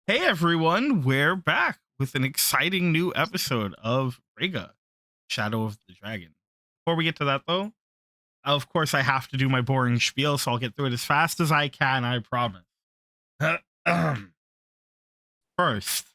Hey everyone, we're back with an exciting new episode of Rega, Shadow of the Dragon. Before we get to that though, of course I have to do my boring spiel, so I'll get through it as fast as I can, I promise. First,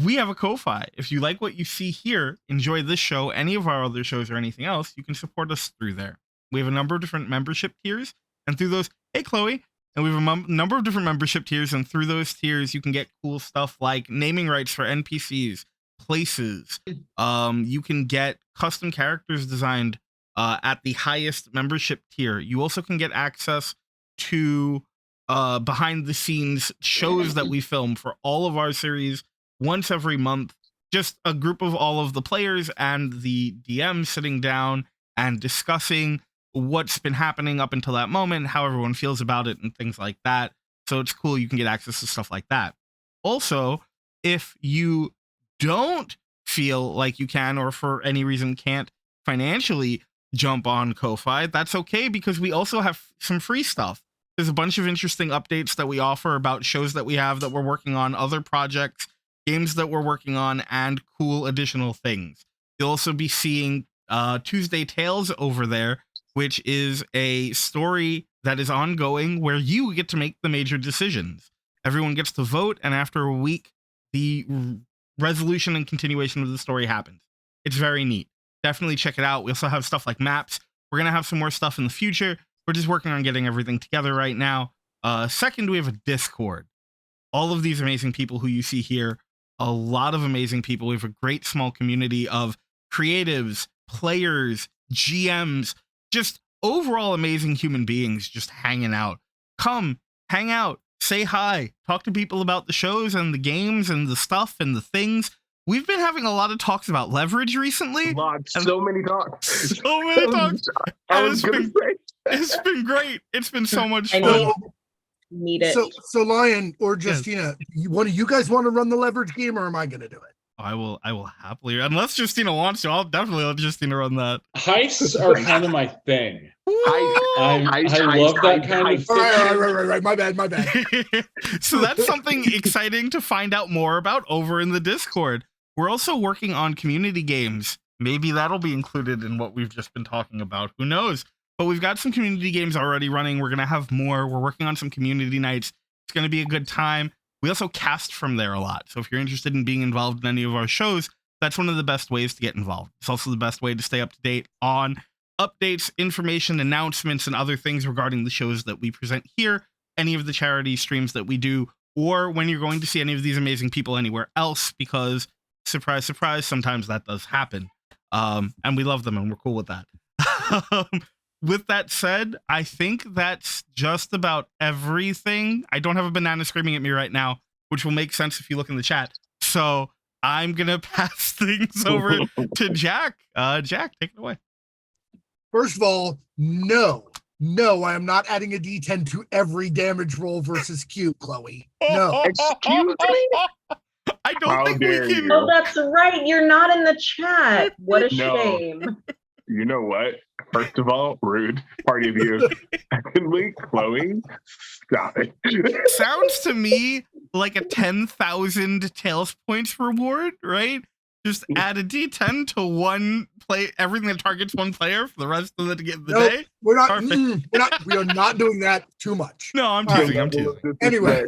we have a Ko-Fi. If you like what you see here, enjoy this show, any of our other shows, or anything else, you can support us through there. We have a number of different membership tiers, and through those, hey Chloe, and we have a number of different membership tiers, and through those tiers, you can get cool stuff like naming rights for NPCs, places. You can get custom characters designed at the highest membership tier. You also can get access to behind the scenes shows that we film for all of our series once every month. Just a group of all of the players and the DM sitting down and discussing what's been happening up until that moment, how everyone feels about it, and things like that. So it's cool. You can get access to stuff like that. Also, if you don't feel like you can, or for any reason can't financially jump on Ko-Fi, that's okay, because we also have some free stuff. There's a bunch of interesting updates that we offer about shows that we have that we're working on, other projects, games that we're working on, and cool additional things. You'll also be seeing Tuesday Tales over there, which is a story that is ongoing where you get to make the major decisions. Everyone gets to vote, and after a week, the resolution and continuation of the story happens. It's very neat. Definitely check it out. We also have stuff like maps. We're going to have some more stuff in the future. We're just working on getting everything together right now. Second, we have a Discord. All of these amazing people who you see here, a lot of amazing people. We have a great small community of creatives, players, GMs, just overall amazing human beings just hanging out. Come, hang out, say hi, talk to people about the shows and the games and the stuff and the things. We've been having a lot of talks about leverage recently. So many talks. So many talks. It's been great. It's been so much fun. Need it. So Lion or Justina, you guys want to run the leverage game, or am I going to do it? I will happily, unless Justina wants to. I'll definitely let Justina run that. Heists are kind of my thing. I love that kind of thing. Right. My bad. So that's something exciting to find out more about over in the Discord. We're also working on community games. Maybe that'll be included in what we've just been talking about. Who knows? But we've got some community games already running. We're going to have more. We're working on some community nights. It's going to be a good time. We also cast from there a lot. So if you're interested in being involved in any of our shows, that's one of the best ways to get involved. It's also the best way to stay up to date on updates, information, announcements, and other things regarding the shows that we present here, any of the charity streams that we do, or when you're going to see any of these amazing people anywhere else, because surprise, surprise, sometimes that does happen. And we love them and we're cool with that. With that said, I think that's just about everything. I don't have a banana screaming at me right now, which will make sense if you look in the chat. So I'm going to pass things over to Jack. Jack, take it away. First of all, no, I am not adding a D10 to every damage roll versus Q, Chloe. No. Excuse me? I don't think we can. Oh, that's right. You're not in the chat. What a shame. You know what? First of all, rude. Party of you. Secondly, Chloe, stop it. Sounds to me like a 10,000 Tails points reward, right? Just add a D10 to one play, everything that targets one player for the rest of the day. We are not doing that too much. No, I'm teasing. Anyway.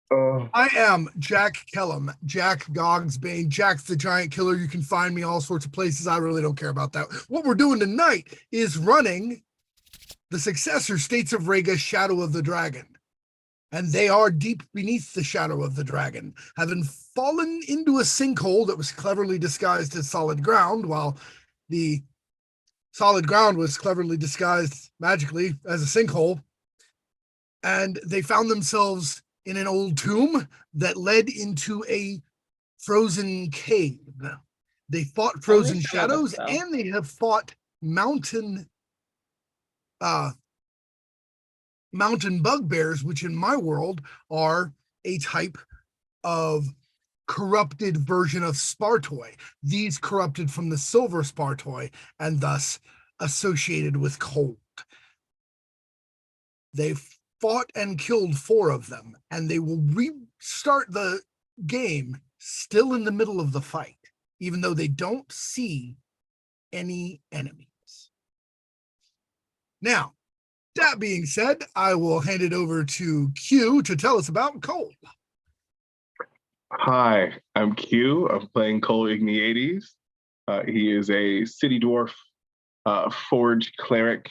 I am Jack Kellum, Jack Gogsbane, Jack the Giant Killer. You can find me all sorts of places. I really don't care about that. What we're doing tonight is running the successor States of Rega, Shadow of the Dragon. And they are deep beneath the shadow of the dragon, having fallen into a sinkhole that was cleverly disguised as solid ground, while the solid ground was cleverly disguised magically as a sinkhole. And they found themselves in an old tomb that led into a frozen cave. They fought frozen shadows, and they have fought mountain bugbears, which in my world are a type of corrupted version of Spartoi. These corrupted from the silver Spartoi and thus associated with cold. They've fought and killed 4 of them, and they will restart the game still in the middle of the fight, even though they don't see any enemies. Now, that being said, I will hand it over to Q to tell us about Kole. Hi, I'm Q. I'm playing Kole Igniades. He is a city dwarf, forged cleric,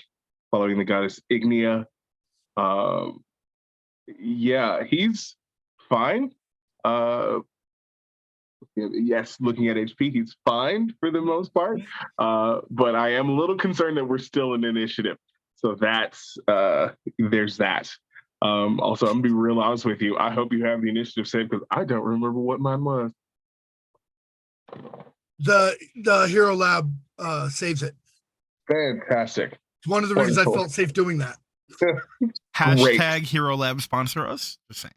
following the goddess Ignia. Yeah, he's fine. Yes, looking at HP, he's fine for the most part. But I am a little concerned that we're still in initiative. So that's there's that. Also, I'm gonna be real honest with you. I hope you have the initiative saved because I don't remember what mine was. The Hero Lab saves it. Fantastic. It's one of the reasons I felt safe doing that. Hashtag Hero Lab sponsor us. Just saying.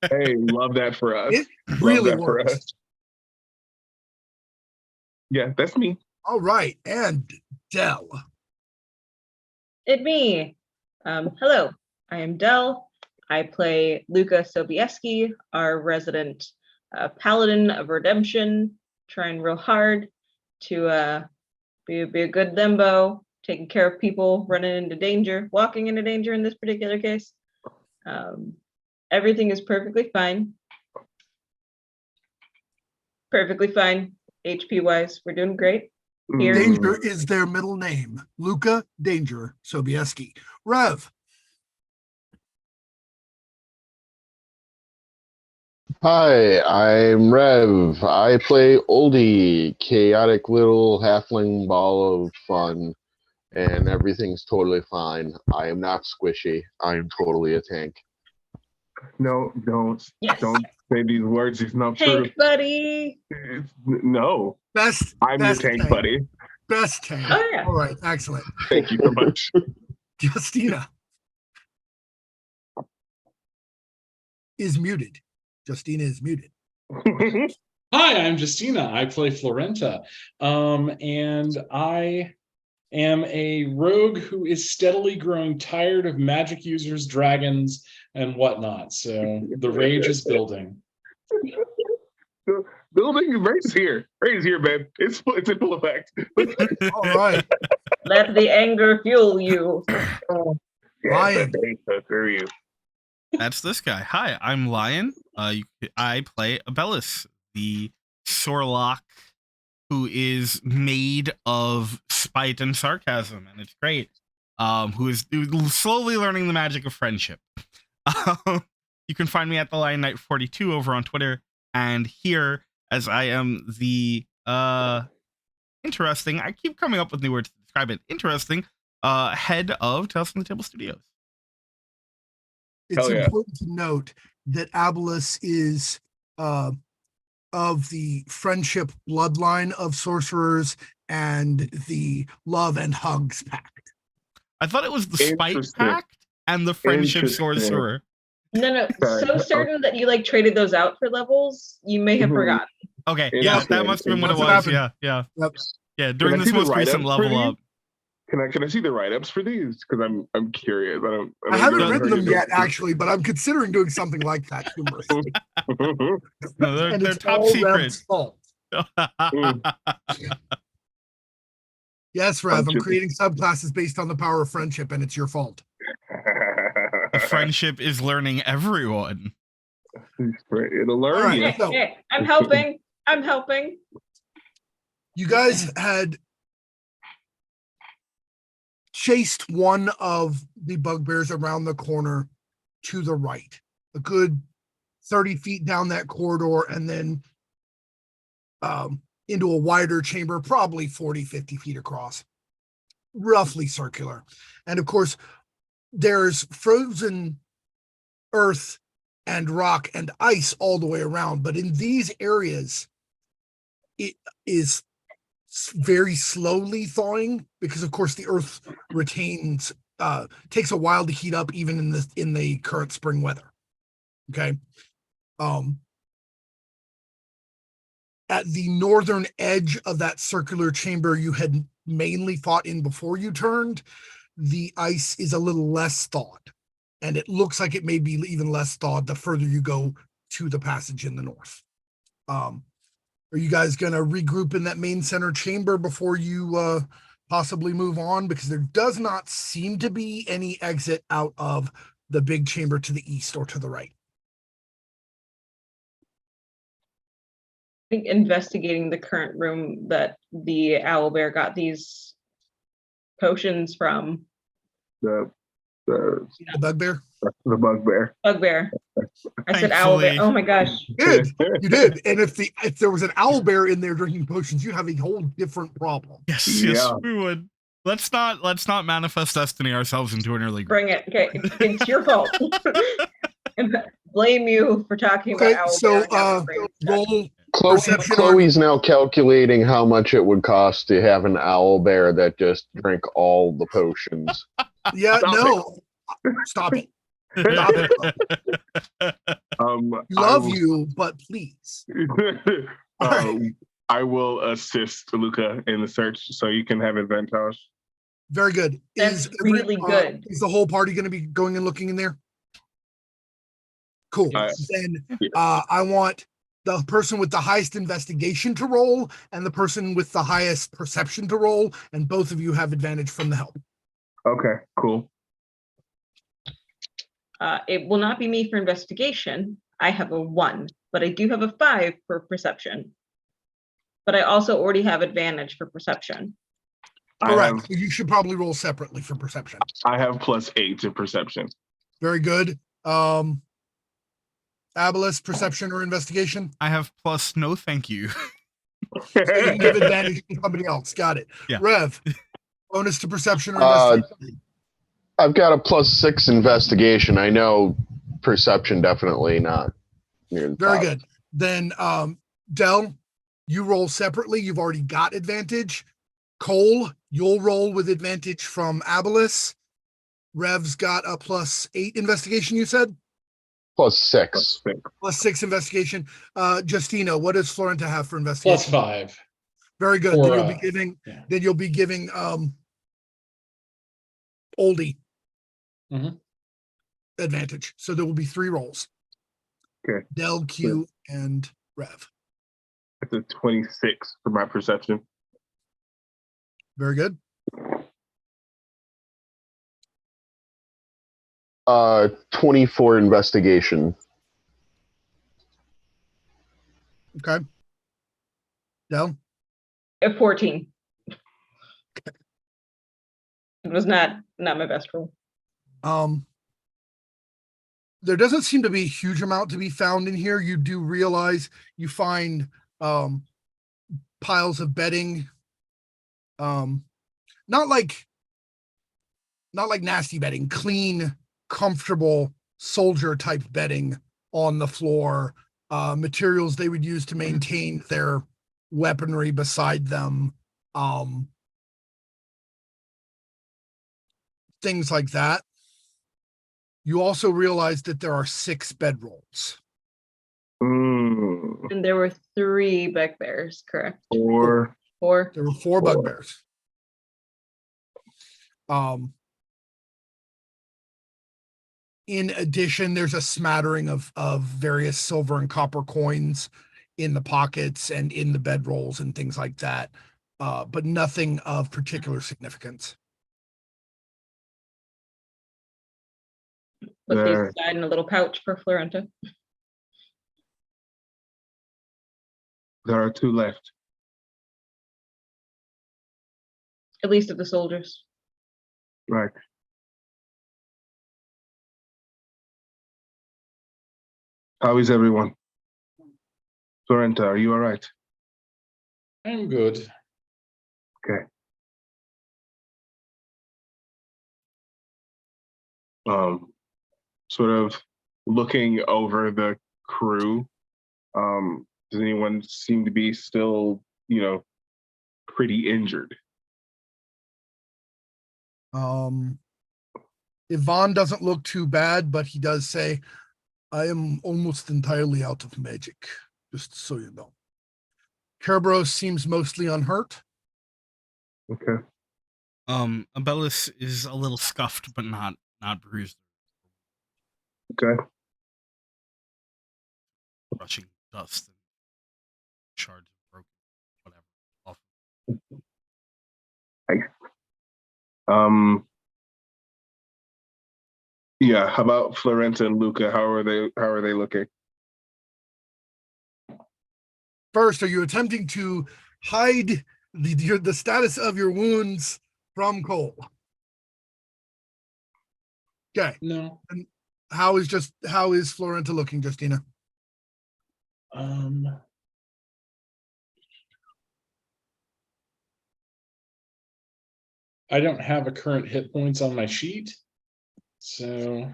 hey, love that for us. It really works. For us. Yeah, that's me. All right, and Dell. It me. Hello, I am Dell. I play Luka Sobieski, our resident Paladin of Redemption, trying real hard to be a good limbo, taking care of people, running into danger, walking into danger in this particular case. Everything is perfectly fine. Perfectly fine, HP-wise. We're doing great. Here. Danger is their middle name. Luka Danger Sobieski. Rev. Hi, I'm Rev. I play Oldie, chaotic little halfling ball of fun, and everything's totally fine. I am not squishy. I am totally a tank. No, don't say these words. It's not tank true. Buddy. No. I'm your tank buddy. Best tank. Oh, yeah. All right, excellent. Thank you so much. Justina is muted. Justina is muted. Hi, I'm Justina. I play Florenta. And I am a rogue who is steadily growing tired of magic users, dragons, and whatnot. So the rage is building. Building Rage is here. Rage is here, man. It's in full effect. All right. Let the anger fuel you. Lion. You. That's this guy. Hi, I'm Lion. I play Abellus, the Sor-Lock, who is made of spite and sarcasm, and it's great. Who is slowly learning the magic of friendship. You can find me at the Lion Knight 42 over on Twitter, and here, as I am the interesting, I keep coming up with new words to describe it, interesting head of Tales from the Table Studios. It's important to note that Abellus is of the friendship bloodline of sorcerers and the love and hugs pact. I thought it was the spite pact and the friendship sorcerer. No. So certain that you traded those out for levels, you may have forgotten. Okay, yeah, that must have been what it was. Yeah. Yep. Yeah, during this most recent level up. Can I see the write-ups for these? Because I'm curious. I haven't written them yet, actually, but I'm considering doing something like that humorously. No, they're top secret. Yes, Rev, I'm creating subclasses based on the power of friendship, and it's your fault. Friendship is learning everyone. It'll learn you. Hey, I'm helping. You guys had chased one of the bugbears around the corner to the right, a good 30 feet down that corridor, and then into a wider chamber, probably 40, 50 feet across, roughly circular. And of course, there's frozen earth and rock and ice all the way around. But in these areas, it is very slowly thawing because, of course, the earth takes a while to heat up even in the current spring weather. Okay. At the northern edge of that circular chamber you had mainly fought in before you turned, the ice is a little less thawed. And it looks like it may be even less thawed the further you go to the passage in the north. Are you guys going to regroup in that main center chamber before you possibly move on? Because there does not seem to be any exit out of the big chamber to the east or to the right. I think investigating the current room that the owlbear got these potions from. The bugbear? The bugbear. Bugbear. I said Thankfully. owlbear. Oh my gosh. You did. And if there was an owlbear in there drinking potions, you have a whole different problem. Yes, Yeah. we would. Let's not manifest destiny ourselves into an early grave. Bring it. Okay, it's your fault. And blame you for talking Okay, about owlbear. so and having brain stuff. roll Chloe, perception or- Chloe's now calculating how much it would cost to have an owl bear that just drank all the potions. Yeah, Stop no. Stop it. Stop it. Love you, but please. I will assist Luka in the search, so you can have advantage. Very good. That's really good. Is the whole party going to be going and looking in there? Cool. Then I want the person with the highest investigation to roll and the person with the highest perception to roll, and both of you have advantage from the help. Okay, cool. It will not be me for investigation. I have a 1, but I do have a 5 for perception. But I also already have advantage for perception. Correct. You should probably roll separately for perception. I have +8 to perception. Very good. Abellus, perception or investigation? I have plus no thank you. So you can give advantage to somebody else. Got it. Yeah. Rev, bonus to perception or investigation? I've got a +6 investigation. I know perception definitely not. Near the Very top. good. Then Del, you roll separately. You've already got advantage. Kole, you'll roll with advantage from Abellus. Rev's got a +8 investigation, you said? +6. +6 investigation. Justina, what does Florenta have for investigation? +5. Very good. Or, Then you'll be giving then you'll be giving Oldie advantage. So there will be 3 rolls. Okay. Del, Q, and Rev. It's a 26 for my perception. Very good. 24 investigation. Okay. Del? At 14. It was not my best roll. There doesn't seem to be a huge amount to be found in here. You do realize you find piles of bedding. Not like nasty bedding, clean, comfortable soldier type bedding on the floor. Materials they would use to maintain their weaponry beside them. Things like that. You also realize that there are 6 bedrolls. And there were 3 bugbears, correct? 4. 4. There were 4 bugbears. In addition, there's a smattering of various silver and copper coins in the pockets and in the bedrolls and things like that, but nothing of particular significance. Put these aside in a little pouch for Florenta. There are 2 left. At least of the soldiers. Right. How is everyone? Florenta, are you all right? I'm good. Okay. Sort of looking over the crew, does anyone seem to be still, pretty injured? Yvonne doesn't look too bad, but he does say, I am almost entirely out of magic, just so you know. Kerberos seems mostly unhurt. Okay. Abellus is a little scuffed, but not bruised. Okay. Brushing dust and shards of broken, whatever. Off. Yeah. How about Florenta and Luka? How are they looking? First, are you attempting to hide the status of your wounds from Kole? Okay. No. And how is Florenta looking, Justina? I don't have a current hit points on my sheet, so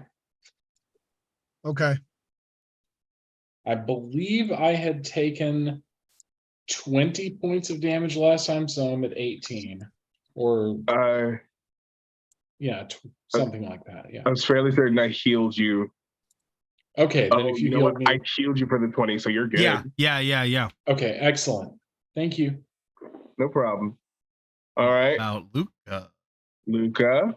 Okay. I believe I had taken 20 points of damage last time, so I'm at 18. Or yeah, something like that. Yeah. I was fairly certain I healed you. Okay, then if you know healed what? me, I healed you for the 20, so you're good. Yeah. okay, excellent. Thank you. No problem. All right, About Luka. Luka.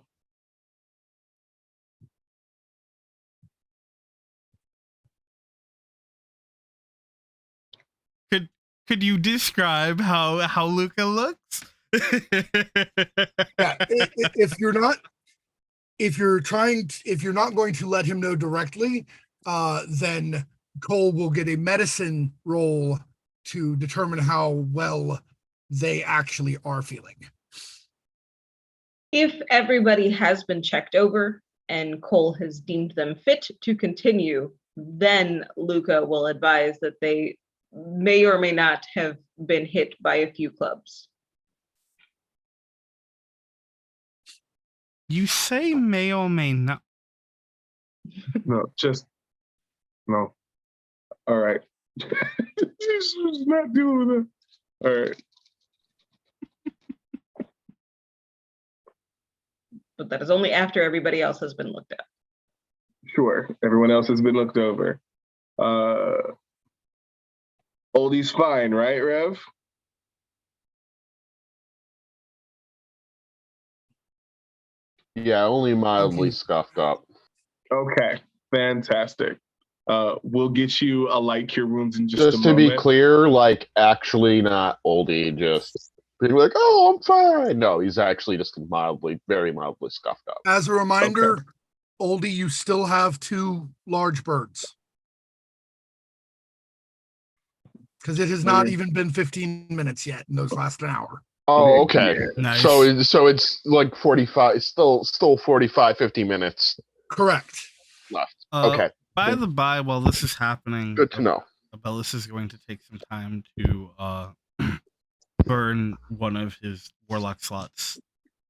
Could you describe how Luka looks? Yeah. If you're not going to let him know directly, then Kole will get a medicine roll to determine how well they actually are feeling. If everybody has been checked over and Kole has deemed them fit to continue, then Luka will advise that they may or may not have been hit by a few clubs. You say may or may not. No. All right. Just not doing it. All right. But that is only after everybody else has been looked at. Sure. Everyone else has been looked over. Oldie's fine, right, Rev? Yeah, only mildly Okay. scuffed up. Okay. Fantastic. We'll get you a light cure wounds in just a Just moment. to be clear, like actually not Oldie, just people like, oh, I'm fine. No, he's actually just very mildly scuffed up. As a reminder, Oldie, you still have 2 large birds. Because it has not even been 15 minutes yet, and those last an hour. Oh, okay. Yeah. Nice. So it's like 45, still 45, 50 minutes Correct. left. Okay. By the by, while this is happening, Good to know. Abellus is going to take some time to burn one of his warlock slots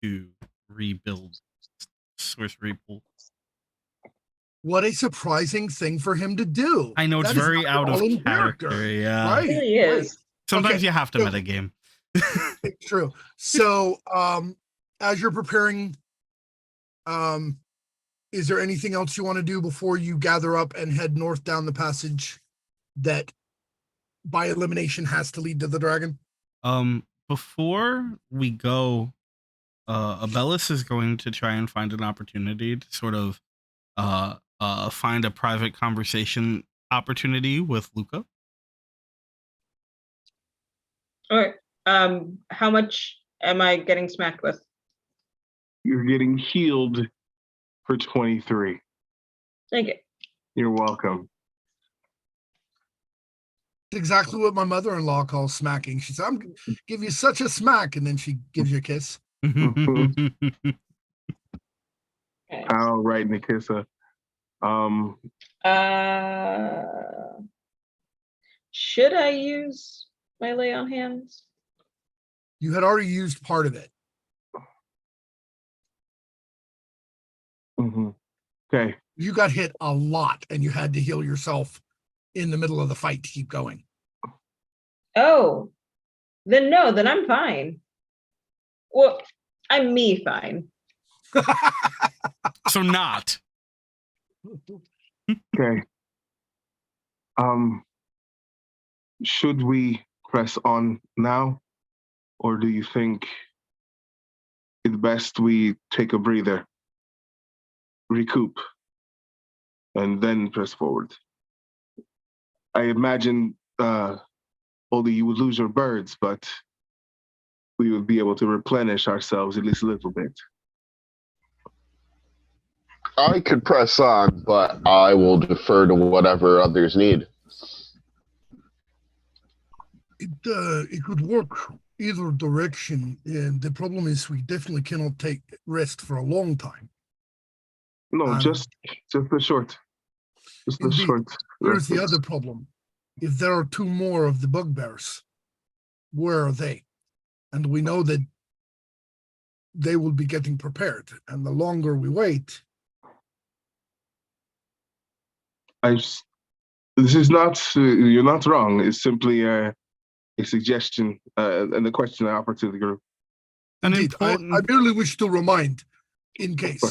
to rebuild sorcery pool. What a surprising thing for him to do. I know it's That is very not out at of all in character. Yeah, Right. It really is. sometimes Okay, you have to so- metagame. It's true. So, as you're preparing, is there anything else you want to do before you gather up and head north down the passage that by elimination has to lead to the dragon? Before we go, Abellus is going to try and find an opportunity to sort of find a private conversation opportunity with Luka. All right. How much am I getting smacked with? You're getting healed for 23. Thank you. You're welcome. Exactly what my mother-in-law calls smacking. She said, "I'm gonna give you such a smack," and then she gives you a kiss. Okay. All right, Nikissa. Should I use my lay on hands? You had already used part of it. Okay. You got hit a lot, and you had to heal yourself in the middle of the fight to keep going. Oh, then no, then I'm fine. Well, I'm me fine. So not. Okay. Should we press on now, or do you think it's best we take a breather, recoup, and then press forward. I imagine, Oldie, you would lose your birds, but we would be able to replenish ourselves at least a little bit. I could press on, but I will defer to whatever others need. It could work either direction, and the problem is we definitely cannot take rest for a long time. No, just a short. Just a Indeed. short. Here's the rest. other problem. If there are 2 more of the bugbears, where are they? And we know that they will be getting prepared. And the longer we wait, This is not, you're not wrong. It's simply a suggestion and a question I offer to the group. indeed, I merely wish to remind, in case.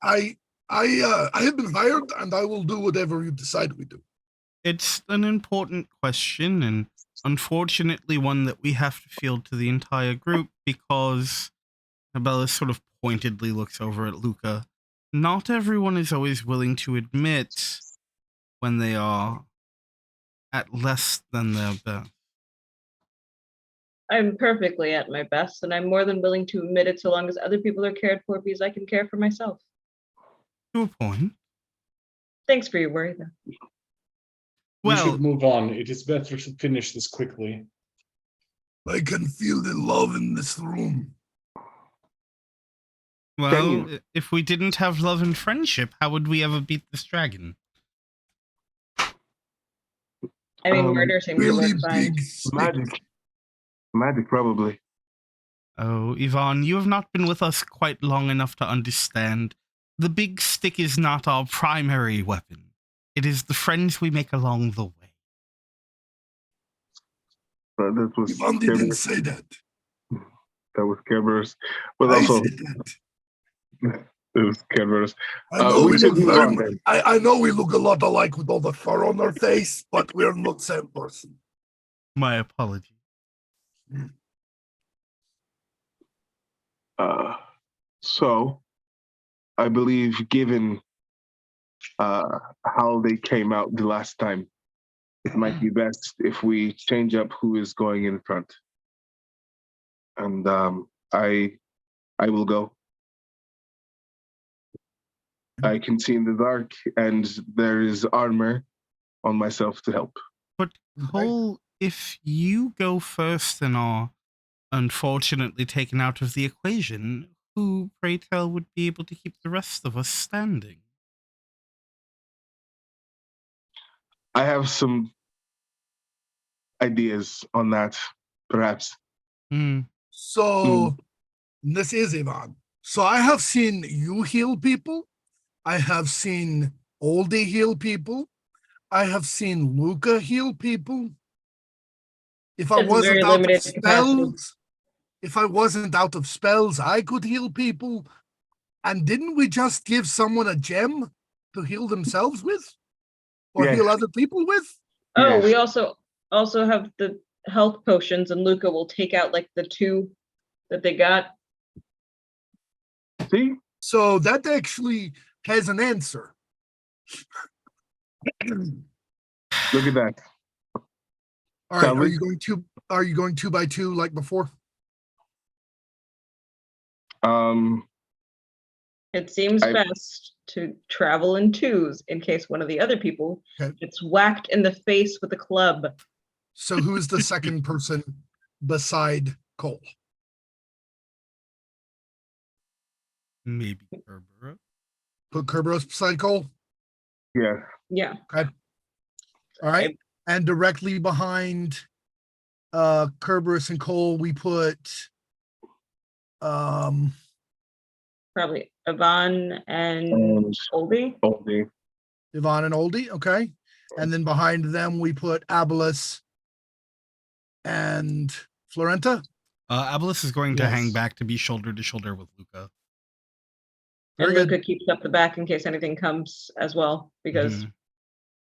I have been hired, and I will do whatever you decide we do. It's an important question, and unfortunately one that we have to field to the entire group because Abellus sort of pointedly looks over at Luka. Not everyone is always willing to admit when they are at less than their best. I'm perfectly at my best, and I'm more than willing to admit it so long as other people are cared for because I can care for myself. To a point. Thanks for your worry, though. We Well, should move on. It is better to finish this quickly. I can feel the love in this room. well, if we didn't have love and friendship, how would we ever beat this dragon? I mean, murder seems to Really work fine. big stick. Magic, probably. Oh, Yvonne, you have not been with us quite long enough to understand. The big stick is not our primary weapon. It is the friends we make along the way. That was Yvonne didn't say that. That was Kerberos. But I also, said that. it was Kerberos. I know we we should look move very on much, then. I know we look a lot alike with all the fur on our face, but we're not the same person. My apologies. So, I believe given how they came out the last time, it might be best if we change up who is going in front. And I will go. I can see in the dark, and there is armor on myself to help. But Kole, if you go first and are unfortunately taken out of the equation, who, pray tell, would be able to keep the rest of us standing? I have some ideas on that, perhaps. So, this is Ivan. So I have seen you heal people. I have seen Oldie heal people. I have seen Luka heal people. If I It's wasn't very out of limited capacity. spells, I could heal people. And didn't we just give someone a gem to heal themselves with? Or Yes. heal other people with? Oh, Yes. we also have the health potions, and Luka will take out like the 2 that they got. See? So that actually has an answer. Look at that. All right, are you going 2 by 2 like before? It seems best to travel in 2s in case one of the other people gets whacked in the face with a club. So who's the second person beside Kole? Maybe Kerberos. Put Kerberos beside Kole? Yeah. Yeah. Okay. All right. And directly behind Kerberos and Kole, we put Probably Yvonne and Oldie. Oldie. Yvonne and Oldie, okay. And then behind them we put Abellus and Florenta. Abellus is going to hang back to be shoulder to shoulder with Luka. And Very Luka good. keeps up the back in case anything comes as well, because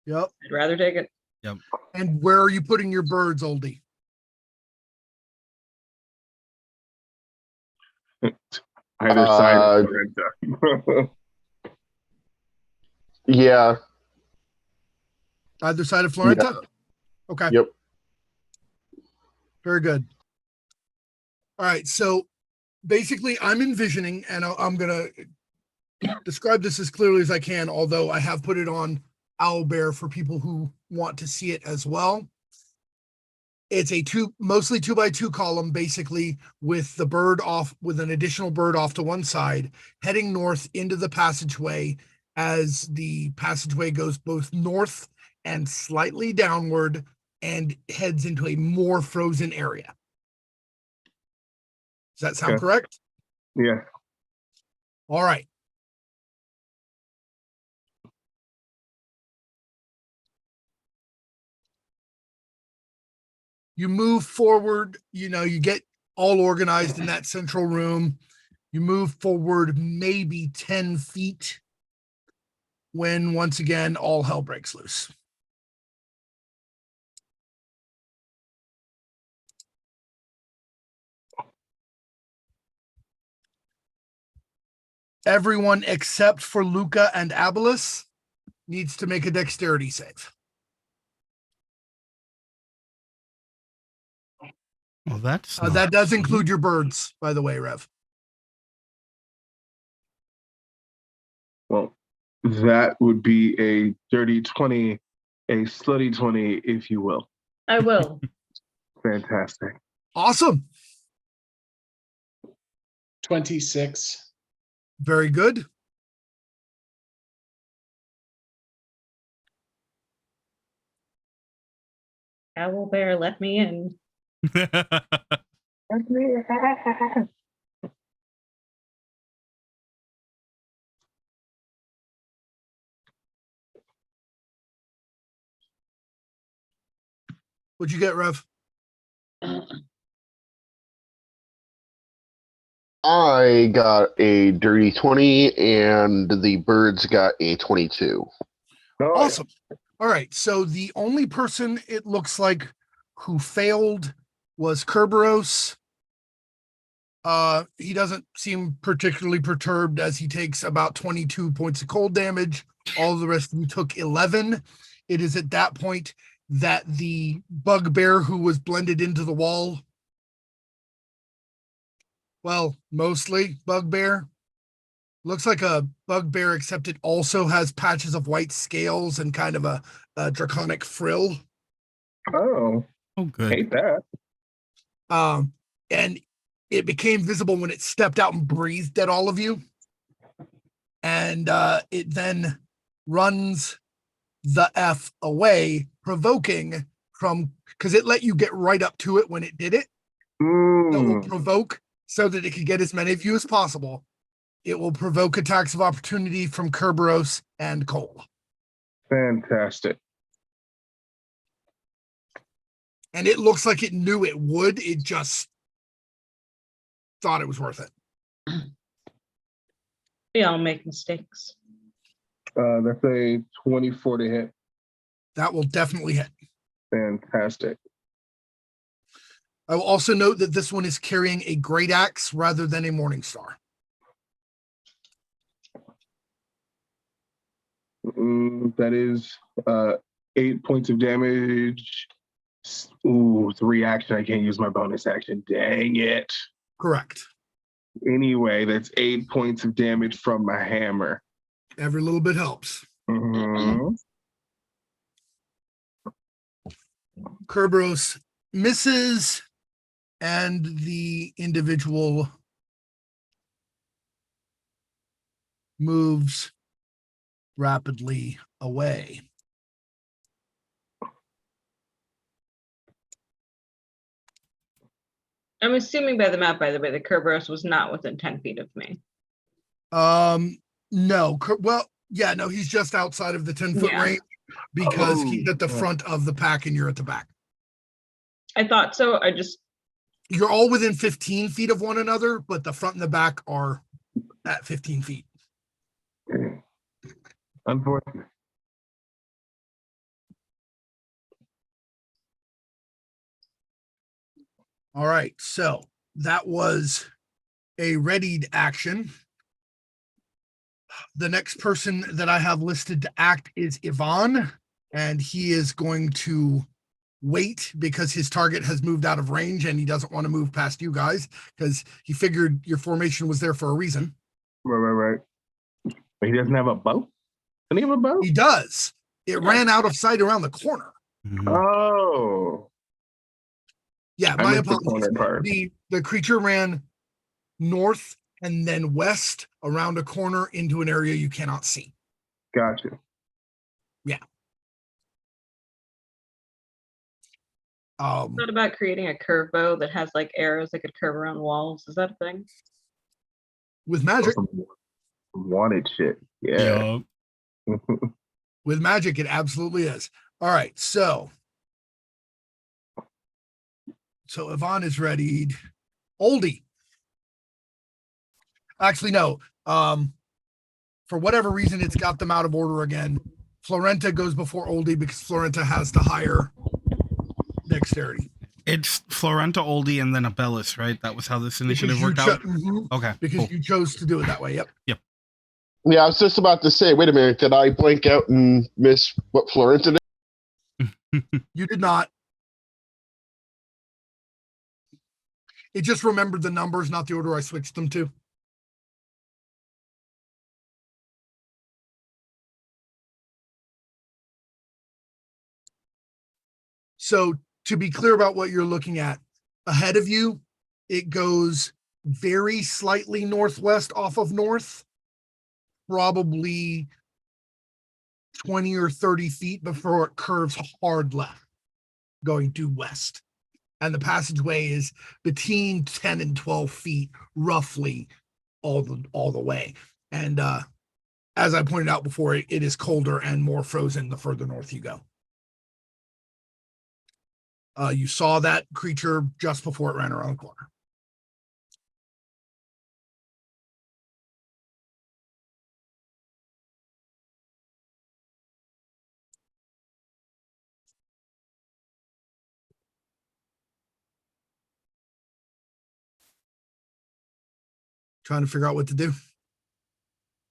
Yep. I'd rather take it. Yep. And where are you putting your birds, Oldie? Either side Uh, of Florenta. Yeah. Either side of Yeah. Florenta? Okay. Yep. Very good. All right. So basically, I'm envisioning, and I'm going to describe this as clearly as I can, although I have put it on Owlbear for people who want to see it as well. It's a mostly 2x2 column, basically, with the bird off, with an additional bird off to one side, heading north into the passageway as the passageway goes both north and slightly downward and heads into a more frozen area. Does that sound Okay. correct? Yeah. All right. You move forward, you get all organized in that central room. You move forward maybe 10 feet when once again all hell breaks loose. Everyone except for Luka and Abellus needs to make a dexterity save. Well, that's That does include your birds, by the way, Rev. Well, that would be a dirty 20, a slutty 20, if you will. I will. Fantastic. Awesome. 26. Very good. Owlbear, let me in. What'd you get, Rev? I got a dirty 20 and the birds got a 22. Oh, Awesome. All right. So the only person it looks like who failed was Kerberos. He doesn't seem particularly perturbed as he takes about 22 points of cold damage. All of the rest of you took 11. It is at that point that the bugbear who was blended into the wall, well, mostly bugbear, looks like a bugbear, except it also has patches of white scales and kind of a draconic frill. Oh, good. hate that. And it became visible when it stepped out and breathed at all of you. And it then runs the F away, provoking from, because it let you get right up to it when it did it. It will provoke so that it can get as many of you as possible. It will provoke attacks of opportunity from Kerberos and Kole. Fantastic. And it looks like it knew it would. It just thought it was worth it. We all make mistakes. That's a 24 to hit. That will definitely hit. Fantastic. I will also note that this one is carrying a great axe rather than a morning star. That is 8 points of damage. Ooh, it's a reaction. I can't use my bonus action. Dang it. Correct. Anyway, that's 8 points of damage from my hammer. Every little bit helps. Kerberos misses, and the individual moves rapidly away. I'm assuming by the map, by the way, that Kerberos was not within 10 feet of me. No. Well, yeah, no, he's just outside of the 10-foot range because he's at the front of the pack and you're at the back. I thought so. You're all within 15 feet of one another, but the front and the back are at 15 feet. Unfortunate. All right, so that was a readied action. The next person that I have listed to act is Yvonne, and he is going to wait because his target has moved out of range and he doesn't want to move past you guys because he figured your formation was there for a reason. Right. But he doesn't have a bow? Doesn't he have a bow? He does. It ran out of sight around the corner. Oh. Yeah, I my missed the apologies. corner part. The creature ran north and then west around a corner into an area you cannot see. Gotcha. Yeah. What about creating a curve bow that has like arrows that could curve around walls? Is that a thing? With magic. Some wanted shit. Yeah. With magic, it absolutely is. All right, so Yvonne is ready. Oldie. Actually, no. For whatever reason, it's got them out of order again. Florenta goes before Oldie because Florenta has the higher dexterity. It's Florenta, Oldie, and then Abellus, right? That was how this initiative worked out? Okay. Because you chose to do it that way, yep. Yep. Yeah, I was just about to say, wait a minute, did I blank out and miss what Florenta did? You did not. It just remembered the numbers, not the order I switched them to. So to be clear about what you're looking at, ahead of you, it goes very slightly northwest off of north, probably 20 or 30 feet before it curves hard left, going due west. And the passageway is between 10 and 12 feet, roughly all the way. And as I pointed out before, it is colder and more frozen the further north you go. You saw that creature just before it ran around the corner. Trying to figure out what to do.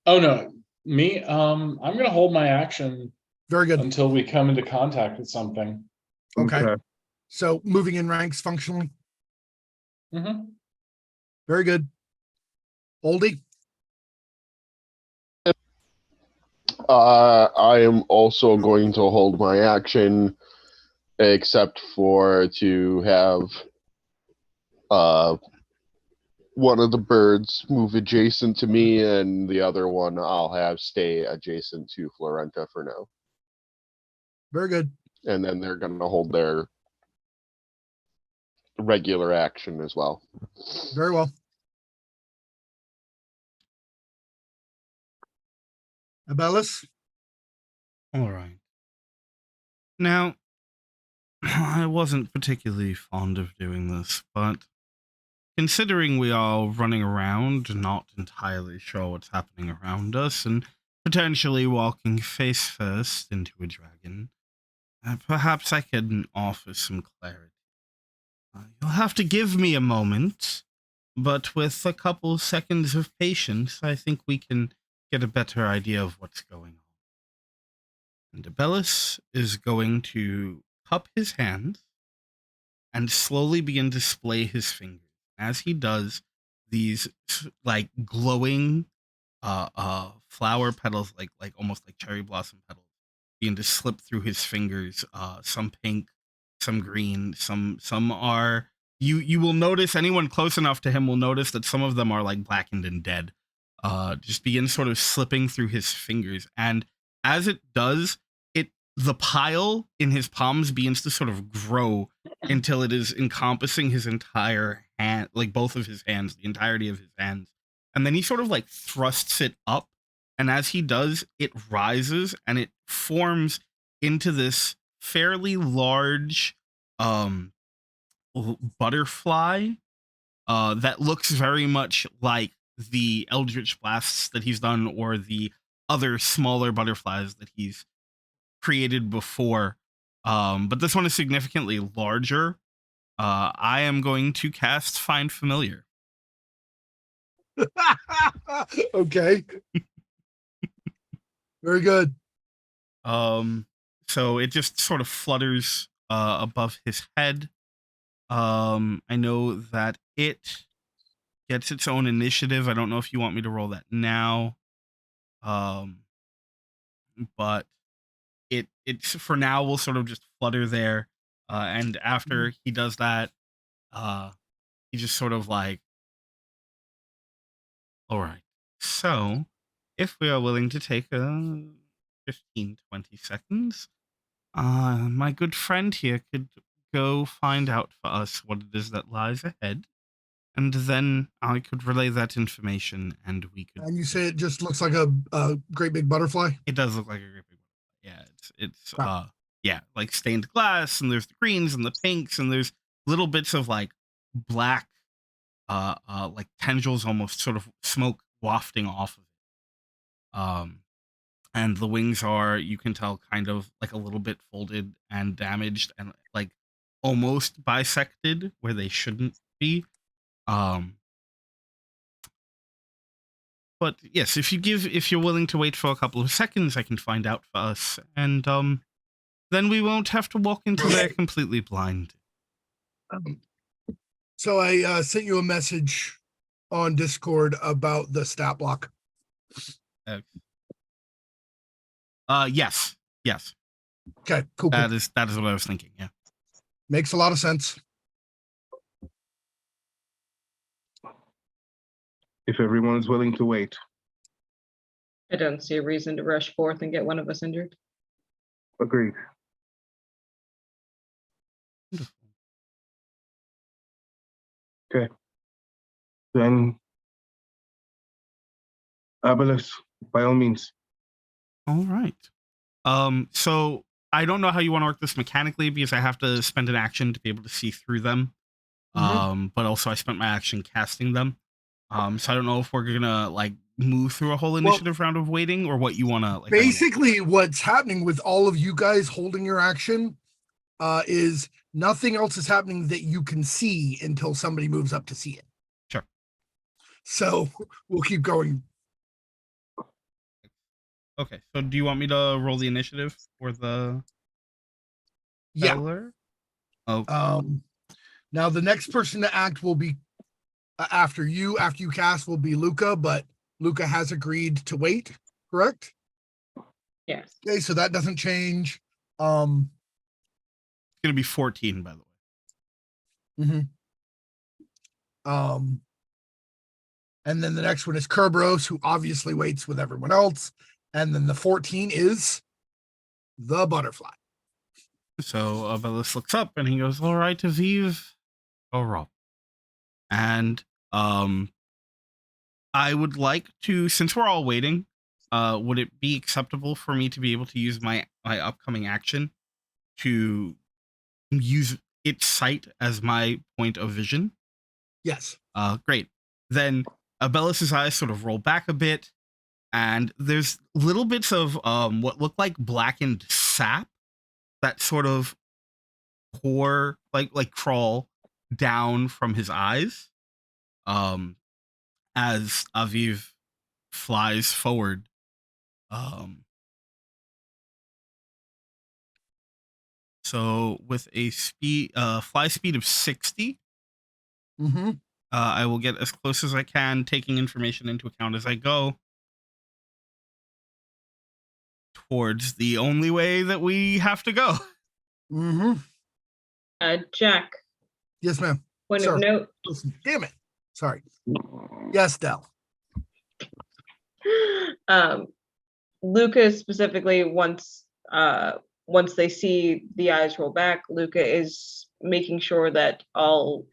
Oh no, me. I'm gonna hold my action Very good. until we come into contact with something. Okay. So moving in ranks functionally. Mm-hmm. Very good. Oldie. I am also going to hold my action, except for to have one of the birds move adjacent to me, and the other one I'll have stay adjacent to Florenta for now. Very good. And then they're going to hold their regular action as well. Very well. Abellus. All right. Now, I wasn't particularly fond of doing this, but considering we are running around, not entirely sure what's happening around us, and potentially walking face first into a dragon, perhaps I can offer some clarity. You'll have to give me a moment, but with a couple seconds of patience, I think we can get a better idea of what's going on. And Abellus is going to cup his hands and slowly begin to splay his fingers. As he does, these like glowing flower petals, like almost like cherry blossom petals, begin to slip through his fingers. Some pink, some green, some are. You will notice, anyone close enough to him will notice that some of them are like blackened and dead. Just begin sort of slipping through his fingers, and as it does, the pile in his palms begins to sort of grow until it is encompassing his entire hand, like both of his hands, the entirety of his hands. And then he sort of like thrusts it up. And as he does, it rises and it forms into this fairly large butterfly that looks very much like the Eldritch Blasts that he's done or the other smaller butterflies that he's created before, but this one is significantly larger. I am going to cast Find Familiar. Okay. Very good. So it just sort of flutters above his head. I know that it gets its own initiative. I don't know if you want me to roll that now. But it's for now will sort of just flutter there. And after he does that, he just sort of like, all right. So if we are willing to take 15, 20 seconds, my good friend here could go find out for us what it is that lies ahead. And then I could relay that information and we could. And you say it just looks like a great big butterfly? It does look like a great big butterfly. Yeah, it's Wow. yeah, like stained glass, and there's the greens and the pinks, and there's little bits of like black like tendrils, almost sort of smoke wafting off of it. And the wings are, you can tell, kind of like a little bit folded and damaged and like almost bisected where they shouldn't be. But yes, if you're willing to wait for a couple of seconds, I can find out for us, and then we won't have to walk into there completely blind. So I sent you a message on Discord about the stat block. Yes. Okay, cool. That is what I was thinking. Yeah. Makes a lot of sense. If everyone is willing to wait. I don't see a reason to rush forth and get one of us injured. Agreed. Okay. Then, Abellus, by all means. All right. So I don't know how you want to work this mechanically because I have to spend an action to be able to see through them. But also I spent my action casting them. So I don't know if we're gonna like move through a whole initiative round of waiting or what you want to like. Basically, what's happening with all of you guys holding your action is nothing else is happening that you can see until somebody moves up to see it. Sure. So we'll keep going. Okay. So do you want me to roll the initiative for the seller? Yeah. Now the next person to act will be after you cast will be Luka, but Luka has agreed to wait, correct? Yes. Okay, so that doesn't change. It's gonna be 14, by the way. And then the next one is Kerberos, who obviously waits with everyone else. And then the 14 is the butterfly. So Abellus looks up and he goes, "All right, Aviv, roll." And I would like to, since we're all waiting, would it be acceptable for me to be able to use my upcoming action to use its sight as my point of vision? Yes. Great. Then Abellus's eyes sort of roll back a bit, and there's little bits of what look like blackened sap that sort of pour, like crawl down from his eyes. As Aviv flies forward. So with a fly speed of 60, I will get as close as I can, taking information into account as I go, towards the only way that we have to go. Jack. Yes, ma'am. Point of note. Listen, damn it. Sorry. Yes, Del. Luka specifically, once they see the eyes roll back, Luka is making sure that all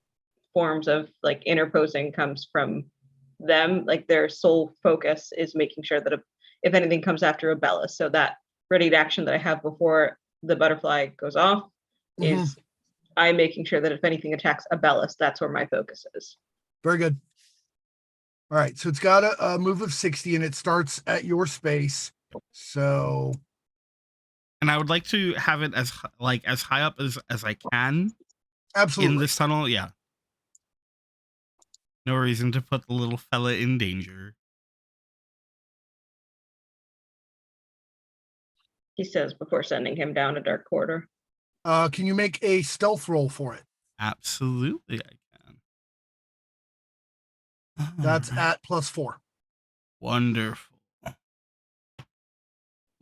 forms of like interposing comes from them. Like their sole focus is making sure that if anything comes after Abellus, so that ready action that I have before the butterfly goes off is I'm making sure that if anything attacks Abellus, that's where my focus is. Very good. All right, so it's got a move of 60 and it starts at your space. So, and I would like to have it as high up as I can. Absolutely. In this tunnel, yeah. No reason to put the little fella in danger. He says before sending him down a dark corridor. Can you make a stealth roll for it? Absolutely, I can. That's at +4. Wonderful.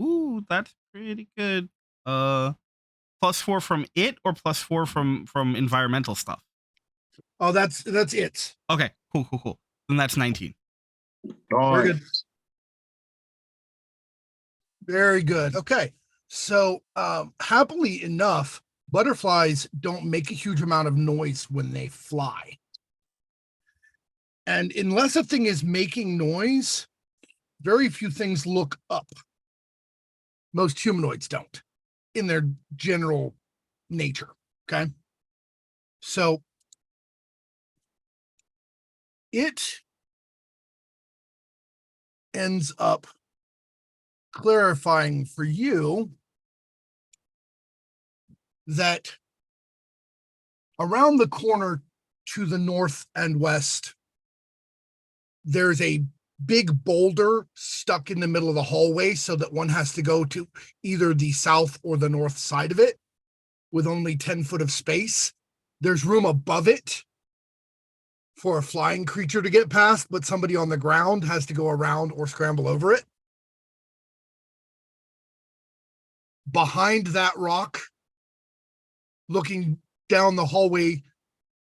Ooh, that's pretty good. +4 from it or +4 from environmental stuff? Oh, that's it. Okay, cool. Then that's 19. Very good. Very good. Okay. So happily enough, butterflies don't make a huge amount of noise when they fly. And unless a thing is making noise, very few things look up. Most humanoids don't in their general nature. Okay. So it ends up clarifying for you that around the corner to the north and west, there's a big boulder stuck in the middle of the hallway so that one has to go to either the south or the north side of it with only 10 foot of space. There's room above it for a flying creature to get past, but somebody on the ground has to go around or scramble over it. Behind that rock, looking down the hallway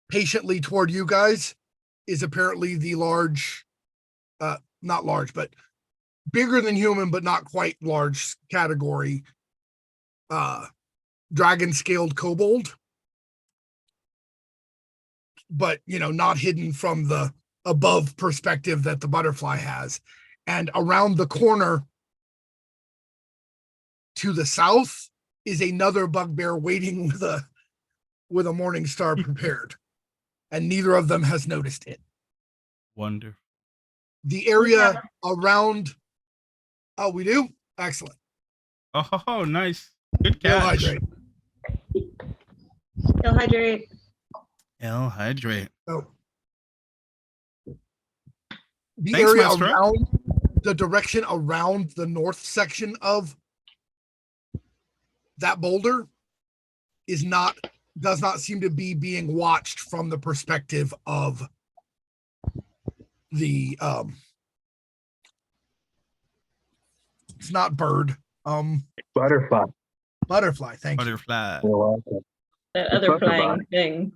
patiently toward you guys, is apparently the large, not large, but bigger than human, but not quite large category, dragon scaled kobold. But, not hidden from the above perspective that the butterfly has. And around the corner to the south is another bugbear waiting with a morning star prepared. And neither of them has noticed it. Wonderful. The area around. Oh, we do? Excellent. Oh, nice. Good They'll catch. hydrate. He'll hydrate. L hydrate. Oh. The Thanks, area Maestro. around the direction around the north section of that boulder does not seem to be being watched from the perspective of the it's not bird, Butterfly. thank you. Butterfly. You're welcome. That The other flutterby. flying thing.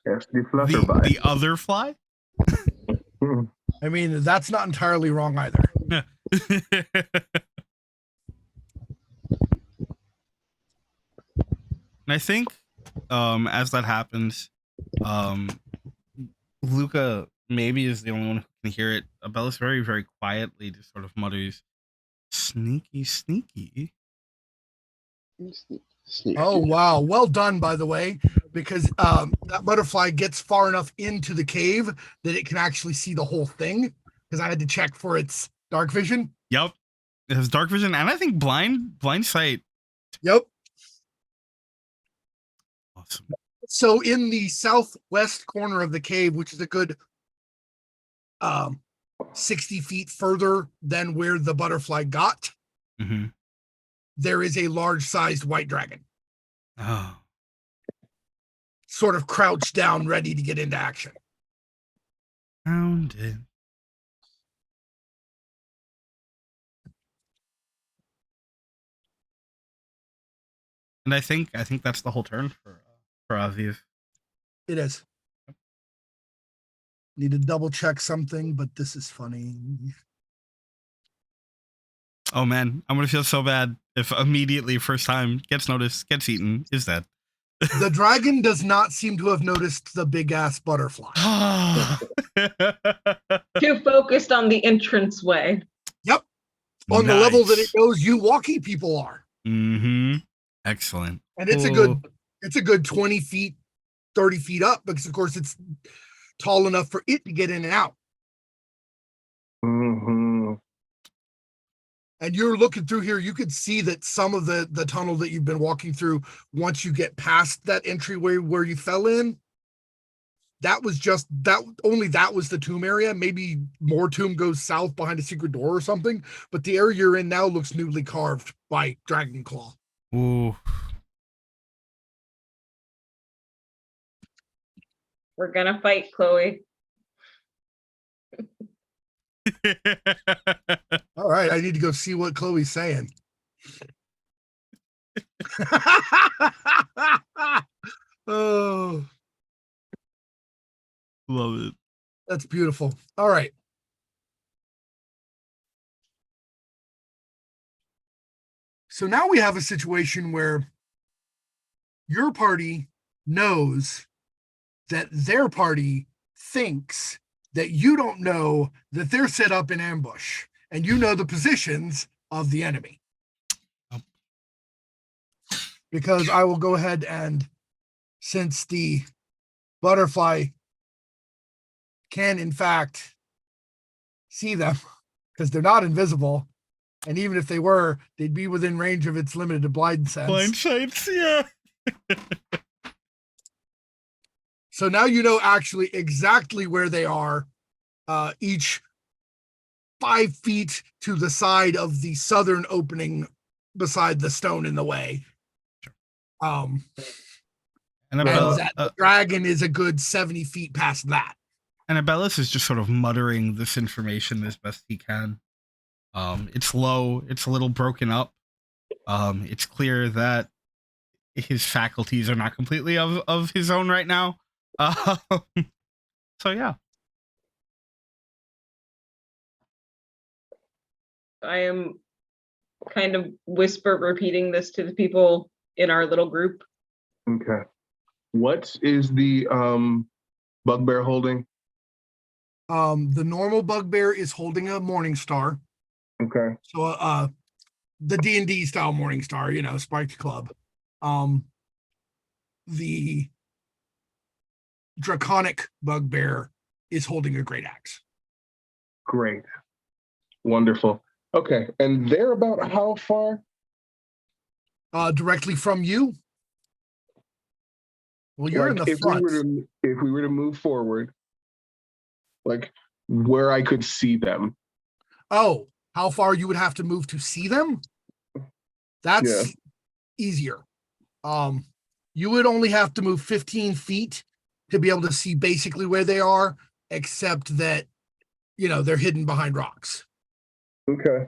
Yes, the flutterby. The other fly? I mean, that's not entirely wrong either. And I think as that happens, Luka maybe is the only one who can hear it. Abellus very, very quietly just sort of mutters, "Sneaky, sneaky." Oh wow, well done, by the way, because that butterfly gets far enough into the cave that it can actually see the whole thing, because I had to check for its dark vision. Yep. It has dark vision and I think blind sight. Yep. Awesome. So in the southwest corner of the cave, which is a good 60 feet further than where the butterfly got, Mm-hmm. there is a large-sized white dragon, Oh. sort of crouched down, ready to get into action. Found it. And I think that's the whole turn for Aviv. It is. Need to double check something, but this is funny. Oh man, I'm gonna feel so bad if immediately first time gets noticed, gets eaten, is dead. The dragon does not seem to have noticed the big ass butterfly. Too focused on the entranceway. Yep. On the level that it knows you walkie people are. Mm-hmm. Excellent. And it's a good 20 feet, 30 feet up, because of course it's tall enough for it to get in and out. Mm-hmm. And you're looking through here, you could see that some of the tunnel that you've been walking through, once you get past that entryway where you fell in, that was just that only that was the tomb area. Maybe more tomb goes south behind a secret door or something, but the area you're in now looks newly carved by Dragon Claw. Ooh. We're gonna fight, Chloe. All right, I need to go see what Chloe's saying. Oh, Love it. that's beautiful. All right. So now we have a situation where your party knows that their party thinks that you don't know that they're set up in ambush, and you know the positions of the enemy. Because I will go ahead and, since the butterfly can in fact see them, because they're not invisible, and even if they were, they'd be within range of its limited blind sense. Blind sights, yeah. So now you know actually exactly where they are, each 5 feet to the side of the southern opening beside the stone in the way. And And that the dragon is a good 70 feet past that. And Abellus is just sort of muttering this information as best he can. It's low, it's a little broken up. It's clear that his faculties are not completely of his own right now. So yeah. I am kind of whisper repeating this to the people in our little group. Okay. What is the bugbear holding? The normal bugbear is holding a morning star. Okay. So the D&D style morning star, Spiked Club. The draconic bugbear is holding a great axe. Great. Wonderful. Okay. And they're about how far? Directly from you. Well, you're in the front. If we were to move forward, like where I could see them. Oh, how far you would have to move to see them? That's easier. You would only have to move 15 feet to be able to see basically where they are, except that, they're hidden behind rocks. Okay.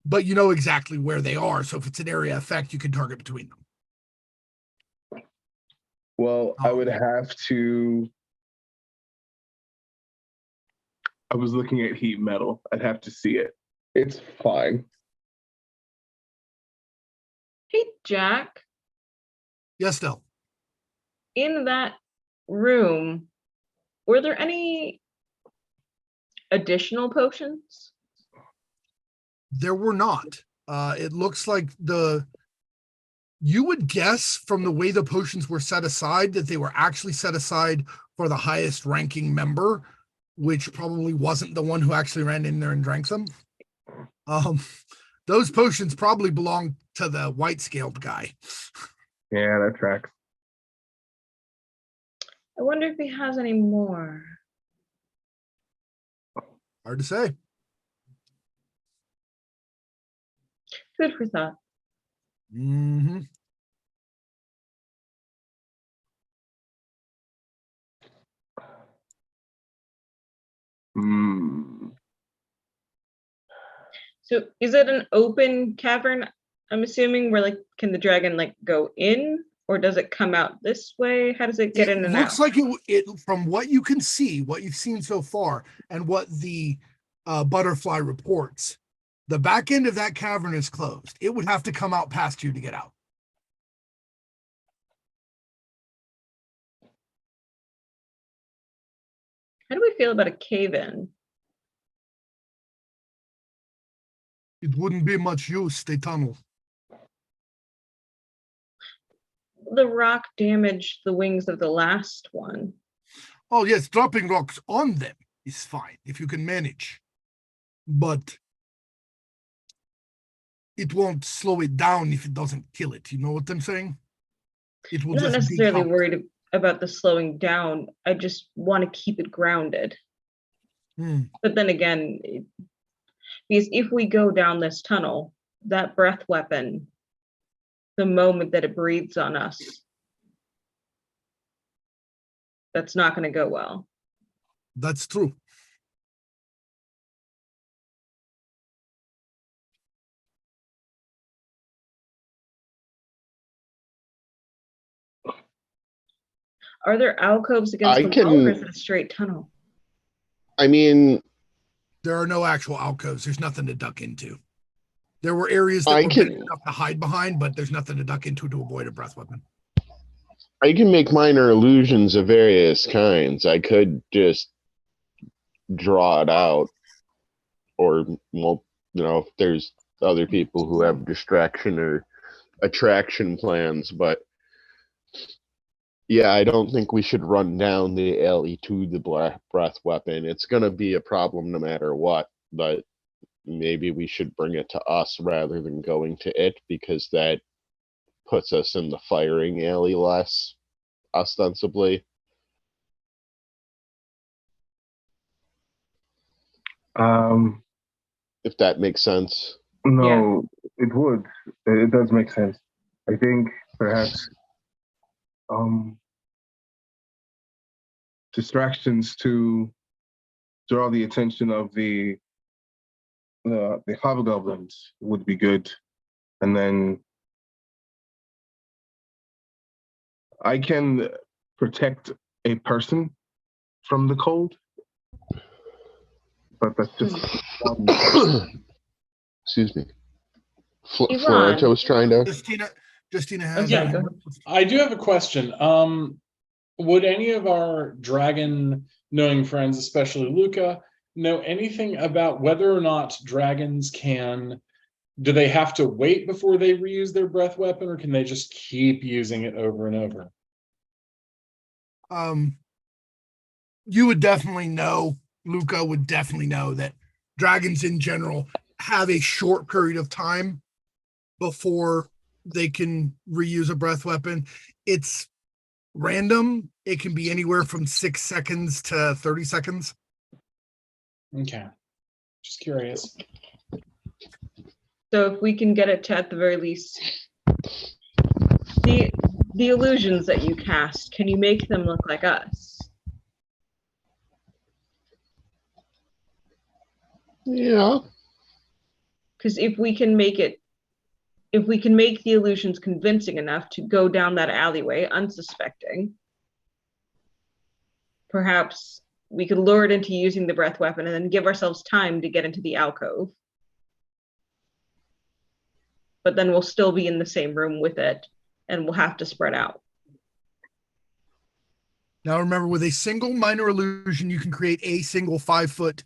But you know exactly where they are. So if it's an area effect, you can target between them. Well, I would have to. I was looking at heat metal. I'd have to see it. It's fine. Hey, Jack. Yes, Del. In that room, were there any additional potions? There were not. It looks like you would guess from the way the potions were set aside that they were actually set aside for the highest ranking member, which probably wasn't the one who actually ran in there and drank them. Those potions probably belong to the white-scaled guy. Yeah, that tracks. I wonder if he has any more. Hard to say. Food for thought. Mm-hmm. So is it an open cavern? I'm assuming where can the dragon go in, or does it come out this way? How does it get in and out? It looks like it from what you can see, what you've seen so far, and what the butterfly reports. The back end of that cavern is closed. It would have to come out past you to get out. How do we feel about a cave-in? It wouldn't be much use, they tunnel. The rock damaged the wings of the last one. Oh, yes, dropping rocks on them is fine, if you can manage. But it won't slow it down if it doesn't kill it. You know what I'm saying? It will I'm not just be necessarily tough. worried about the slowing down. I just want to keep it grounded. But then again, because if we go down this tunnel, that breath weapon, the moment that it breathes on us, that's not going to go well. That's true. Are there alcoves against the wall, or is it a straight tunnel? I mean, there are no actual alcoves. There's nothing to duck into. There were areas that were big enough to hide behind, but there's nothing to duck into to avoid a breath weapon. I can make minor illusions of various kinds. I could just draw it out, or, well, if there's other people who have distraction or attraction plans, but yeah, I don't think we should run down the alley to the breath weapon. It's going to be a problem no matter what, but maybe we should bring it to us rather than going to it, because that puts us in the firing alley less, ostensibly. If that makes sense. No, yeah. It would. It does make sense. I think perhaps distractions to draw the attention of the hobgoblins would be good, and then I can protect a person from the cold, but that's just excuse me. Florenta was trying to. Justina has. Yeah, I do have a question. Would any of our dragon knowing friends, especially Luka, know anything about whether or not dragons do they have to wait before they reuse their breath weapon, or can they just keep using it over and over? You would definitely know, Luka would definitely know that dragons in general have a short period of time before they can reuse a breath weapon. It's random. It can be anywhere from 6 seconds to 30 seconds. Okay. Just curious. So if we can get it to, at the very least, the illusions that you cast, can you make them look like us? Yeah. Because if we can make the illusions convincing enough to go down that alleyway unsuspecting, perhaps we could lure it into using the breath weapon and then give ourselves time to get into the alcove. But then we'll still be in the same room with it, and we'll have to spread out. Now remember, with a single minor illusion, you can create a single 5-foot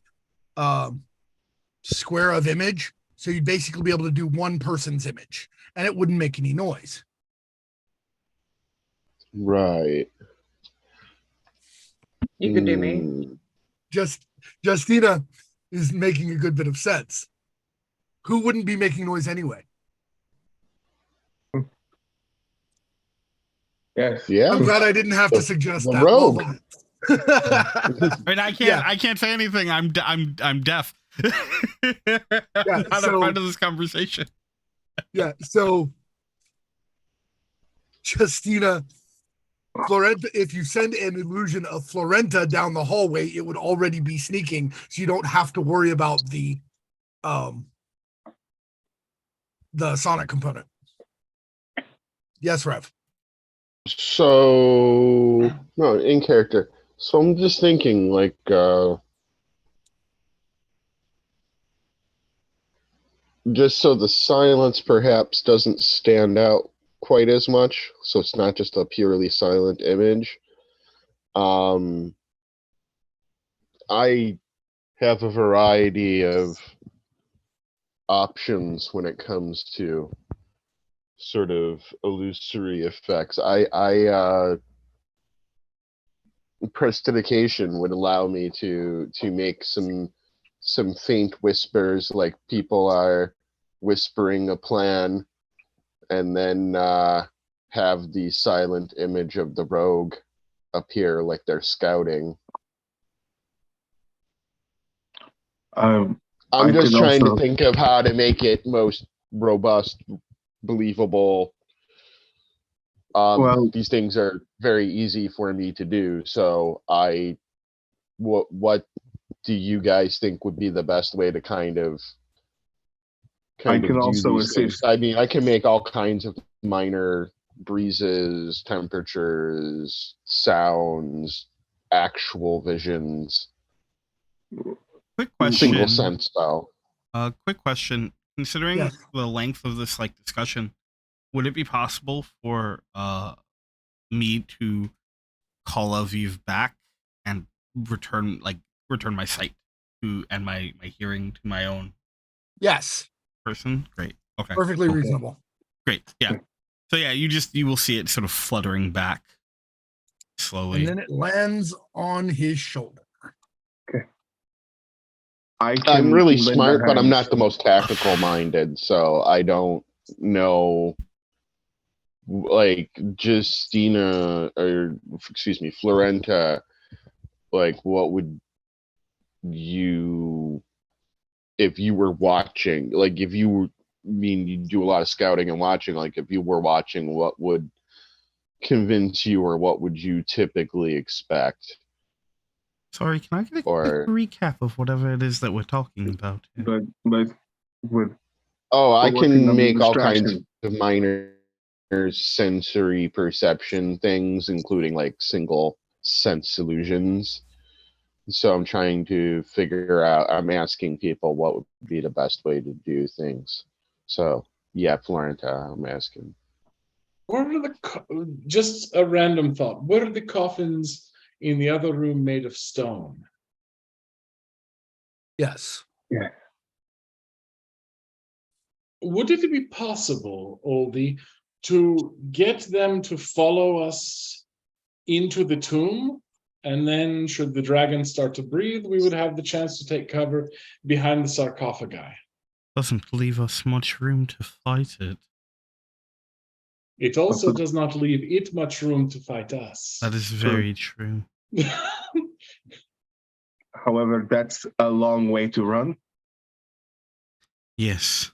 square of image. So you'd basically be able to do one person's image, and it wouldn't make any noise. Right. You could do me. Justina is making a good bit of sense. Who wouldn't be making noise anyway? Yes. Yeah. I'm glad I didn't have to suggest the that. rogue. I mean, I can't say anything. I'm deaf. I'm not a part of this conversation. Yeah. So, Justina, Florenta, if you send an illusion of Florenta down the hallway, it would already be sneaking, so you don't have to worry about the sonic component. Yes, Rev. So, no, in character. So I'm just thinking, like, just so the silence perhaps doesn't stand out quite as much, so it's not just a purely silent image. I have a variety of options when it comes to sort of illusory effects. Prestidigitation would allow me to make some faint whispers, like people are whispering a plan, and then have the silent image of the rogue appear like they're scouting. I I'm just can trying also- to think of how to make it most robust, believable. Well- These things are very easy for me to do. So what do you guys think would be the best way to kind of I can do also these things? assist. I mean, I can make all kinds of minor breezes, temperatures, sounds, actual visions. Quick question. Single sense though. Quick question. Considering Yes. the length of this discussion, would it be possible for me to call Aviv back and return my sight to and my hearing to my own Yes, person? Great. Okay. perfectly reasonable. Great. Yeah. So yeah, you will see it sort of fluttering back slowly. And then it lands on his shoulder. I'm really lend a smart, but I'm hand. not the most tactical minded, so I don't know. Like Justina, or excuse me, Florenta. Like, what would you, if you were watching? Like, if you were, you do a lot of scouting and watching. Like, if you were watching, what would convince you, or what would you typically expect? Sorry, can I get a Or- quick recap of whatever it is that we're talking about here? But with Oh, I We're working can on the make all kinds distraction. of minor sensory perception things, including like single sense illusions. So I'm trying to figure out, I'm asking people what would be the best way to do things. So yeah, Florenta, I'm asking. What are just a random thought? What are the coffins in the other room made of stone? Yes. Would it be possible, Oldie, to get them to follow us into the tomb? And then, should the dragon start to breathe, we would have the chance to take cover behind the sarcophagi. Doesn't leave us much room to fight it. It also does not leave it much room to fight us. That is very true. However, that's a long way to run. Yes.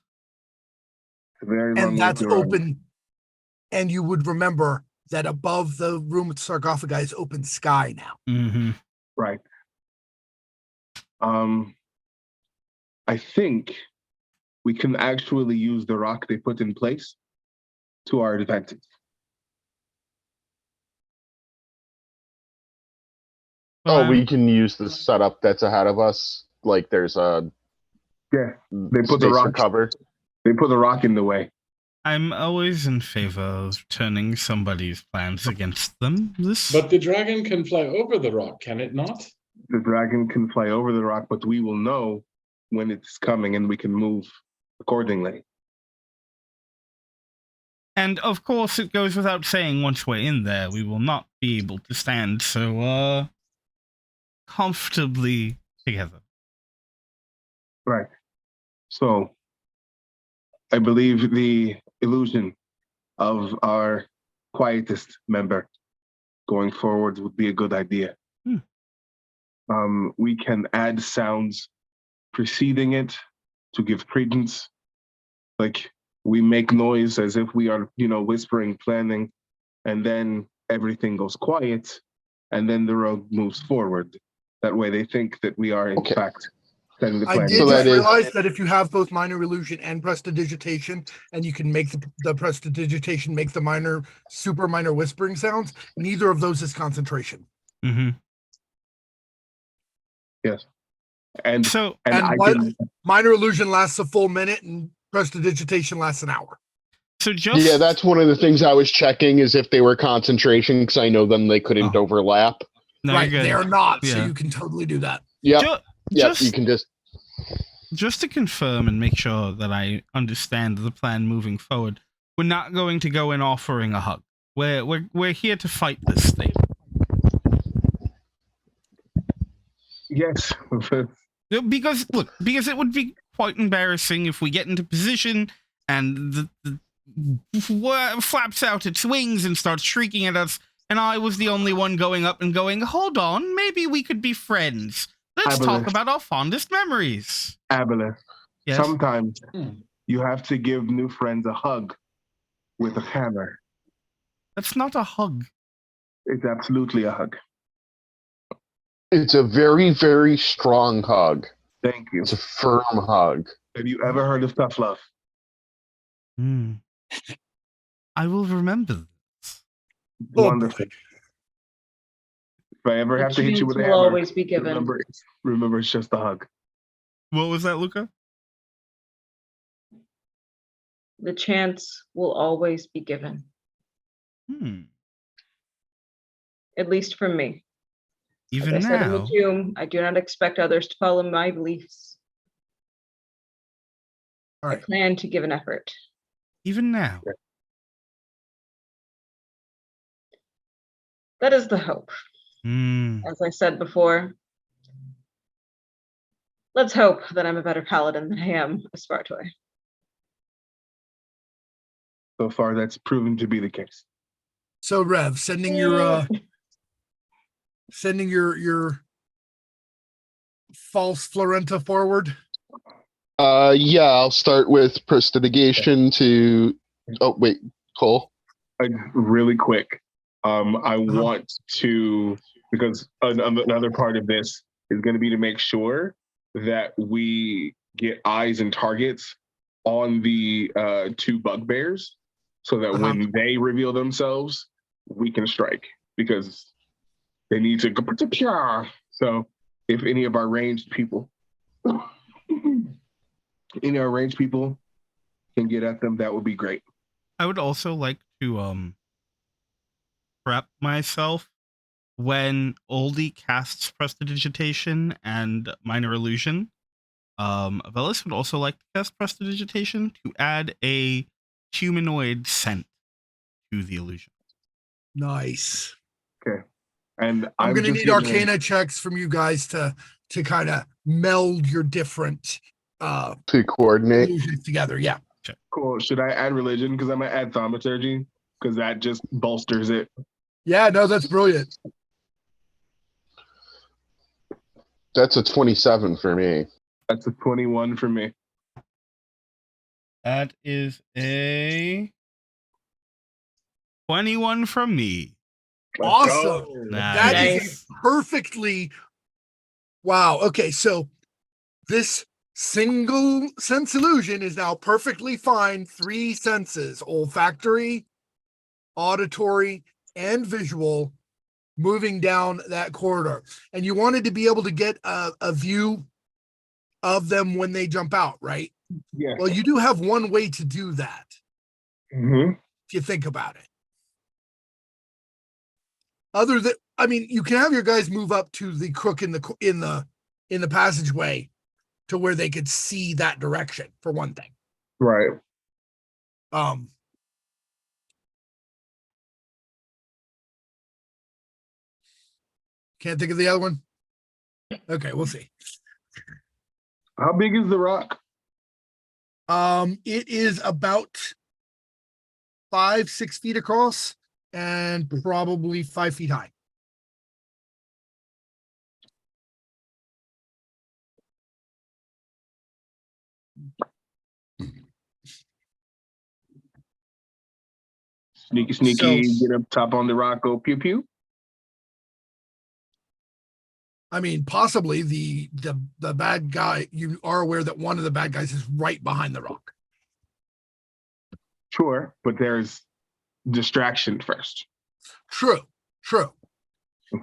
A very long And way that's to run. open. And you would remember that above the room with sarcophagi is open sky now. Mm-hmm. Right. I think we can actually use the rock they put in place to our advantage. Oh, we can use the setup that's ahead of us. Like there's a Yeah, they put the space for rock. cover. They put the rock in the way. I'm always in favor of turning somebody's plans against them. But the dragon can fly over the rock, can it not? The dragon can fly over the rock, but we will know when it's coming and we can move accordingly. And of course, it goes without saying, once we're in there, we will not be able to stand so comfortably together. Right. So I believe the illusion of our quietest member going forward would be a good idea. We can add sounds preceding it to give credence. Like we make noise as if we are, whispering, planning, and then everything goes quiet, and then the rogue moves forward. That way they think that we are, in fact, setting the plan. I did So just that is- realize that if you have both minor illusion and prestidigitation, and you can make the prestidigitation make the super minor whispering sounds, neither of those is concentration. Mm-hmm. Yes. And So, and And I what- can, Minor illusion lasts a full minute, and prestidigitation lasts an hour. just Yeah, that's one of the things I was checking, is if they were concentration, because I know then they couldn't Oh. overlap. no, Right, you're good. they are not, so Yeah. you can totally do that. Yep, Ju- yep, just, you can just... just to confirm and make sure that I understand the plan moving forward, we're not going to go in offering a hug. We're here to fight this thing. yes. Because it would be quite embarrassing if we get into position and flaps out its wings and starts shrieking at us. And I was the only one going up and going, hold on, maybe we could be friends. Let's talk Abellus. about our fondest memories. Abellus. Yes. Sometimes you have to give new friends a hug with a hammer. That's not a hug. It's absolutely a hug. It's a very, very strong hug. Thank you. It's a firm hug. Have you ever heard of tough love? I will remember this. Wonderful. If I ever have to hit you with a will hammer, always be given. Remember, it's just a hug. What was that, Luka? The chance will always be given. At least from me. Even As I said in now. the tomb, I do not expect others to follow my beliefs. All right. I plan to give an effort. Even now. That is the hope. As I said before, let's hope that I'm a better paladin than I am a Spartoi. So far, that's proven to be the case. So Rev, sending your false Florenta forward. Yeah, I'll start with prestidigitation to. Oh wait, Cole. Really quick, I want to, because another part of this is going to be to make sure that we get eyes and targets on the two bugbears, so that when they reveal themselves, we can strike, because they need to go. So if any of our ranged people, can get at them, that would be great. I would also like to prep myself when Oldie casts prestidigitation and minor illusion. Abellus would also like to cast prestidigitation to add a humanoid scent to the illusion. Nice. Okay. And I'm going to need arcana checks from you guys to kind of meld your different to coordinate illusions together. Yeah. Cool. Should I add religion? Because I'm going to add thaumaturgy, because that just bolsters it. Yeah, no, that's brilliant. That's a 27 for me. That's a 21 for me. That is a 21 from me. Awesome. That Nice. is perfectly. Wow. Okay, so this single sense illusion is now perfectly fine. 3 senses: olfactory, auditory, and visual, moving down that corridor. And you wanted to be able to get a view of them when they jump out, right? Yeah. Well, you do have one way to do that. Mm-hmm. If you think about it. Other than, I mean, you can have your guys move up to the crook in the passageway to where they could see that direction, for one thing. Right. Can't think of the other one. Okay, we'll see. How big is the rock? It is about 5-6 feet across and probably 5 feet high. Sneaky, So- get up top on the rock, go pew pew. I mean, possibly the bad guy, you are aware that one of the bad guys is right behind the rock. Sure, but there's distraction first. True.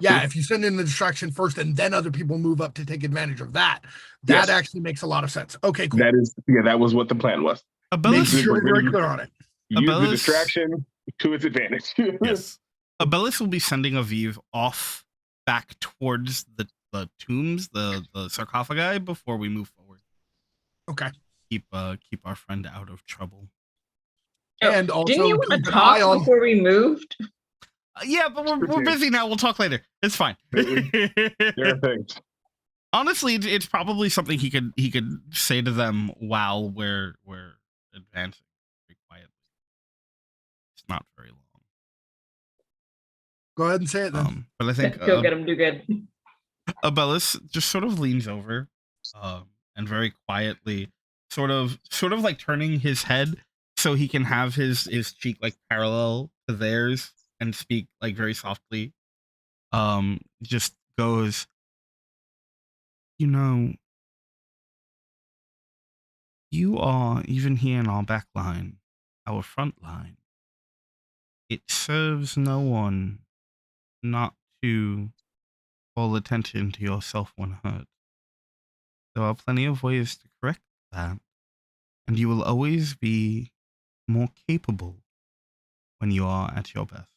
Yeah, if you send in the distraction first and then other people move up to take advantage of that, that Yes. actually makes a lot of sense. Okay, cool. That was what the plan was. Make Abellus, sure you're very clear on it. Use the Abellus- distraction to its advantage. yes. Abellus will be sending Aviv off back towards the tombs, the sarcophagi, before we move forward. Okay. Keep our friend out of trouble. And also, didn't you want keep to an eye talk on- before we moved? Yeah, but we're busy now. We'll talk later. It's fine. There are things. Honestly, it's probably something he could say to them while we're advancing very quietly. not very long. Go ahead and say it then. But I think Go get him, do good. Abellus just sort of leans over, and very quietly, sort of like turning his head so he can have his cheek like parallel to theirs and speak like very softly. Just goes, you know, you are even here in our back line, our front line. It serves no one not to call attention to yourself when hurt. There are plenty of ways to correct that, and you will always be more capable when you are at your best.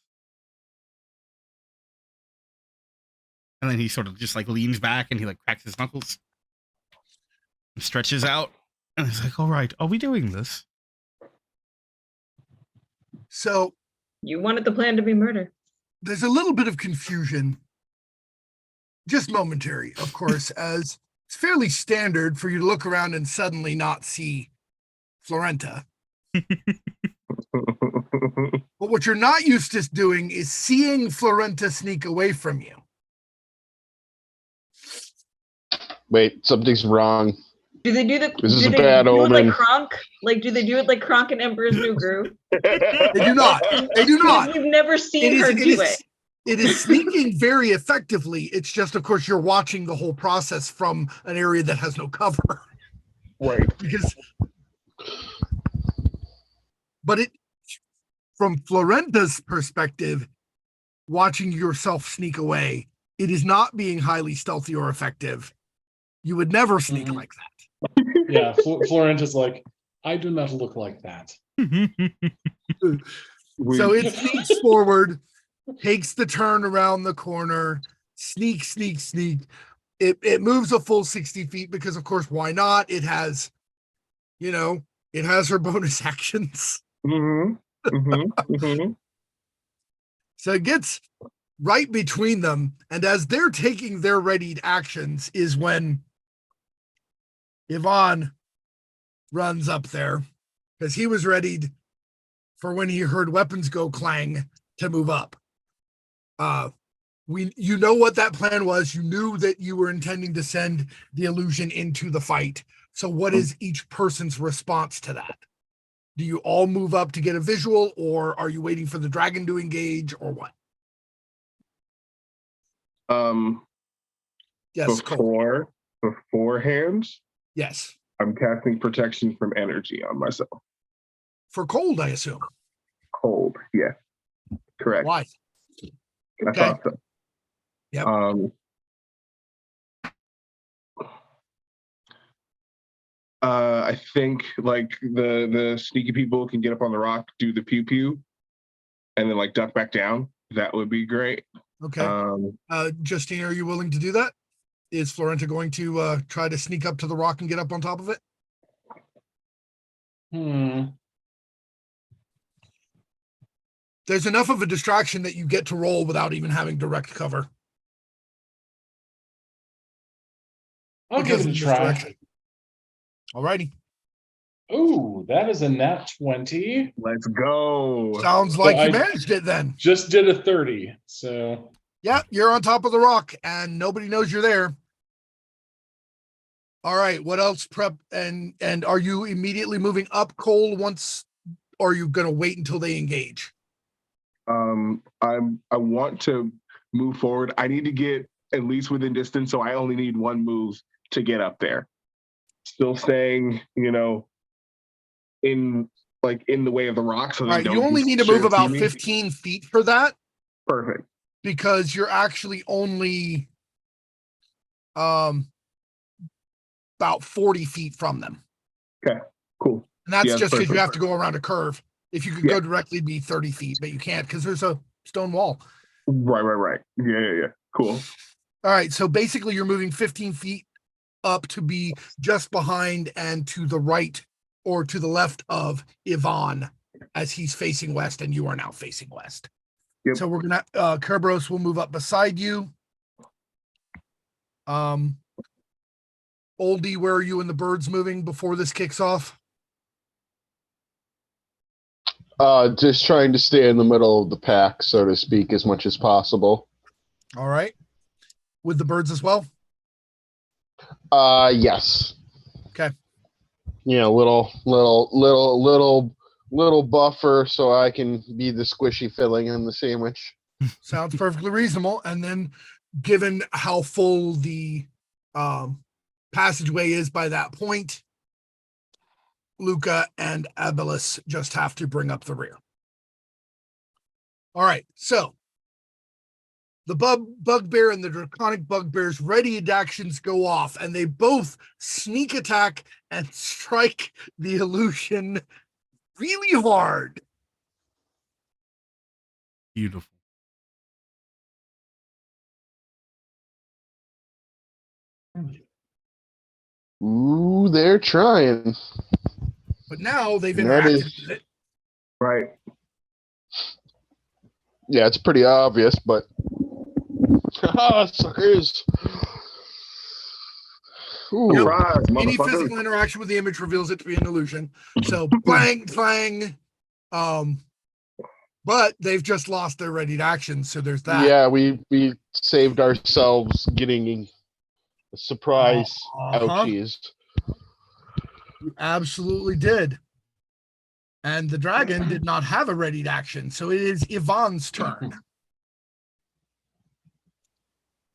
And then he sort of just like leans back and he like cracks his knuckles and stretches out. And he's like, all right, are we doing this? So You wanted the plan to be murder. there's a little bit of confusion, just momentary, of course, as it's fairly standard for you to look around and suddenly not see Florenta. But what you're not used to doing is seeing Florenta sneak away from you. Wait, something's wrong. Do they do the? This is do a they bad do it like omen. Kronk? Like, do they do it like Kronk and Emperor's New Groove? They do not. They do not. We've never seen her do it. It is sneaking very effectively. It's just, of course, you're watching the whole process from an area that has no cover. Right. But from Florenta's perspective, watching yourself sneak away, it is not being highly stealthy or effective. You would never sneak like that. Yeah, Florenta's like, I do not look like that. So it sneaks forward, takes the turn around the corner, sneak. It moves a full 60 feet because, of course, why not? It has, it has her bonus actions. So it gets right between them. And as they're taking their readied actions is when Yvonne runs up there because he was readied for when he heard weapons go clang to move up. You know what that plan was. You knew that you were intending to send the illusion into the fight. So what is each person's response to that? Do you all move up to get a visual, or are you waiting for the dragon to engage, or what? Yes. Beforehand, Yes. I'm casting protection from energy on myself. For cold, I assume. Cold, yeah. Correct. Why? I thought so. Yep. I think like the sneaky people can get up on the rock, do the pew pew, and then like duck back down. That would be great. Okay. Justina, are you willing to do that? Is Florenta going to try to sneak up to the rock and get up on top of it? There's enough of a distraction that you get to roll without even having direct cover. I'll give it a try. All righty. Ooh, that is a nat 20. Let's go. Sounds like you managed it then. Just did a 30, so. Yeah, you're on top of the rock and nobody knows you're there. All right, what else prep and are you immediately moving up, Kole, once, or are you going to wait until they engage? I want to move forward. I need to get at least within distance, so I only need one move to get up there. Still staying, in the way of the rock. So all right, you only need to move about 15 feet for that. Perfect. Because you're actually only about 40 feet from them. Okay, cool. And that's just because you have to go around a curve. If you could go directly, it'd be 30 feet, but you can't because there's a stone wall. Right. Yeah. Cool. All right, so basically you're moving 15 feet up to be just behind and to the right or to the left of Yvonne as he's facing west and you are now facing west. Yep. So we're gonna Kerberos will move up beside you. Oldie, where are you and the birds moving before this kicks off? Just trying to stay in the middle of the pack, so to speak, as much as possible. All right. With the birds as well? Yes. Okay. Little buffer so I can be the squishy filling in the sandwich. Sounds perfectly reasonable. And then, given how full the passageway is by that point, Luka and Abellus just have to bring up the rear. All right, so the bugbear and the draconic bugbear's ready actions go off, and they both sneak attack and strike the illusion really hard. Beautiful. Ooh, they're trying. But now they've And that interacted is- with it. Right. Yeah, it's pretty obvious, but suckers. Ooh. Surprise, Any motherfucker. physical interaction with the image reveals it to be an illusion. So bang, bang. But they've just lost their ready to action, so there's that. Yeah, we saved ourselves getting a surprise ouchies. You absolutely did. And the dragon did not have a ready to action, so it is Yvonne's turn.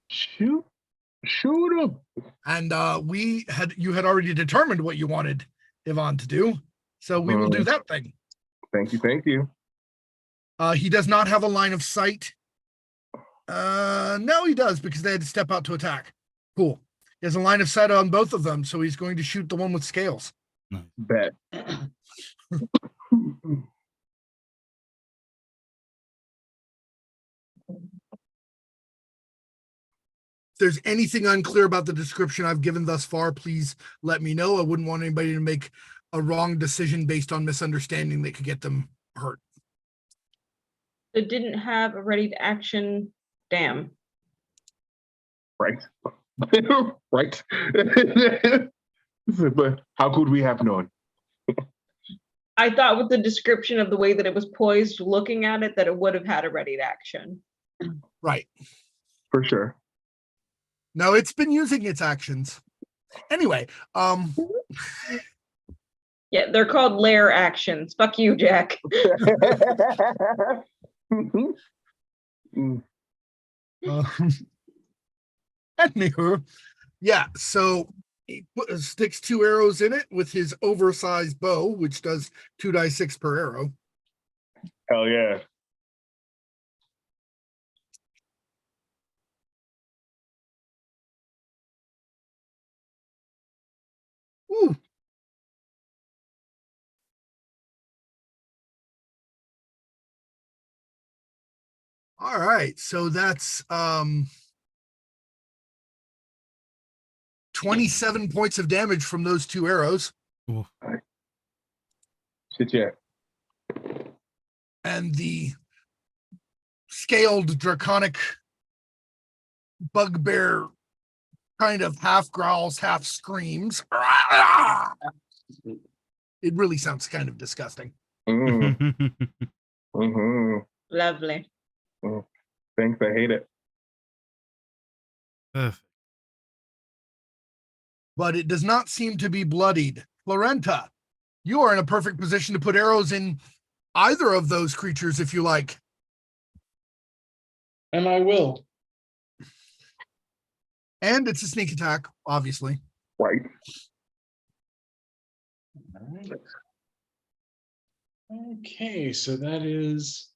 Shoot him. And you had already determined what you wanted Yvonne to do, so we will do that thing. Thank you. He does not have a line of sight. No, he does, because they had to step out to attack. Cool. He has a line of sight on both of them, so he's going to shoot the one with scales. Bet. If there's anything unclear about the description I've given thus far, please let me know. I wouldn't want anybody to make a wrong decision based on misunderstanding that could get them hurt. It didn't have a ready to action. Damn. Right. Right. But how could we have known? I thought with the description of the way that it was poised, looking at it, that it would have had a ready to action. Right. For sure. No, it's been using its actions. Anyway, Yeah, they're called lair actions. Fuck you, Jack. Anywho, yeah, so he sticks 2 arrows in it with his oversized bow, which does 2d6 per arrow. Hell yeah. Ooh. All right, so that's 27 points of damage from those 2 arrows. Ooh. Shit, yeah. And the scaled draconic bugbear kind of half growls, half screams. It really sounds kind of disgusting. Lovely. Thanks, I hate it. Perfect. But it does not seem to be bloodied. Florenta, you are in a perfect position to put arrows in either of those creatures if you like. And I will. And it's a sneak attack, obviously. Right. All right. Okay, so that is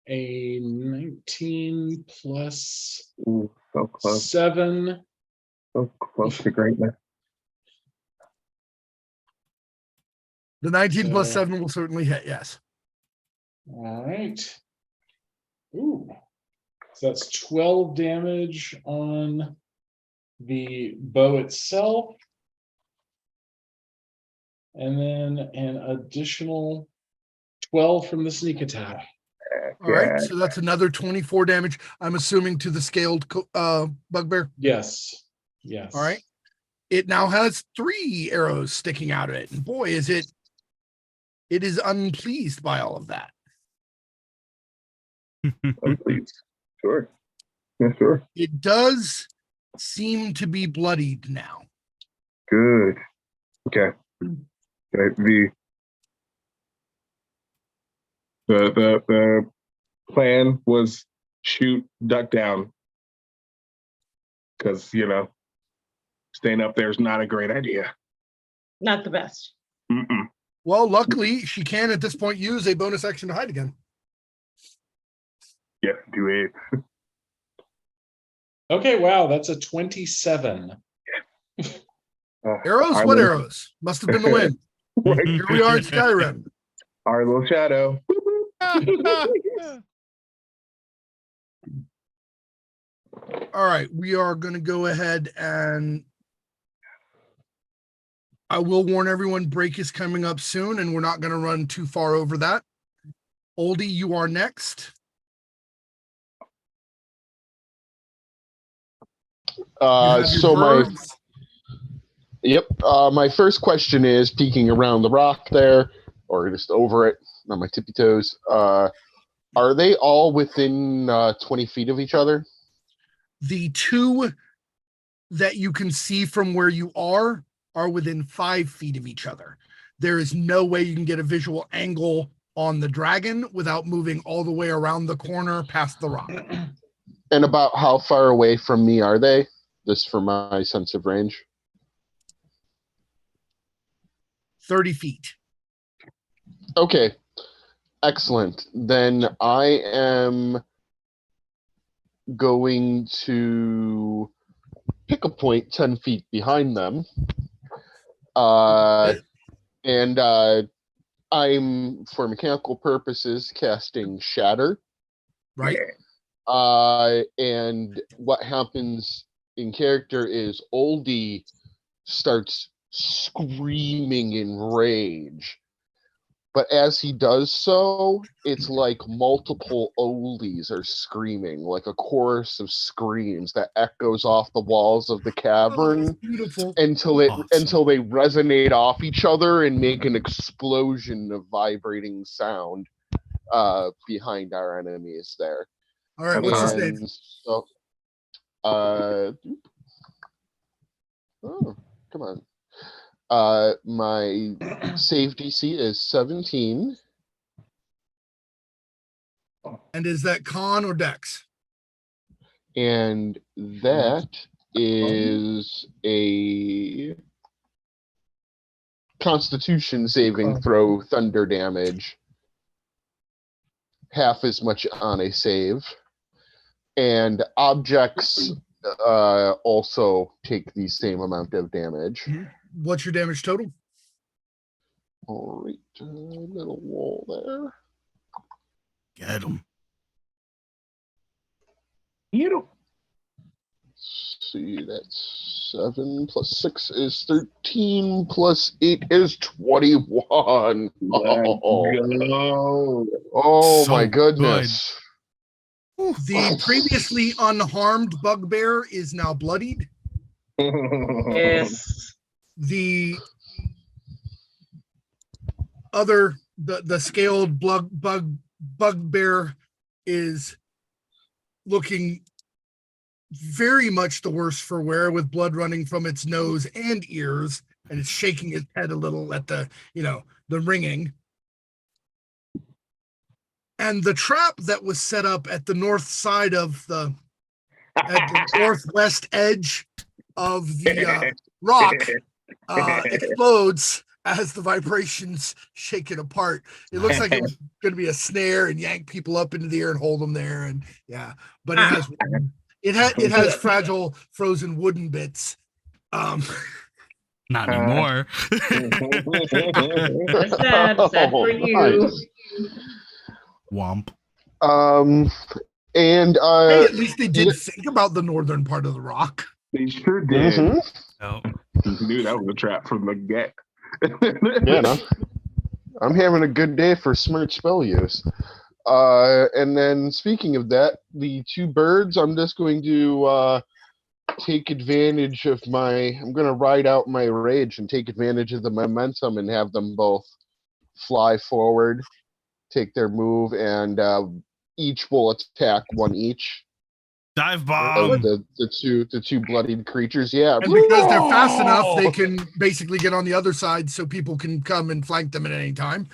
a 19 plus Ooh, so close. 7. So close to greatness. The 19 plus So- 7 will certainly hit, yes. All right. Ooh. So that's 12 damage on the bow itself. And then an additional 12 from the sneak attack. All right, so that's another 24 damage, I'm assuming, to the scaled bugbear. Yes. Yes. All right. It now has 3 arrows sticking out of it. And boy, is it it is unpleased by all of that. Please. Sure. Yeah, sure. It does seem to be bloodied now. Good. Okay. The plan was shoot, duck down. Because, staying up there is not a great idea. Not the best. Mm-mm. Well, luckily, she can at this point use a bonus action to hide again. Yeah, do it. Okay, wow, that's a 27. Arrows? Our What little- arrows? Must have been the wind. Right. Here we are in Skyrim. Our little shadow. All right, we are going to go ahead and I will warn everyone, break is coming up soon, and we're not going to run too far over that. Oldie, you are next. You have your So my birds. my first question is peeking around the rock there, or just over it on my tippy toes. Are they all within 20 feet of each other? The two that you can see from where you are within 5 feet of each other. There is no way you can get a visual angle on the dragon without moving all the way around the corner past the rock. And about how far away from me are they? Just for my sense of range. 30 feet. Okay. Excellent. Then I am going to pick a point 10 feet behind them. And I'm, for mechanical purposes, casting Shatter. Right? And what happens in character is Oldie starts screaming in rage. But as he does so, it's like multiple Oldies are screaming, like a chorus of screams that echoes off the walls of the cavern Beautiful. until they resonate off each other and make an explosion of vibrating sound behind our enemies there. All right, what's his name? And so, oh, come on. My save DC is 17. And is that Con or Dex? And that is a Constitution saving throw, thunder damage. Half as much on a save. And objects also take the same amount of damage. What's your damage total? All right, little wall there. Get him. Let's see, that's 7 plus 6 is 13 plus 8 is 21. Oh So my goodness. The previously unharmed bugbear is now bloodied. Yes. The other, the scaled bugbear is looking very much the worse for wear, with blood running from its nose and ears, and it's shaking its head a little at the ringing. And the trap that was set up at the north side of at the northwest edge of the rock explodes as the vibrations shake it apart. It looks like it was going to be a snare and yank people up into the air and hold them there. And yeah, but it has fragile frozen wooden bits. Not anymore. That's sad. Sad for you. Nice. Womp. And Hey, at least they did think about the northern part of the rock. They sure did. mhm. No. Knew that was a trap from the get. Yeah, no. I'm having a good day for smart spell use. And then speaking of that, the two birds, I'm just going to take advantage of I'm going to ride out my rage and take advantage of the momentum and have them both fly forward, take their move, and each will attack one each. Dive Of bomb. the two bloodied creatures. Yeah. And because they're fast enough, they can basically get on the other side so people can come and flank them at any time.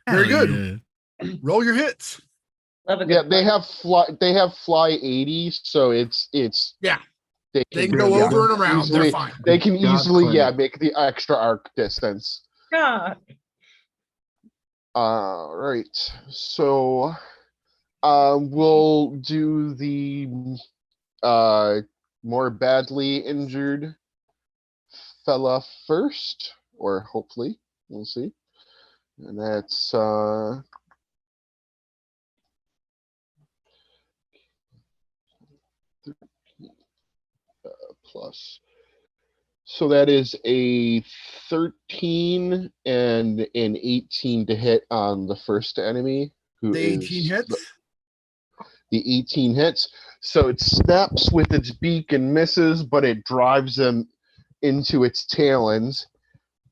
Very Hell good. yeah. Roll your hits. Love a good Yeah, they fight. have fly 80, so it's Yeah. they They can Yeah, go yeah. over and around. easily, They're fine. they can God easily planet. make the extra arc distance. God. All right. So we'll do the more badly injured fella first, or hopefully. We'll see. And that's plus. So that is a 13 and an 18 to hit on the first enemy, who The is 18 hits. the 18 hits. So it snaps with its beak and misses, but it drives them into its talons,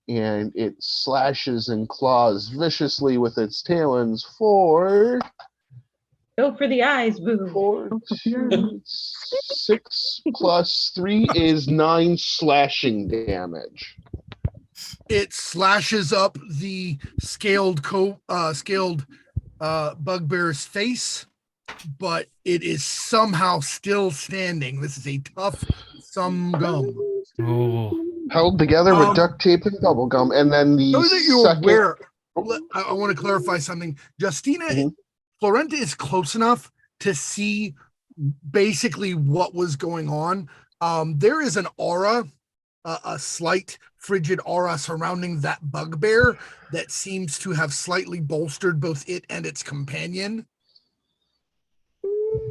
and it slashes and claws viciously with its talons for Go for the eyes, boo. 4, 2, 6 plus 3 is 9 slashing damage. It slashes up the scaled bugbear's face, but it is somehow still standing. This is a tough some gum. Oh. Held together with duct tape and bubble gum, and then the So that you're second. aware, I want to clarify something. Justina, Mhm. Florenta is close enough to see basically what was going on. There is an aura, a slight frigid aura surrounding that bugbear that seems to have slightly bolstered both it and its companion.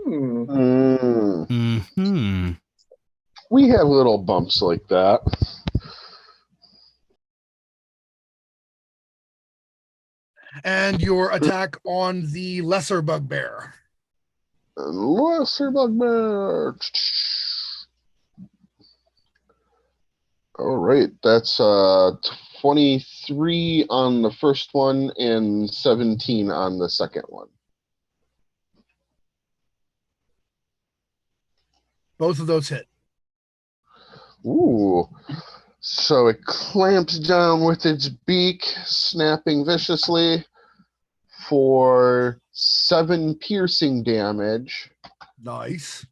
Mm-hmm. We have little bumps like that. And your attack on the lesser bugbear. Lesser bugbear. All right, that's 23 on the first one and 17 on the second one. Both of those hit. Ooh. So it clamps down with its beak, snapping viciously for 7 piercing damage. Nice.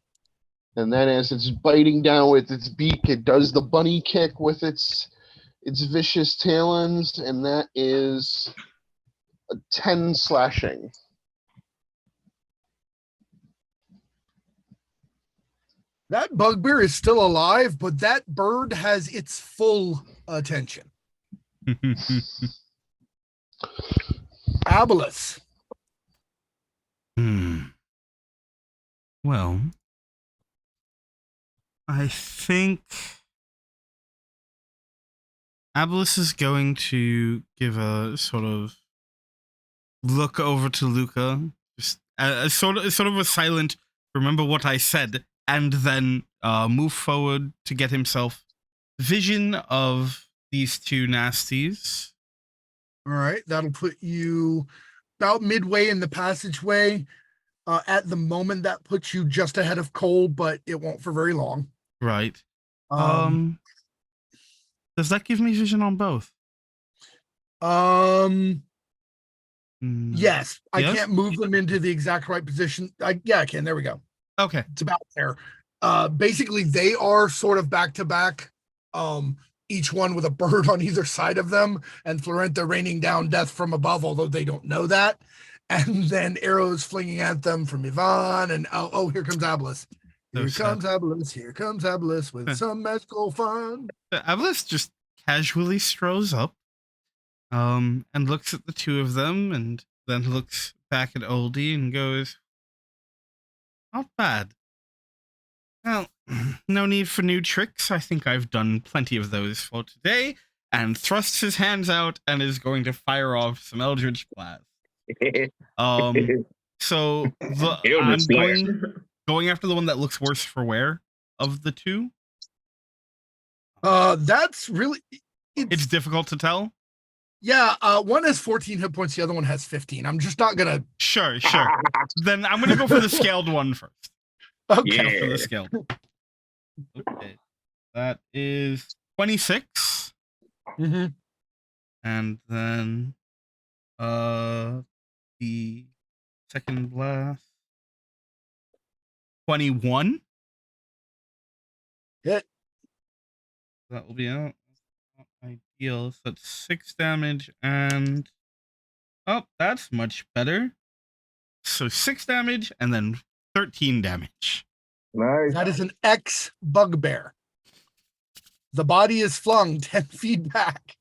And then as it's biting down with its beak, it does the bunny kick with its vicious talons, and that is a 10 slashing. That bugbear is still alive, but that bird has its full attention. Abellus. Well, I think Abellus is going to give a sort of look over to Luka, just sort of a silent "remember what I said," and then move forward to get himself vision of these two nasties. All right, that'll put you about midway in the passageway. At the moment, that puts you just ahead of Kole, but it won't for very long. Right. Does that give me vision on both? Yes, I Yes? can't move them into the exact right position. I can. There we go. Okay. It's about there. Basically, they are sort of back to back. Each one with a bird on either side of them, and Florenta raining down death from above, although they don't know that. And then arrows flinging at them from Yvonne, and here comes Abellus. Here comes Abellus. Here comes Abellus with some magical fun. Abellus just casually strolls up, and looks at the two of them, and then looks back at Oldie and goes, "Not bad. Well, no need for new tricks. I think I've done plenty of those for today," and thrusts his hands out and is going to fire off some Eldritch Blast. So I'm going after the one that looks worse for wear of the two. That's really It's difficult to tell. Yeah, one has 14 hit points, the other one has 15. I'm just not gonna. Sure. Then I'm gonna go for the scaled one first. Okay. For the scaled. Okay. That is 26. Mm-hmm. And then the second blast 21. Hit. That will be out. Not ideal. So that's 6 damage and that's much better. So 6 damage and then 13 damage. Nice. That is an X bugbear. The body is flung 10 feet back,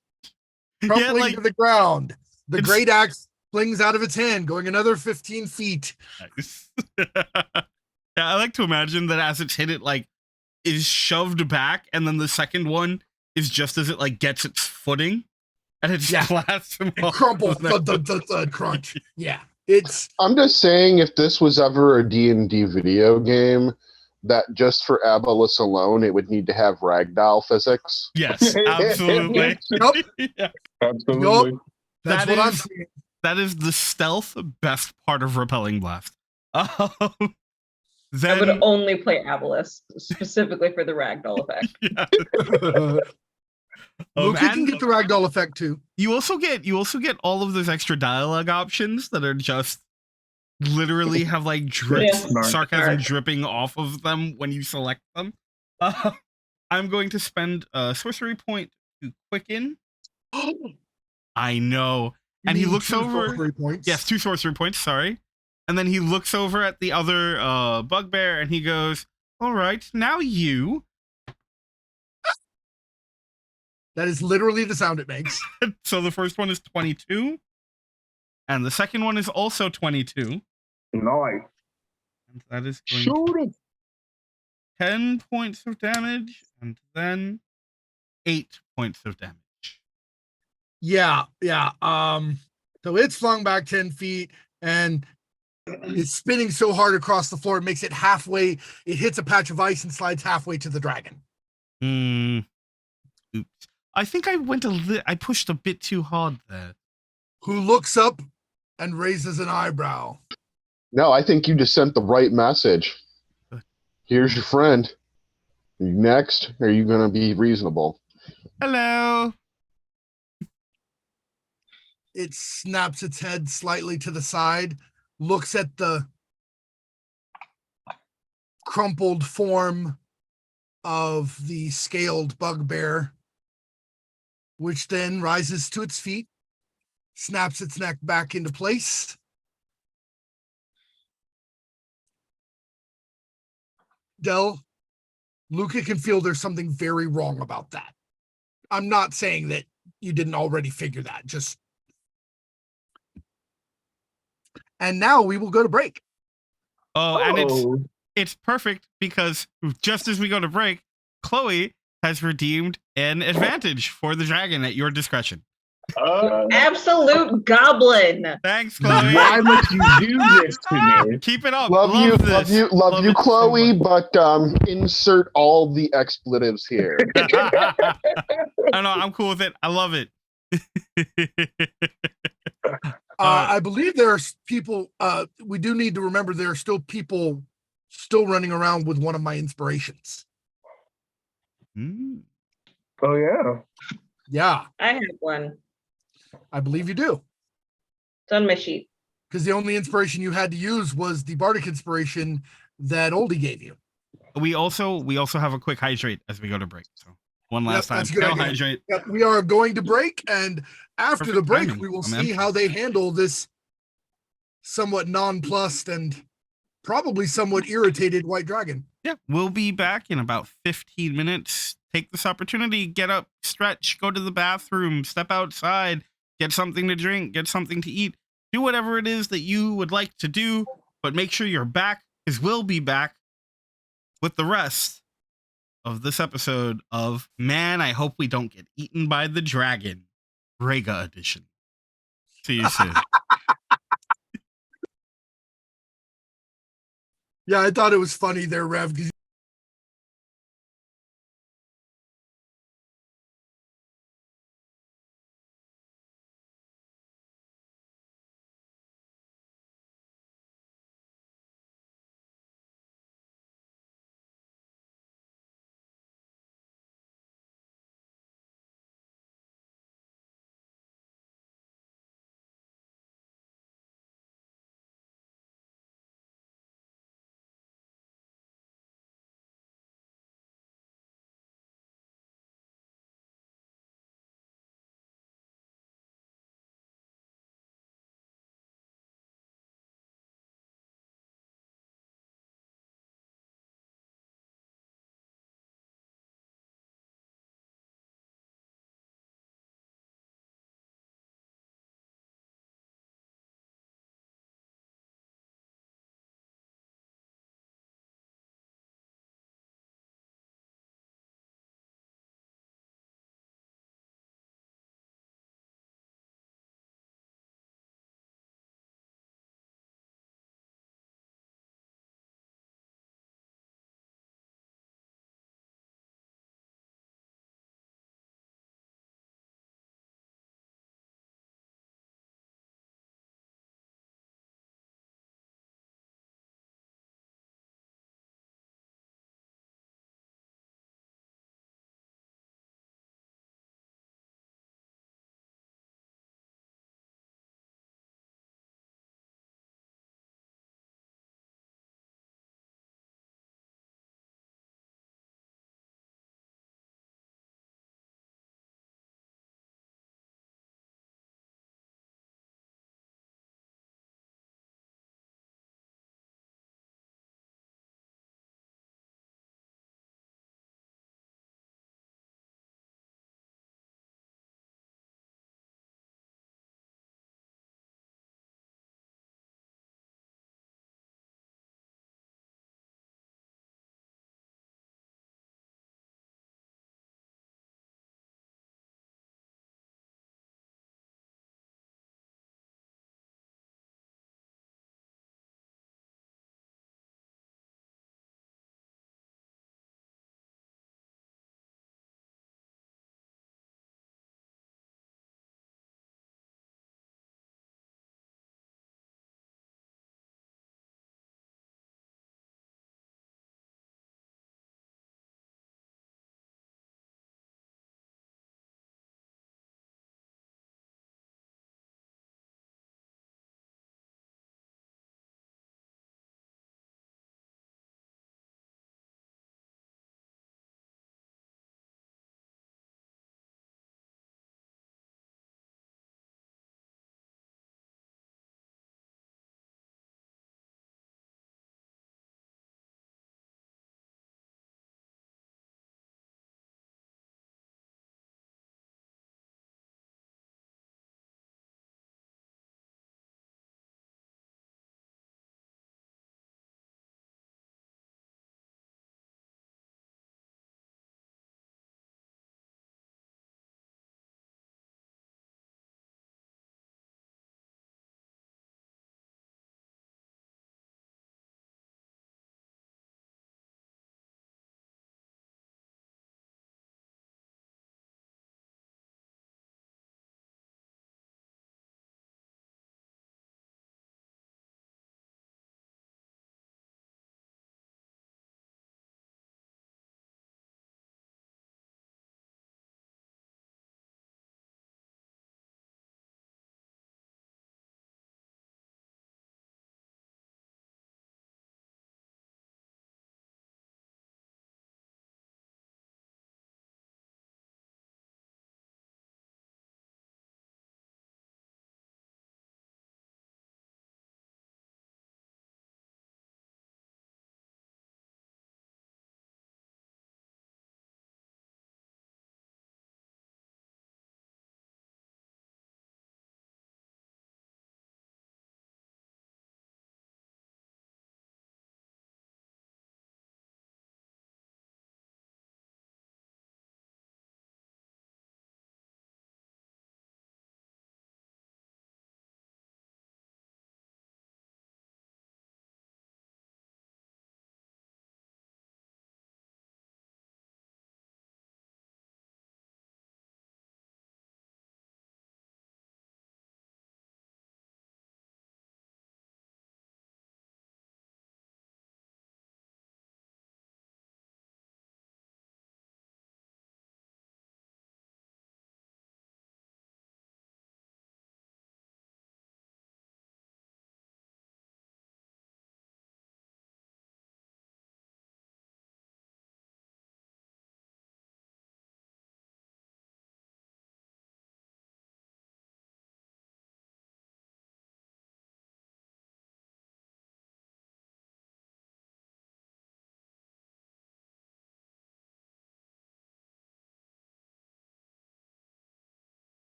crumpling to the ground. The great axe flings out of its hand, going another 15 feet. Nice. Yeah, I like to imagine that as it's hit, it like is shoved back, and then the second one is just as it like gets its footing, and it just blasts him off. Crumbles, the crunch. Yeah, it's. I'm just saying, if this was ever a D&D video game, that just for Abellus alone, it would need to have ragdoll physics. Yes, absolutely. Yep. Absolutely. Yep. That's what I'm saying. That is the stealth best part of Repelling Blast. I would only play Abellus specifically for the ragdoll effect. Luka can get the ragdoll effect too. You also get all of those extra dialogue options that are just literally have like sarcasm dripping off of them when you select them. I'm going to spend a sorcery point to quicken. I know. And he looks over. Yes, 2 sorcery points, sorry. And then he looks over at the other bugbear and he goes, "All right, now you." That is literally the sound it makes. So the first one is 22. And the second one is also 22. Nice. And that is going to 10 points of damage and then 8 points of damage. Yeah. So it's flung back 10 feet and it's spinning so hard across the floor, it makes it halfway. It hits a patch of ice and slides halfway to the dragon. Oops. I think I pushed a bit too hard there. Who looks up and raises an eyebrow. No, I think you just sent the right message. Here's your friend. Next, are you going to be reasonable? Hello. It snaps its head slightly to the side, looks at the crumpled form of the scaled bugbear, which then rises to its feet, snaps its neck back into place. Del, Luka can feel there's something very wrong about that. I'm not saying that you didn't already figure that, just. And now we will go to break. And it's perfect because just as we go to break, Chloe has redeemed an advantage for the dragon at your discretion. Absolute goblin. Thanks, Chloe. Why must you do this to me? Keep it up. Love you, Chloe, but insert all the expletives here. I know, I'm cool with it. I love it. I believe there are people, we do need to remember there are still people still running around with one of my inspirations. Oh, yeah. Yeah. I have one. I believe you do. It's on my sheet. Because the only inspiration you had to use was the bardic inspiration that Oldie gave you. We also have a quick hydrate as we go to break. So one last time. Hydrate. Yep, we are going to break, and after the break, we will see how they handle this somewhat nonplussed and probably somewhat irritated white dragon. Yeah, we'll be back in about 15 minutes. Take this opportunity, get up, stretch, go to the bathroom, step outside, get something to drink, get something to eat. Do whatever it is that you would like to do, but make sure you're back, because we'll be back with the rest of this episode of Man, I Hope We Don't Get Eaten by the Dragon, Rega edition. See you soon. Yeah, I thought it was funny there, Rev, because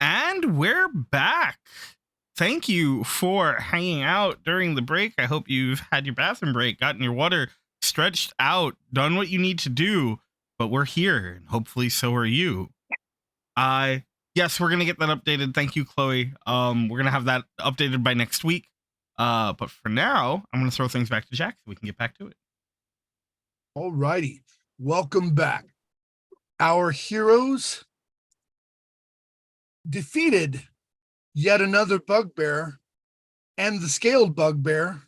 And we're back. Thank you for hanging out during the break. I hope you've had your bathroom break, gotten your water, stretched out, done what you need to do. But we're here, and hopefully so are you. Yes, we're gonna get that updated. Thank you, Chloe. We're gonna have that updated by next week. But for now, I'm gonna throw things back to Jack so we can get back to it. All righty. Welcome back. Our heroes defeated yet another bugbear and the scaled bugbear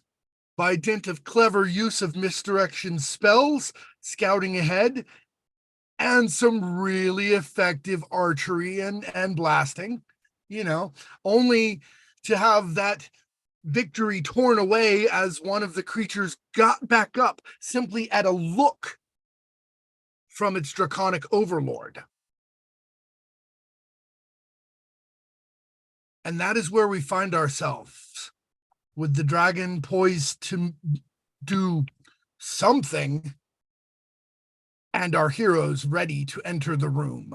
by dint of clever use of misdirection spells, scouting ahead, and some really effective archery and blasting, only to have that victory torn away as one of the creatures got back up simply at a look from its draconic overlord. And that is where we find ourselves, with the dragon poised to do something and our heroes ready to enter the room.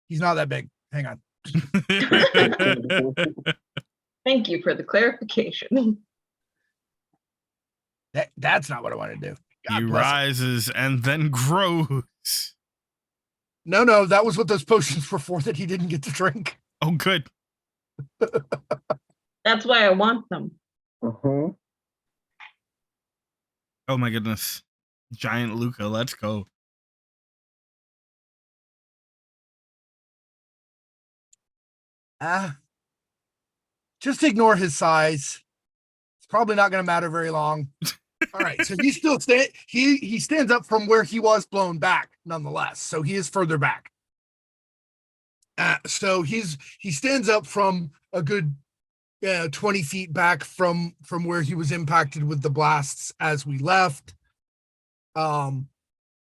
He's not that big. Hang on. Thank you for the clarification. That's not what I want to do. God He bless him. rises and then grows. No, that was what those potions were for that he didn't get to drink. Oh, good. That's why I want them. Uh-huh. Oh my goodness. Giant Luka, let's go. Just ignore his size. It's probably not going to matter very long. All right, so he still he stands up from where he was blown back, nonetheless. So he is further back. So he stands up from a good 20 feet back from where he was impacted with the blasts as we left. And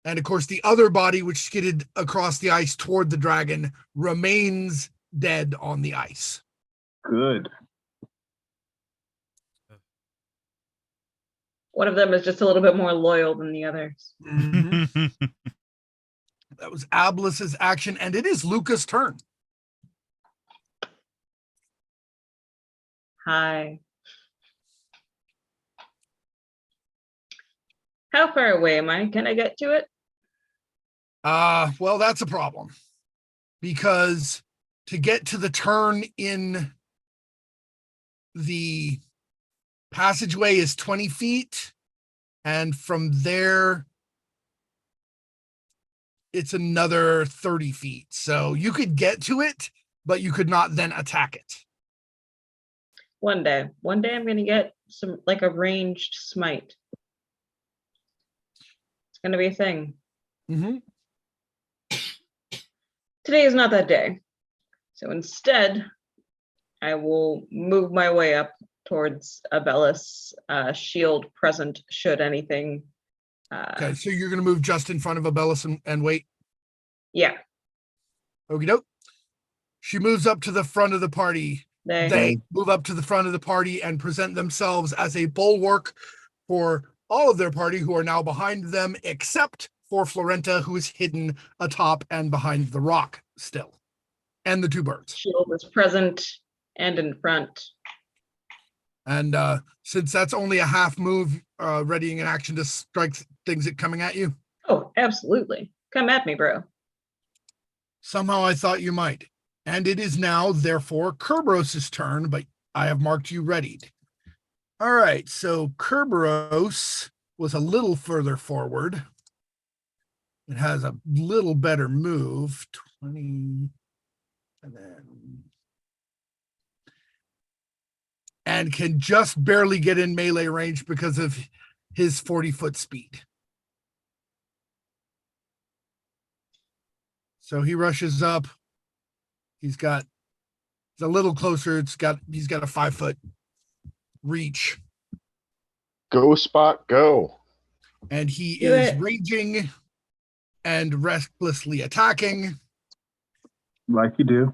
of course, the other body, which skidded across the ice toward the dragon, remains dead on the ice. Good. One of them is just a little bit more loyal than the others. Mm-hmm. That was Abellus's action, and it is Luka's turn. Hi. How far away am I? Can I get to it? Well, that's a problem. Because to get to the turn in the passageway is 20 feet. And from there, it's another 30 feet. So you could get to it, but you could not then attack it. One day I'm going to get some, like a ranged smite. It's going to be a thing. Mm-hmm. Today is not that day. So instead, I will move my way up towards Abellus, shield present should anything. Okay, so you're going to move just in front of Abellus and wait? Yeah. Okie doke. She moves up to the front of the party. They move up to the front of the party and present themselves as a bulwark for all of their party who are now behind them, except for Florenta, who is hidden atop and behind the rock still, and the two birds. Shield is present and in front. And since that's only a half move, readying an action to strike things that coming at you. Oh, absolutely. Come at me, bro. Somehow I thought you might. And it is now, therefore, Kerberos' turn, but I have marked you readied. All right, so Kerberos was a little further forward. It has a little better move, 20, and then... and can just barely get in melee range because of his 40-foot speed. So he rushes up. He's a little closer. He's got a 5-foot reach. Go, Spot, go. And he Do is it. raging and recklessly attacking. Like you do.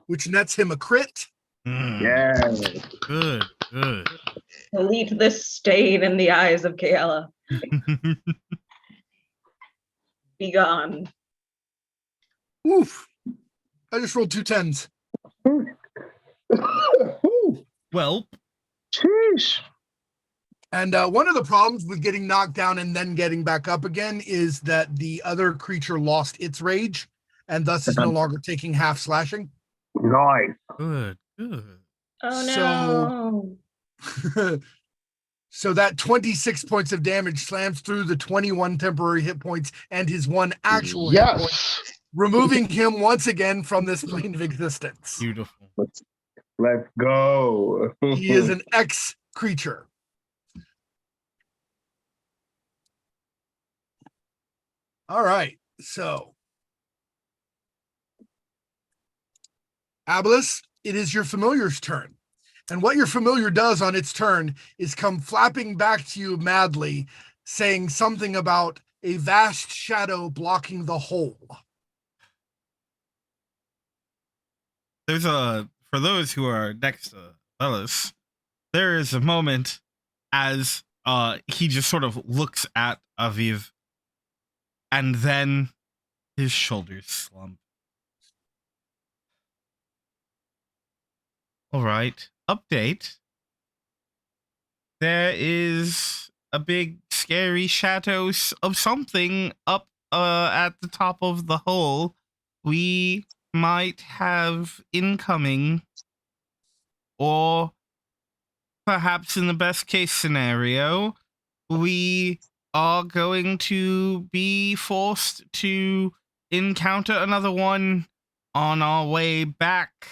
Which nets him a crit. Mm, Yeah. good. Delete this stain in the eyes of Kaela. Be gone. Oof. I just rolled 2 10s. Well, Sheesh. And one of the problems with getting knocked down and then getting back up again is that the other creature lost its rage and thus is no longer taking half slashing. Nice. good. Oh no. So that 26 points of damage slams through the 21 temporary hit points and his 1 actual hit point, Yes. removing him once again from this plane of existence. Beautiful. Let's go. He is an X creature. All right, so Abellus, it is your familiar's turn. And what your familiar does on its turn is come flapping back to you madly, saying something about a vast shadow blocking the hole. There's for those who are next to Abellus, there is a moment as he just sort of looks at Aviv, and then his shoulders slump. All right, update. There is a big scary shadow of something up at the top of the hole. We might have incoming, or perhaps in the best case scenario, we are going to be forced to encounter another one on our way back.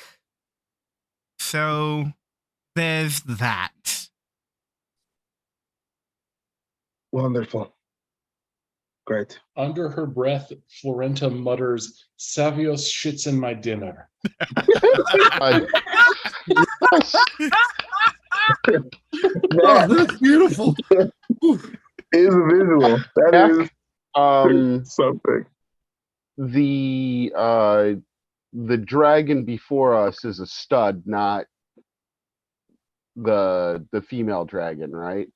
So there's that. Wonderful. Great. Under her breath, Florenta mutters, Savios shits in my dinner. Yes. Oh, that's beautiful. Is a visual. That is something. The dragon before us is a stud, not the female dragon, right?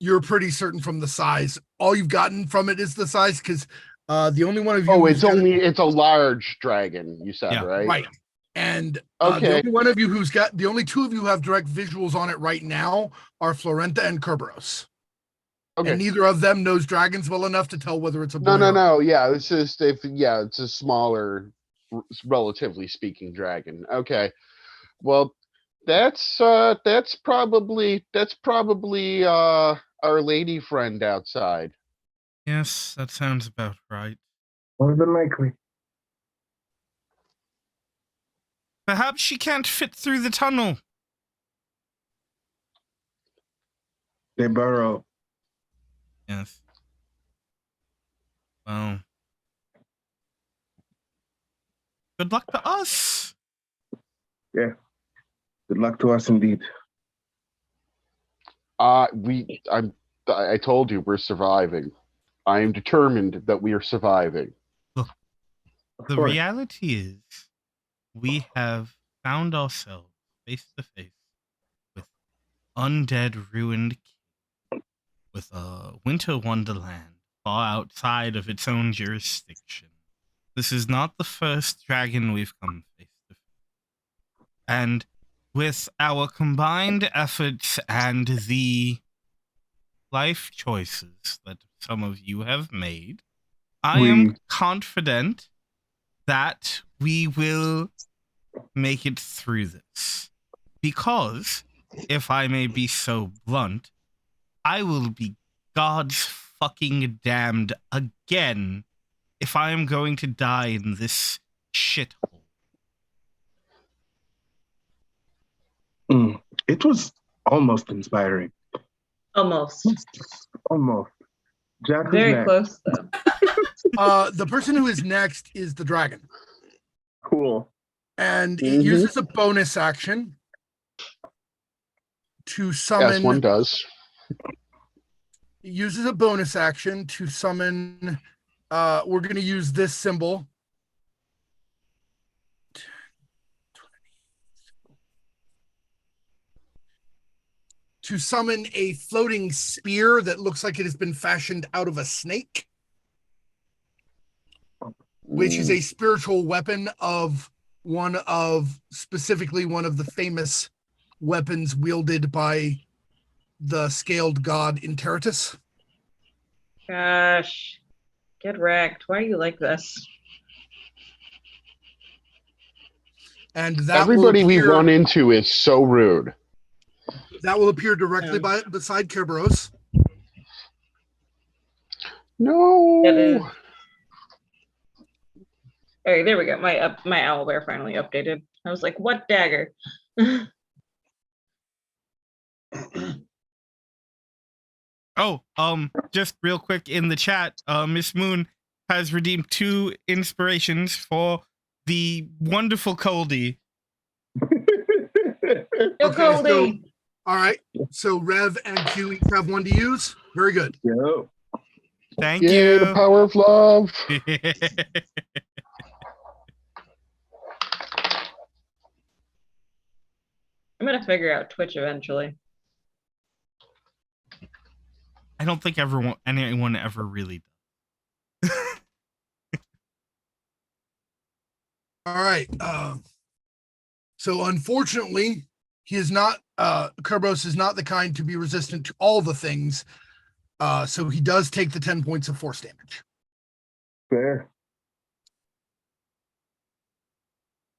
You're pretty certain from the size. All you've gotten from it is the size, because the only one of you. Oh, it's a large dragon, you said, Yeah. right? Right. And Okay. the only one of you the only 2 of you who have direct visuals on it right now are Florenta and Kerberos. Okay. And neither of them knows dragons well enough to tell whether it's a boy. No. Yeah, it's just it's a smaller, relatively speaking, dragon. Okay. Well, that's probably our lady friend outside. Yes, that sounds about right. More than likely. Perhaps she can't fit through the tunnel. They burrow. Yes. Well. Good luck to us. Yeah. Good luck to us indeed. I told you we're surviving. I am determined that we are surviving. Look, the reality is we have found ourselves face to face with undead, ruined, with a winter wonderland far outside of its own jurisdiction. This is not the first dragon we've come face to face. And with our combined efforts and the life choices that some of you have made, I am confident that we will make it through this. Because, if I may be so blunt, I will be God's fucking damned again if I am going to die in this shithole. It was almost inspiring. Almost. Almost. Jack was Very next. close, though. The person who is next is the dragon. Cool. And it uses a bonus action to summon. Yes, one does. It uses a bonus action to summon. We're going to use this symbol. to summon a floating spear that looks like it has been fashioned out of a snake, which is a spiritual weapon of specifically one of the famous weapons wielded by the scaled god Interitus. Gosh, get wrecked. Why are you like this? And that Everybody will we appear, run into is so rude. that will appear directly Yeah. beside Kerberos. No. That is. All right, there we go. My owlbear finally updated. I was like, what dagger? Oh, just real quick in the chat, Miss Moon has redeemed 2 inspirations for the wonderful Coldie. Go Okay, Goldie! All right. So Rev and Q each have one to use. Very good. Yo. Thank Yay, the you. power of love. I'm gonna figure out Twitch eventually. I don't think anyone ever really does. All right. So unfortunately, he is not. Kerberos is not the kind to be resistant to all the things. So he does take the 10 points of force damage. Fair.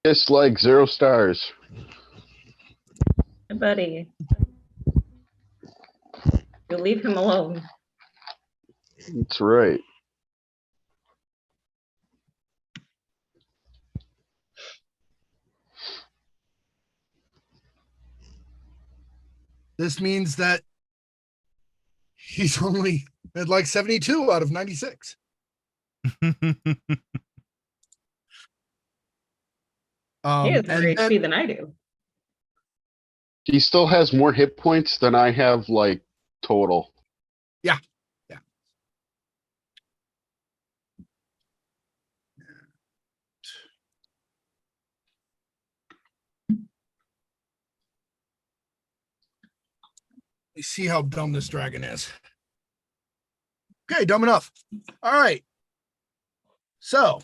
Dislike 0 stars. Hey, buddy. You leave him alone. That's right. This means that he's only at like 72 out of 96. He has more And HP than I do. He still has more hit points than I have, like, total. Yeah. We see how dumb this dragon is. Okay, dumb enough. All right. So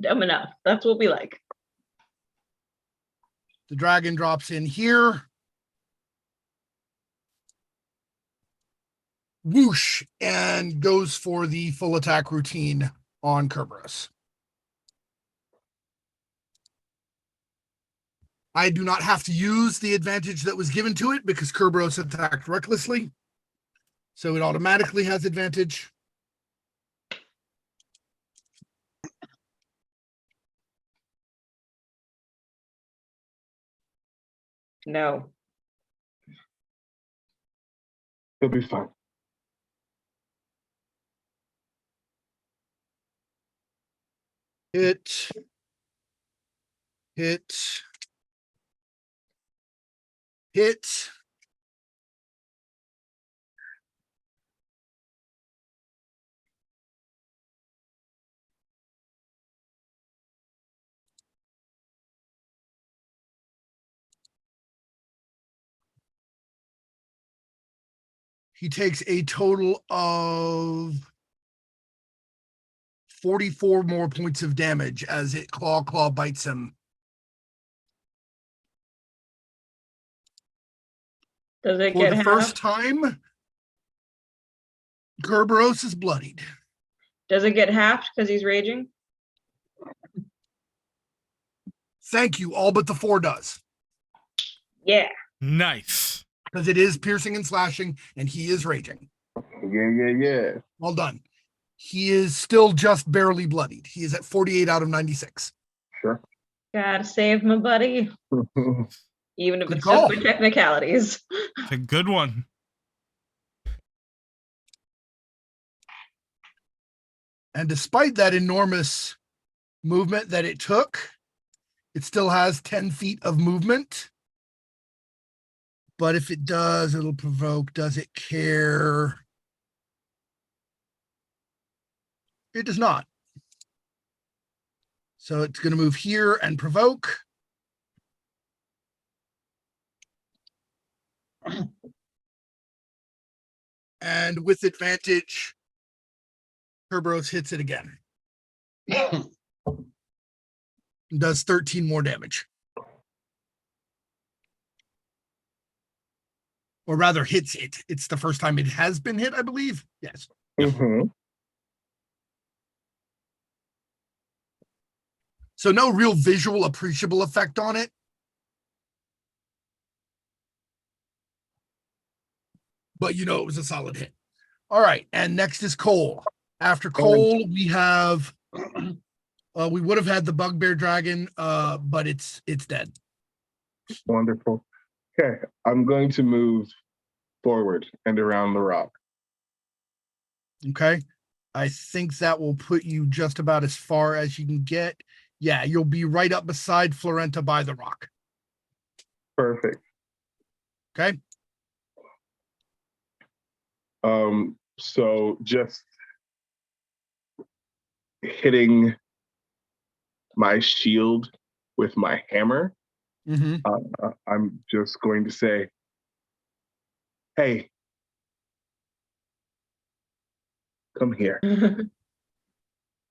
Dumb enough. That's what we like. the dragon drops in here. Whoosh, and goes for the full attack routine on Kerberos. I do not have to use the advantage that was given to it because Kerberos attacked recklessly. So it automatically has advantage. No. It'll be fine. Hit. He takes a total of 44 more points of damage as it claw bites him. Does it For get the half? first time, Kerberos is bloodied. Does it get halved because he's raging? Thank you. All but the 4 does. Yeah. Nice. Because it is piercing and slashing, and he is raging. Yeah. Well done. He is still just barely bloodied. He is at 48 out of 96. Sure. Gotta save my buddy. Even if Good it's call. just for technicalities. It's a good one. And despite that enormous movement that it took, it still has 10 feet of movement. But if it does, it'll provoke. Does it care? It does not. So it's going to move here and provoke. And with advantage, Kerberos hits it again. Does 13 more damage. Or rather, hits it. It's the first time it has been hit, I believe. Yes. Mm-hmm. So no real visual appreciable effect on it. But you know it was a solid hit. All right, and next is Kole. After Kole, we have we would have had the bugbear dragon, but it's dead. Wonderful. Okay, I'm going to move forward and around the rock. Okay. I think that will put you just about as far as you can get. Yeah, you'll be right up beside Florenta by the rock. Perfect. Okay. So just hitting my shield with my hammer. Mm-hmm. I'm just going to say, hey, come here.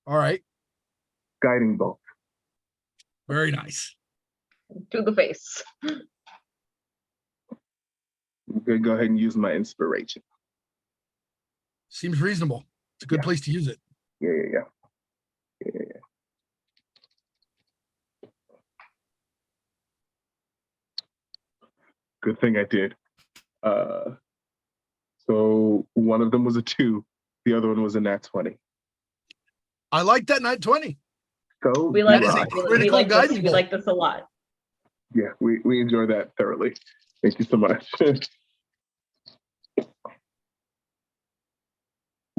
All right. Guiding bolt. Very nice. To the face. I'm going to go ahead and use my inspiration. Seems reasonable. It's a good place to use it. Yeah. Good thing I did. So one of them was a 2. The other one was a nat 20. I like that nat 20. So We like That is this. a We critical like this. guiding We bolt. like this a lot. Yeah, we enjoy that thoroughly. Thank you so much.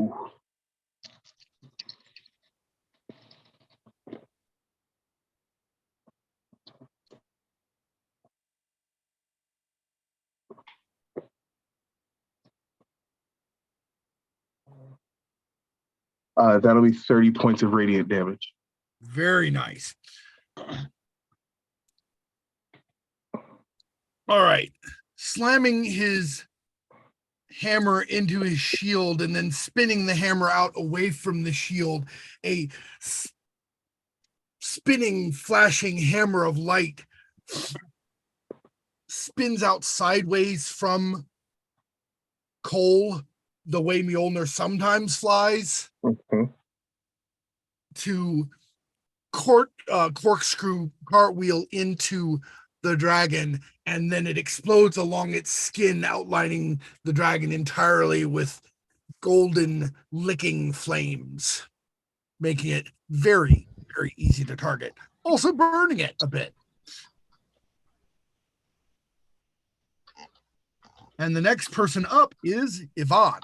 Ooh. That'll be 30 points of radiant damage. Very nice. All right. Slamming his hammer into his shield and then spinning the hammer out away from the shield, a spinning, flashing hammer of light spins out sideways from Kole, the way Mjolnir sometimes flies, Mhm. to corkscrew cartwheel into the dragon, and then it explodes along its skin, outlining the dragon entirely with golden licking flames, making it very, very easy to target. Also burning it a bit. And the next person up is Yvonne,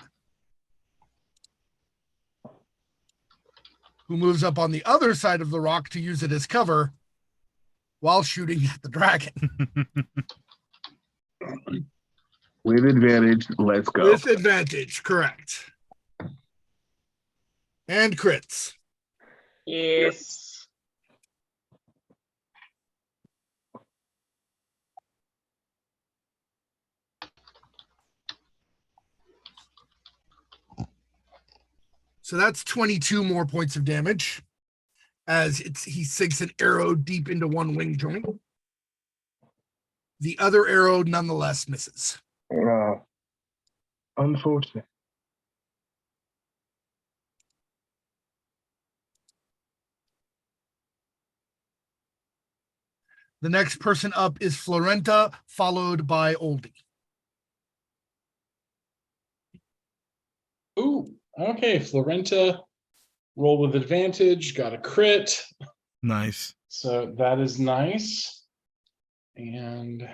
who moves up on the other side of the rock to use it as cover while shooting at the dragon. With advantage, let's go. With advantage, correct. And crits. Yes. So that's 22 more points of damage as he sinks an arrow deep into one wing joint. The other arrow nonetheless misses. Unfortunate. The next person up is Florenta, followed by Oldie. Ooh, okay. Florenta, roll with advantage, got a crit. Nice. So that is nice. And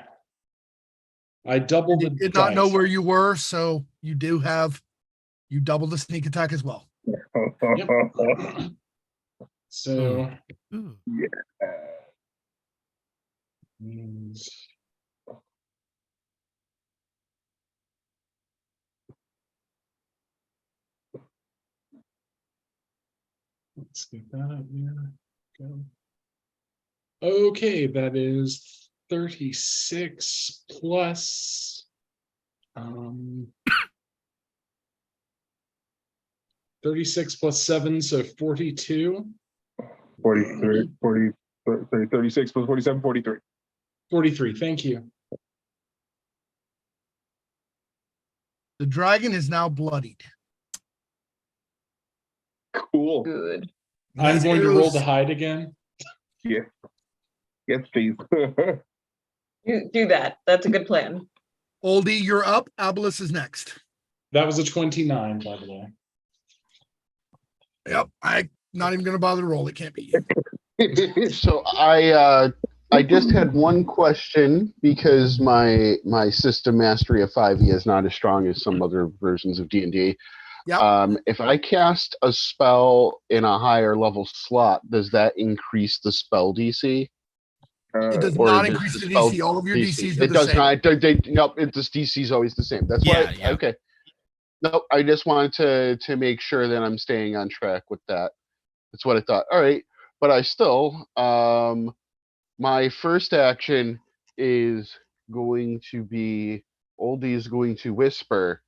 I doubled the Did not know dice. where you were, so you double the sneak attack as well. Yep. So Ooh. means let's get that up here. Go. Okay, that is 36 plus 36 plus 7, so 42. 43, 36 plus 47, 43. 43, thank you. The dragon is now bloodied. Cool. Good. I'm These going to roll arrows- to hide again. Yeah. Yes, please. Do that. That's a good plan. Oldie, you're up. Abellus is next. That was a 29, by the way. Yep. I'm not even going to bother to roll. It can't be you. So I just had one question because my system mastery of 5e is not as strong as some other versions of D&D. Yep. If I cast a spell in a higher level slot, does that increase the spell DC? It does Or not does increase the spell DC. All of your DCs are It the does same. not. Nope. This DC is always the same. That's Yeah, why. yeah. Okay. Nope. I just wanted to make sure that I'm staying on track with that. That's what I thought. All right, but I still my first action is going to be Oldie is going to whisper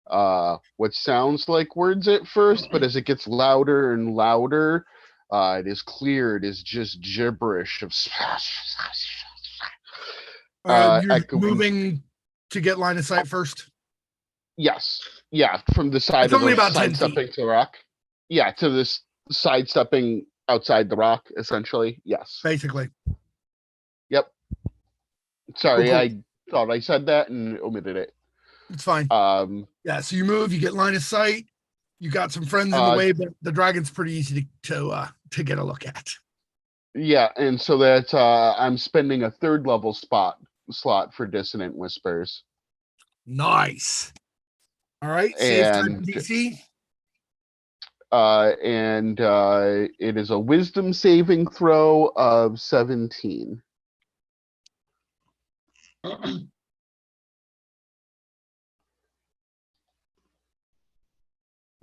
what sounds like words at first, but as it gets louder and louder, it is clear it is just gibberish of You're echoing. moving to get line of sight first. Yes. Yeah, from the side It's of only the about 10 feet. sidestepping to the rock. Yeah, to this sidestepping outside the rock, essentially. Yes. Basically. Yep. Sorry, Cool. I thought I said that and omitted it. It's fine. Yeah, so you move, you get line of sight. You got some friends in the way, but the dragon's pretty easy to get a look at. Yeah, and so that I'm spending a third level slot for Dissonant Whispers. Nice. All right, save type And DC. it is a wisdom saving throw of 17.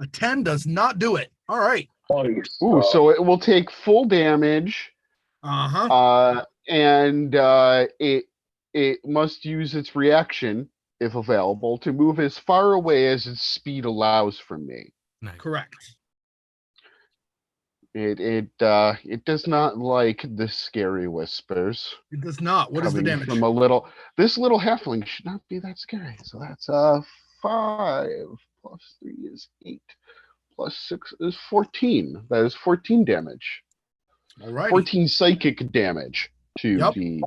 A 10 does not do it. All right. Ooh, so it will take full damage. Uh-huh. And it must use its reaction, if available, to move as far away as its speed allows from me. Nice. Correct. It does not like the scary whispers. It does not. What is the coming damage? from this little halfling should not be that scary. So that's 5 plus 3 is 8 plus 6 is 14. That is 14 damage. All right. 14 psychic damage to Yep. the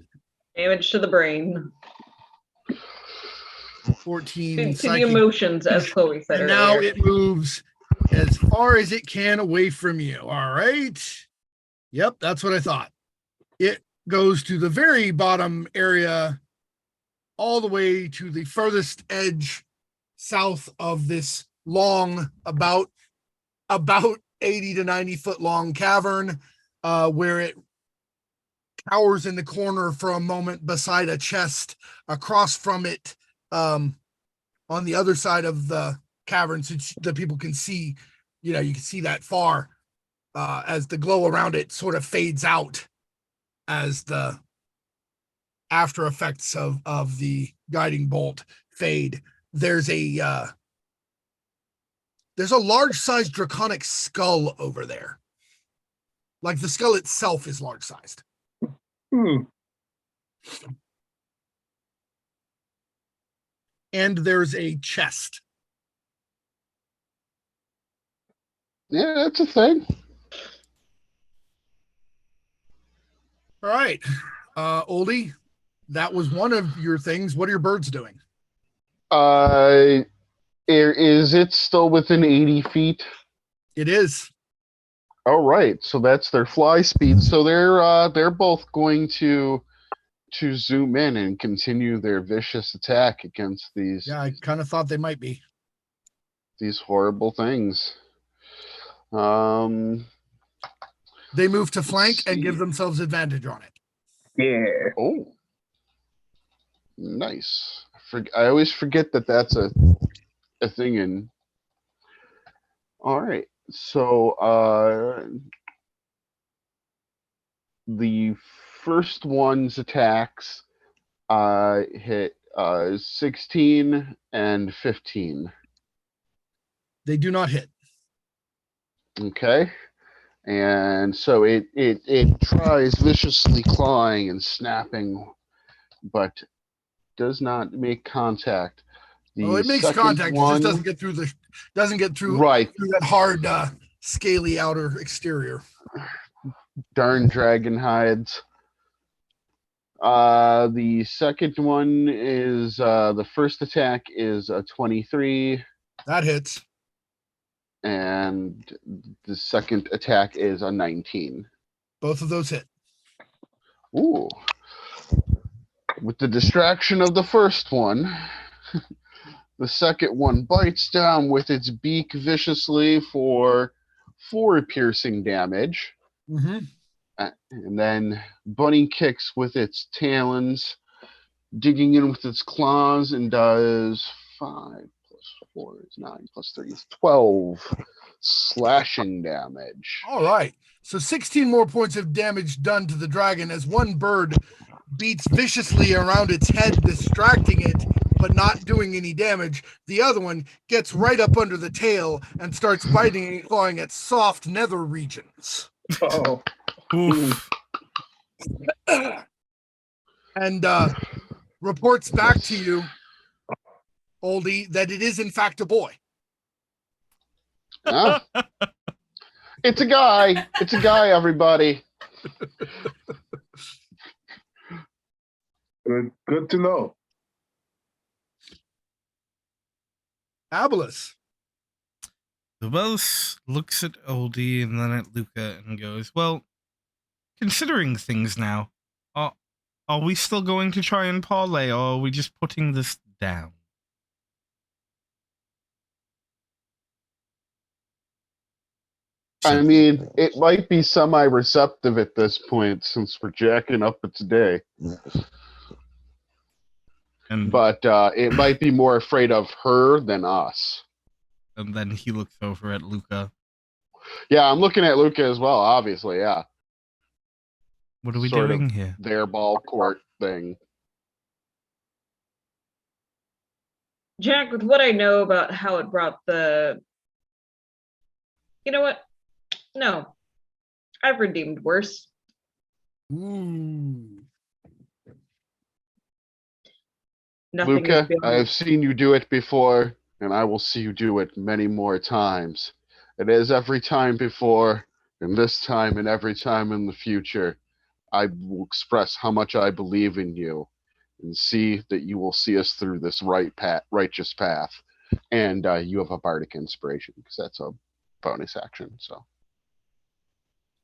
Damage to the brain. 14 To the psychic. emotions, as Chloe said And earlier. now it moves as far as it can away from you. All right. Yep, that's what I thought. It goes to the very bottom area, all the way to the furthest edge south of this long, about 80 to 90 foot long cavern, where it cowers in the corner for a moment beside a chest. Across from it, on the other side of the cavern, so the people can see, you can see that far, as the glow around it sort of fades out as the after effects of the guiding bolt fade. There's a large sized draconic skull over there. Like the skull itself is large sized. And there's a chest. Yeah, that's a thing. All right. Oldie, that was one of your things. What are your birds doing? Is it still within 80 feet? It is. All right, so that's their fly speed. So they're both going to zoom in and continue their vicious attack against these. Yeah, I kind of thought they might be. These horrible things. They move to flank and give themselves advantage on it. Yeah. Oh, nice. I always forget that that's a thing in. All right, so the first one's attacks hit 16 and 15. They do not hit. Okay. And so it tries viciously clawing and snapping, but does not make contact. Oh, it makes contact. It just doesn't get through right. through that hard, scaly outer exterior. Darn dragon hides. The second one is the first attack is a 23. That hits. And the second attack is a 19. Both of those hit. Ooh. With the distraction of the first one, the second one bites down with its beak viciously for 4 piercing damage. Mm-hmm. And then bunny kicks with its talons, digging in with its claws, and does 5 plus 4 is 9 plus 3 is 12 slashing damage. All right. So 16 more points of damage done to the dragon as one bird beats viciously around its head, distracting it, but not doing any damage. The other one gets right up under the tail and starts biting and clawing at soft nether regions. Oh. Oof. And reports back to you, Oldie, that it is in fact a boy. Huh? It's a guy. It's a guy, everybody. Good to know. Abellus. Abellus looks at Oldie and then at Luka and goes, well, considering things now, are we still going to try and parlay, or are we just putting this down? I mean, it might be semi-receptive at this point since we're jacking up its day. But it might be more afraid of her than us. And then he looks over at Luka. Yeah, I'm looking at Luka as well, obviously, yeah. What are we Sort doing of here? Their ball court thing. Jack, with what I know about how it brought the... You know what? No. I've redeemed worse. Ooh. Nothing Luka, is beyond... I have seen you do it before, and I will see you do it many more times. It is every time before, and this time and every time in the future. I will express how much I believe in you, and see that you will see us through this righteous path. And you have a bardic inspiration, because that's a bonus action. So.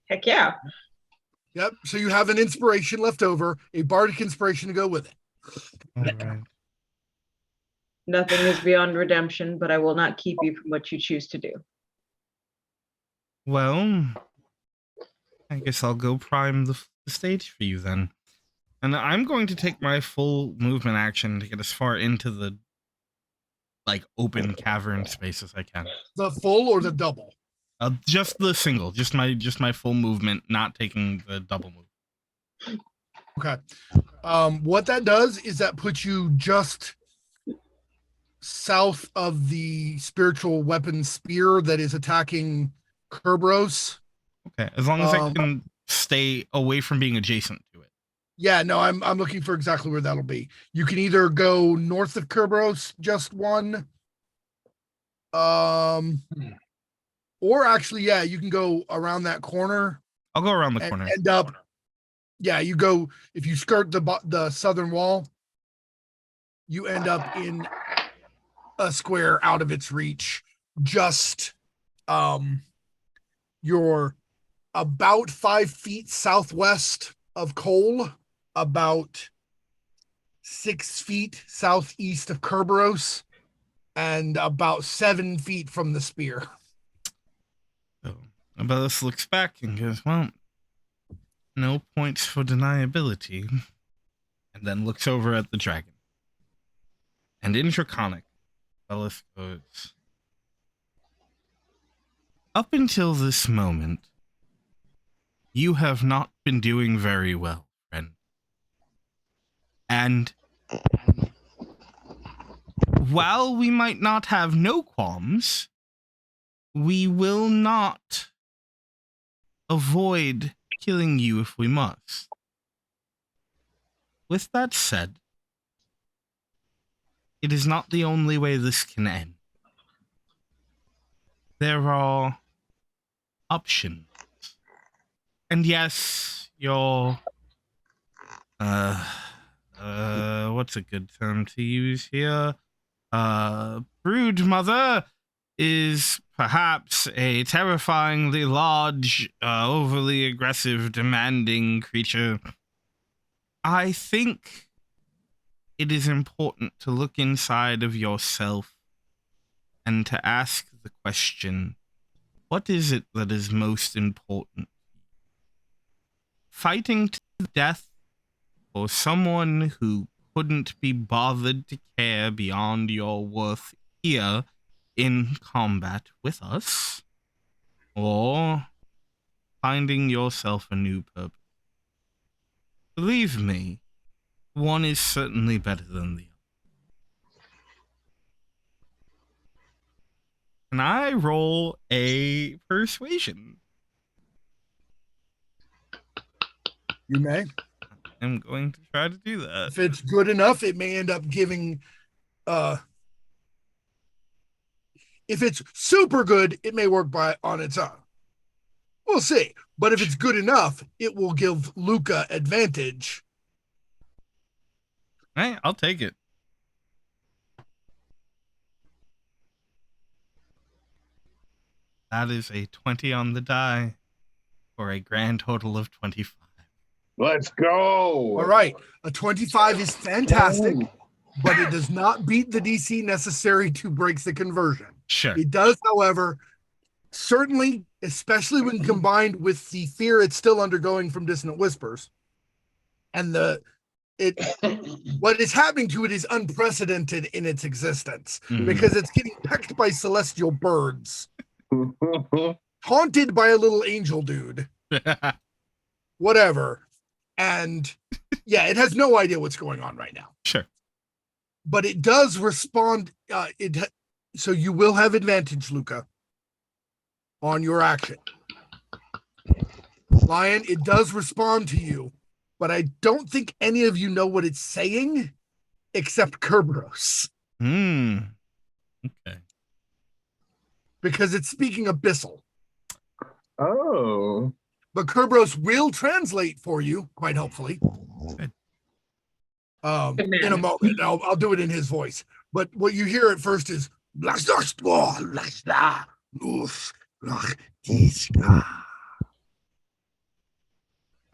Heck yeah. Yep. So you have an inspiration left over, a bardic inspiration to go with it. All right. Nothing is beyond redemption, but I will not keep you from what you choose to do. Well, I guess I'll go prime the stage for you then. And I'm going to take my full movement action to get as far into the open cavern space as I can. The full or the double? Just the single, just my full movement, not taking the double move. Okay. What that does is that puts you just south of the spiritual weapon spear that is attacking Kerberos. Okay, as long as I can stay away from being adjacent to it. Yeah, no, I'm looking for exactly where that'll be. You can either go north of Kerberos, just one, or actually, yeah, you can go around that corner. I'll go around the and corner. End up, yeah, you go if you skirt the southern wall, you end up in a square out of its reach. Just, you're about 5 feet southwest of Kole, about 6 feet southeast of Kerberos, and about 7 feet from the spear. So Abellus looks back and goes, well, no points for deniability. And then looks over at the dragon. And in Draconic, Abellus goes, up until this moment, you have not been doing very well, friend. And while we might not have no qualms we will not avoid killing you if we must. With that said, it is not the only way this can end. There are options. And yes, your what's a good term to use here? Brood mother is perhaps a terrifyingly large, overly aggressive, demanding creature. I think it is important to look inside of yourself and to ask the question, what is it that is most important? Fighting to the death or someone who couldn't be bothered to care beyond your worth here in combat with us, or finding yourself a new purpose. Believe me, one is certainly better than the other. Can I roll a persuasion? You may. I'm going to try to do that. If it's good enough, it may end up giving. If it's super good, it may work on its own. We'll see. But if it's good enough, it will give Luka advantage. Hey, I'll take it. That is a 20 on the die for a grand total of 25. Let's go. All right. A 25 is fantastic, but it does not beat the DC necessary to break the conversion. Sure. It does, however, certainly, especially when combined with the fear it's still undergoing from Dissonant Whispers, and what is happening to it is unprecedented in its existence because it's getting pecked by celestial birds, haunted by a little angel dude, whatever. And yeah, it has no idea what's going on right now. Sure. But it does respond. So you will have advantage, Luka, on your action. Lion, it does respond to you, but I don't think any of you know what it's saying except Kerberos. Okay. Because it's speaking Abyssal. Oh. But Kerberos will translate for you, quite helpfully. In a moment. I'll do it in his voice. But what you hear at first is at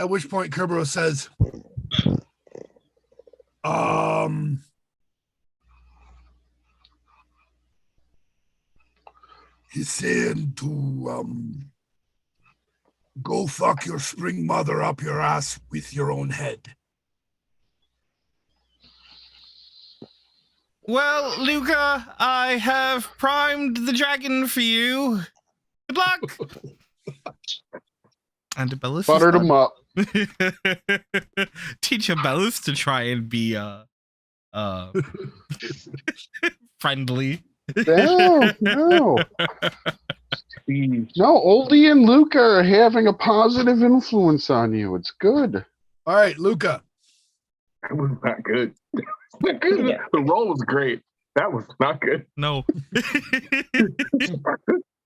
which point Kerberos says, he's saying to go fuck your spring mother up your ass with your own head. Well, Luka, I have primed the dragon for you. Good luck. And Abellus Buttered him up. Teach Abellus to try and be friendly. No. No, Oldie and Luka are having a positive influence on you. It's good. All right, Luka. That was not good. The roll was great. That was not good. No.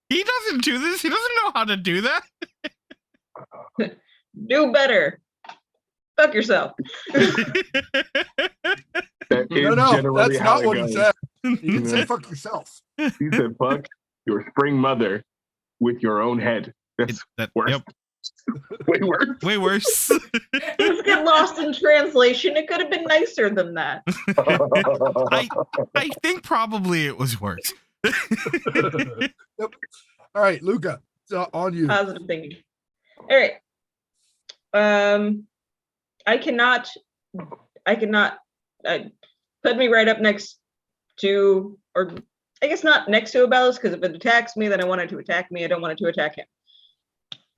He doesn't do this. He doesn't know how to do that. Do better. Fuck yourself. No, that's not what he said. He didn't say fuck yourself. He said fuck your spring mother with your own head. That's worse. Yep. Way worse. Way worse. Let's get lost in translation. It could have been nicer than that. I think probably it was worse. Yep. All right, Luka, on you. Positive thinking. All right. I cannot put me right up next to, or I guess not next to Abellus, because if it attacks me, then I want it to attack me. I don't want it to attack him.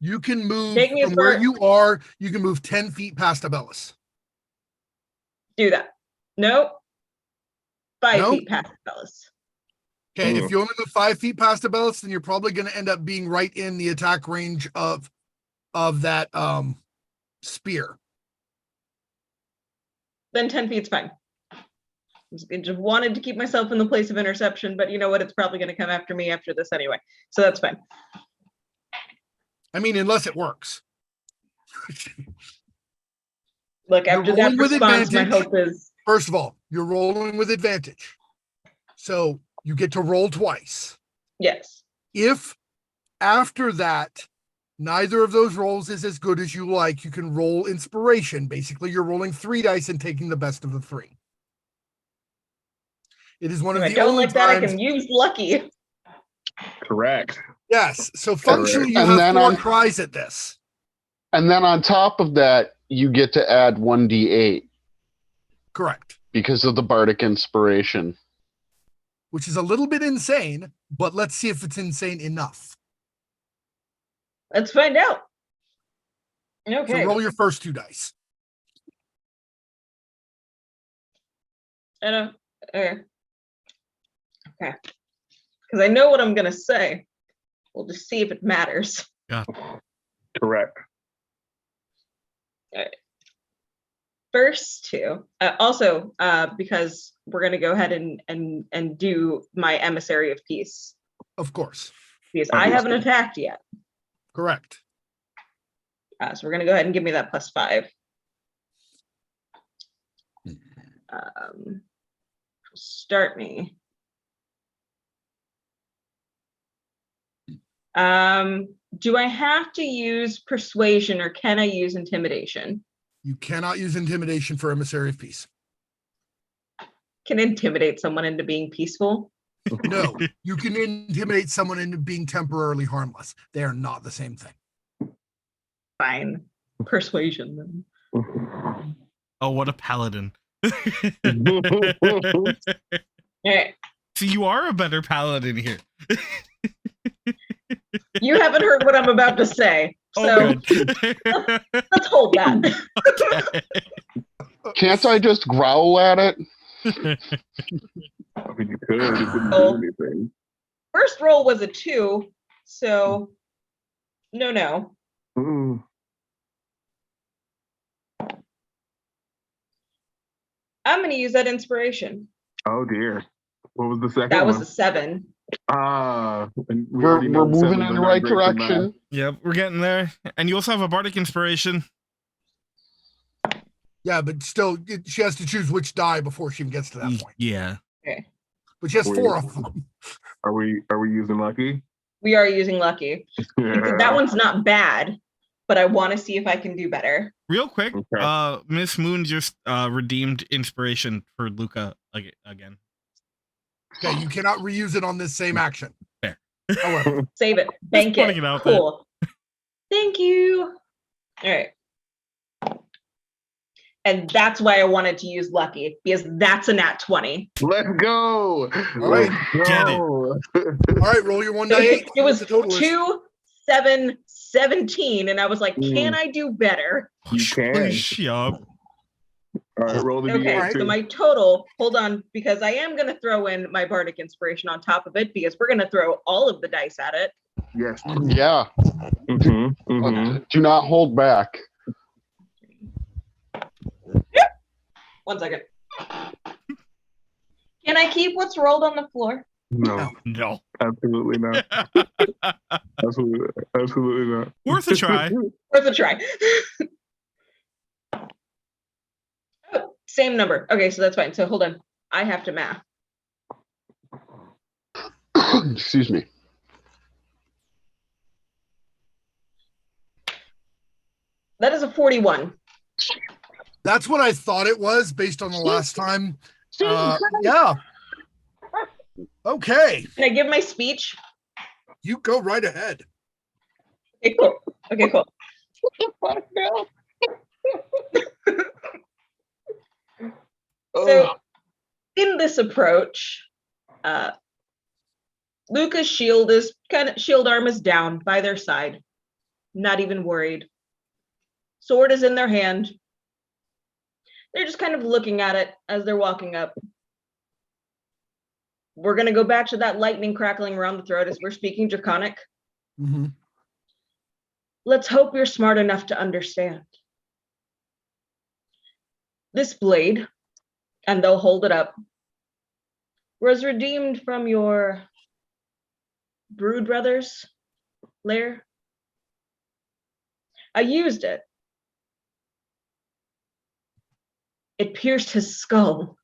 You can move from where you are. You can move 10 feet past Abellus. Do that. Nope. 5 feet past Abellus. Okay, if you only move 5 feet past Abellus, then you're probably going to end up being right in the attack range of that spear. Then 10 feet's fine. I just wanted to keep myself in the place of interception, but you know what? It's probably going to come after me after this anyway. So that's fine. I mean, unless it works. Look, after that response, my hope is... First of all, you're rolling with advantage. So you get to roll twice. Yes. If after that, neither of those rolls is as good as you like, you can roll inspiration. Basically, you're rolling 3 dice and taking the best of the 3. It is one of the only times... I can use lucky. Correct. Yes. So functionally, you have 4 tries at this. And then on top of that, you get to add 1d8. Correct. Because of the bardic inspiration. Which is a little bit insane, but let's see if it's insane enough. Let's find out. Okay. So roll your first 2 dice. Okay. Okay. Because I know what I'm going to say. We'll just see if it matters. Yeah. Correct. All right. First 2. Also, because we're going to go ahead and do my Emissary of Peace. Of course. Because I haven't attacked yet. Correct. So we're going to go ahead and give me that +5. Start me. Do I have to use persuasion or can I use intimidation? You cannot use intimidation for Emissary of Peace. Can intimidate someone into being peaceful? No, you can intimidate someone into being temporarily harmless. They are not the same thing. Fine. Persuasion then. Oh, what a paladin. All right. So you are a better paladin here. You haven't heard what I'm about to say. So let's hold that. Okay. Can't I just growl at it? I mean, you could. It wouldn't do anything. First roll was a 2, so no. Ooh. I'm going to use that inspiration. Oh dear. What was the second That was one? a 7. We're moving in the right direction. Yep, we're getting there. And you also have a bardic inspiration. Yeah, but still, she has to choose which die before she even gets to that point. Yeah. Okay. But she has 4 of them. Are we using lucky? We are using lucky. That one's not bad, but I want to see if I can do better. Real quick, Okay. Miss Moon just redeemed inspiration for Luka again. Okay, you cannot reuse it on this same action. Fair. However, Save it. Bank putting it. it out Cool. Thank you. All right. And that's why I wanted to use lucky, because that's a nat 20. Let's go. All right. Get it. All right, roll your 1d8. It was The total is 2, 7, 17, and I was like, can I do better? You can. Yup. All right, roll the Okay, D8 so too. my total, hold on, because I am going to throw in my bardic inspiration on top of it, because we're going to throw all of the dice at it. Yes. Yeah. Do not hold back. 1 second. Can I keep what's rolled on the floor? No, No. absolutely not. Absolutely not. Worth a try. Worth a try. Oh, same number. Okay, so that's fine. So hold on. I have to math. Excuse me. That is a 41. That's what I thought it was based on the last time. Yeah. Okay. Can I give my speech? You go right ahead. Okay, cool. Okay, cool. So, in this approach, Luka's shield arm is down by their side. Not even worried. Sword is in their hand. They're just kind of looking at it as they're walking up. we're going to go back to that lightning crackling around the throat as we're speaking Draconic. Mm-hmm. Let's hope you're smart enough to understand. This blade, and they'll hold it up, was redeemed from your Brood Brothers' lair. I used it. It pierced his skull.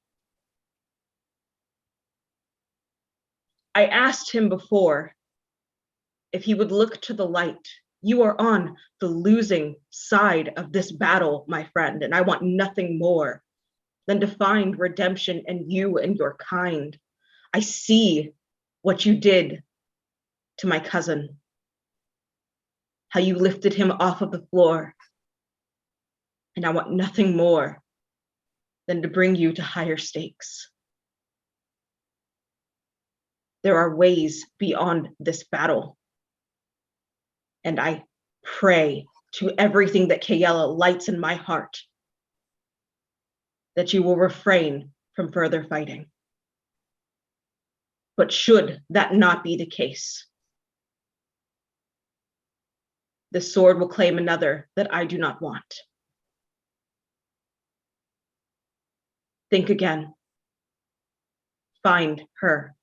I asked him before if he would look to the light. You are on the losing side of this battle, my friend, and I want nothing more than to find redemption in you and your kind. I see what you did to my cousin, how you lifted him off of the floor, and I want nothing more than to bring you to higher stakes. There are ways beyond this battle. And I pray to everything that Kayella lights in my heart that you will refrain from further fighting. But should that not be the case, the sword will claim another that I do not want. Think again. Find her.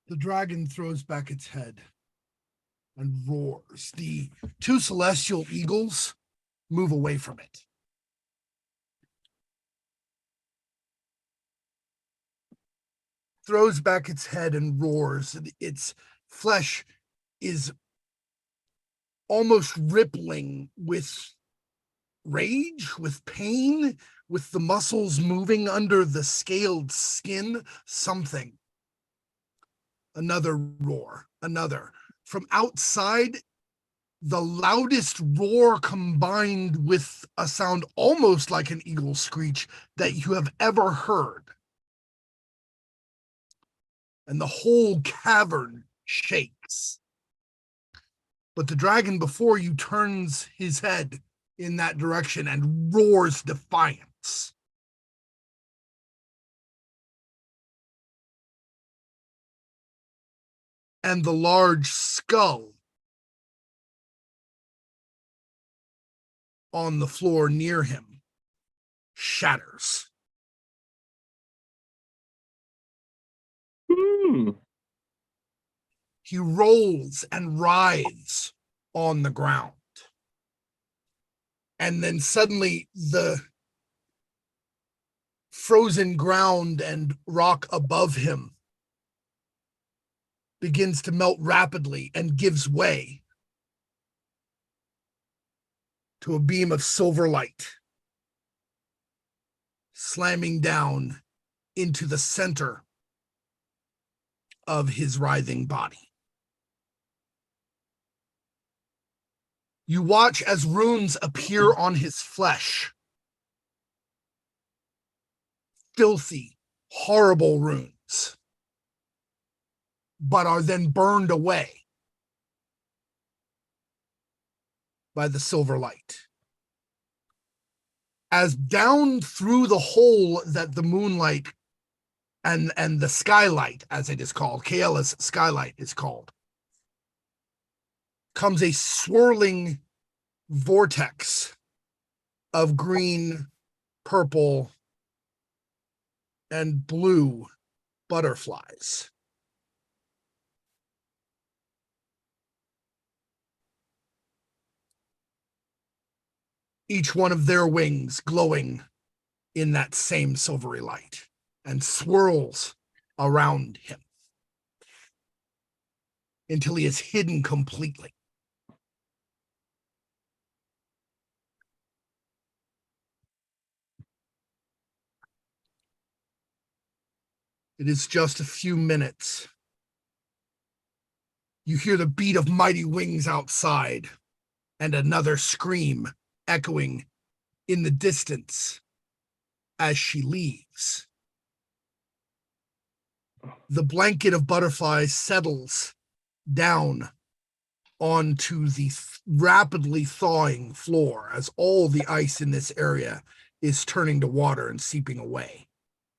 The dragon throws back its head and roars. The two celestial eagles move away from it. Throws back its head and roars. Its flesh is almost rippling with rage, with pain, with the muscles moving under the scaled skin. Something. Another roar, another. From outside, the loudest roar combined with a sound almost like an eagle screech that you have ever heard. And the whole cavern shakes. But the dragon before you turns his head in that direction and roars defiance. And the large skull on the floor near him shatters. He rolls and writhes on the ground. And then suddenly the frozen ground and rock above him begins to melt rapidly and gives way to a beam of silver light, slamming down into the center of his writhing body. You watch as runes appear on his flesh. Filthy, horrible runes, but are then burned away by the silver light. As down through the hole that the moonlight and the skylight, as it is called, Kaela's skylight is called, comes a swirling vortex of green, purple, and blue butterflies. Each one of their wings glowing in that same silvery light, and swirls around him until he is hidden completely. It is just a few minutes. You hear the beat of mighty wings outside, and another scream echoing in the distance as she leaves. The blanket of butterflies settles down onto the rapidly thawing floor as all the ice in this area is turning to water and seeping away.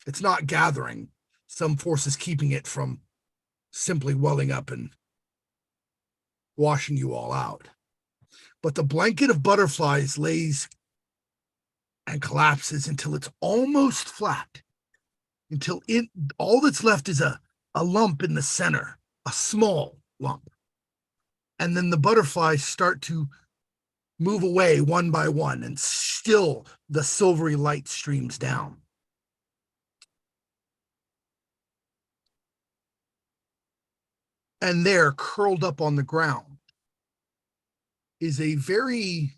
It's not gathering. Some force is keeping it from simply welling up and washing you all out. But the blanket of butterflies lays and collapses until it's almost flat, until all that's left is a lump in the center, a small lump. And then the butterflies start to move away one by one, and still the silvery light streams down. And there, curled up on the ground, is a very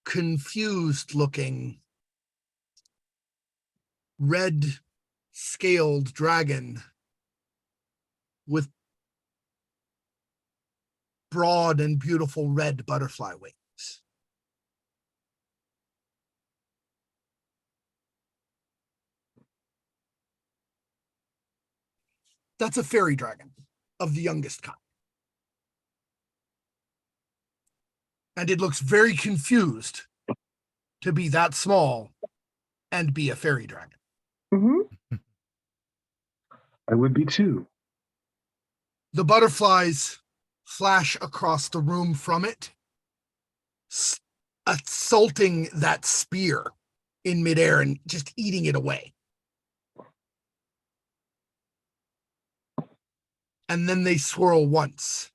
confused looking red scaled dragon with broad and beautiful red butterfly wings. That's a fairy dragon of the youngest kind. And it looks very confused to be that small and be a fairy dragon. Mm-hmm. I would be too. The butterflies flash across the room from it, assaulting that spear in midair and just eating it away. And then they swirl once,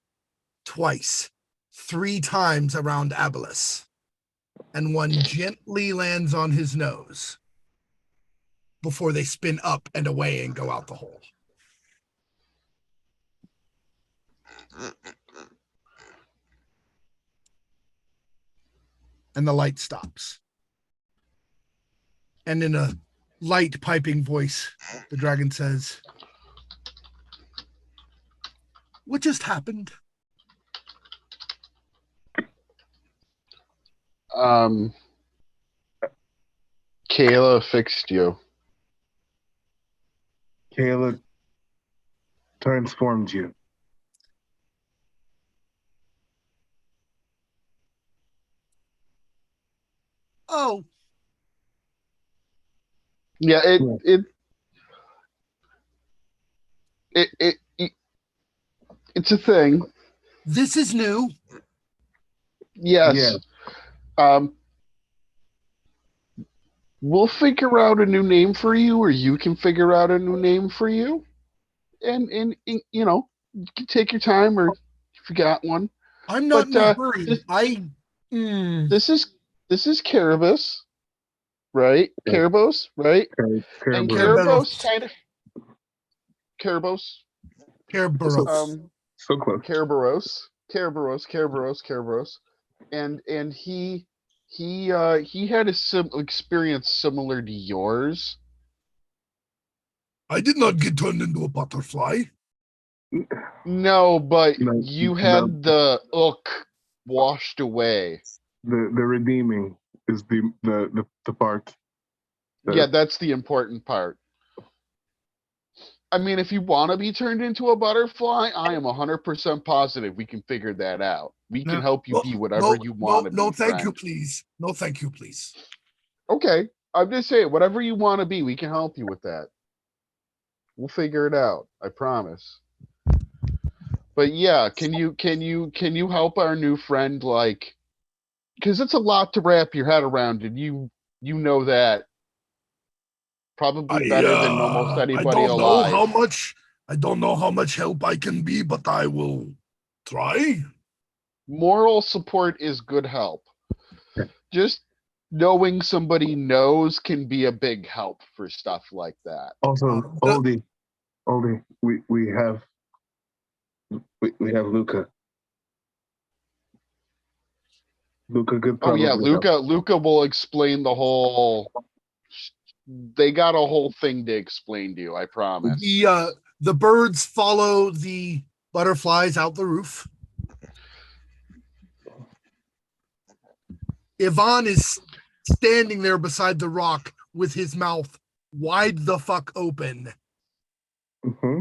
twice, 3 times around Abellus, and one gently lands on his nose before they spin up and away and go out the hole. And the light stops. And in a light piping voice, the dragon says, "What just happened?" Kayla fixed you. Kayla transformed you. Oh. Yeah, it's a thing. This is new. Yes. Yeah. We'll figure out a new name for you, or you can figure out a new name for you. And you know, you can take your time, or if you got one. I'm not in a hurry. This is Caribus, right? Okay. Caribos, right? And Caribos Kerberos. kind of Caribos. Kerberos. So close. Kerberos. And he had a experience similar to yours. I did not get turned into a butterfly. No, but No, you had the washed away. The redeeming is the part. Yeah, that's the important part. I mean, if you want to be turned into a butterfly, I am 100% positive we can figure that out. We can help you be whatever you want to be. No, thank you, friend. please. No, thank you, please. Okay, I'm just saying, whatever you want to be, we can help you with that. We'll figure it out. I promise. But yeah, can you help our new friend, like, because it's a lot to wrap your head around, and you know that probably better than almost anybody alive. I don't know how much help I can be, but I will try. Moral support is good help. Just knowing somebody knows can be a big help for stuff like that. Also, Oldie, we have Luka. Luka, good. Oh yeah, Luka will explain the whole. They got a whole thing to explain to you, I promise. The birds follow the butterflies out the roof. Ivan is standing there beside the rock with his mouth wide the fuck open,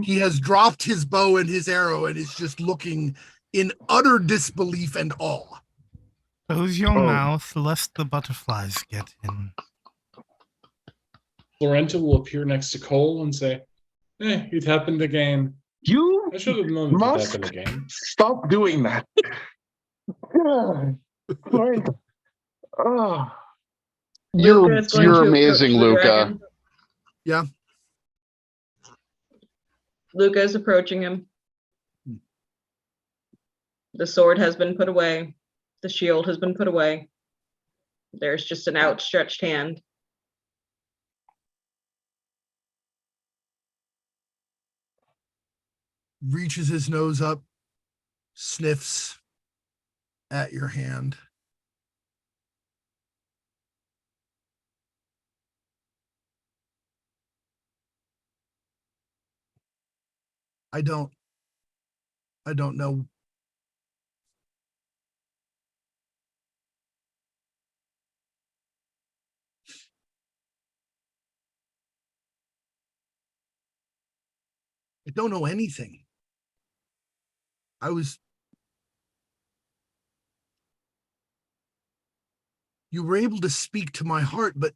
He has dropped his bow and his arrow and is just looking in utter disbelief and awe. Close your mouth, lest the butterflies get in. Florenta will appear next to Kole and say, it happened again. You I should have known it would must happen again. stop doing that. Like, oh. Luka is going You're to amazing, approach the Luka. dragon. Yeah. Luka is approaching him. The sword has been put away. The shield has been put away. There's just an outstretched hand. Reaches his nose up, sniffs at your hand. I don't know. I don't know anything. You were able to speak to my heart, but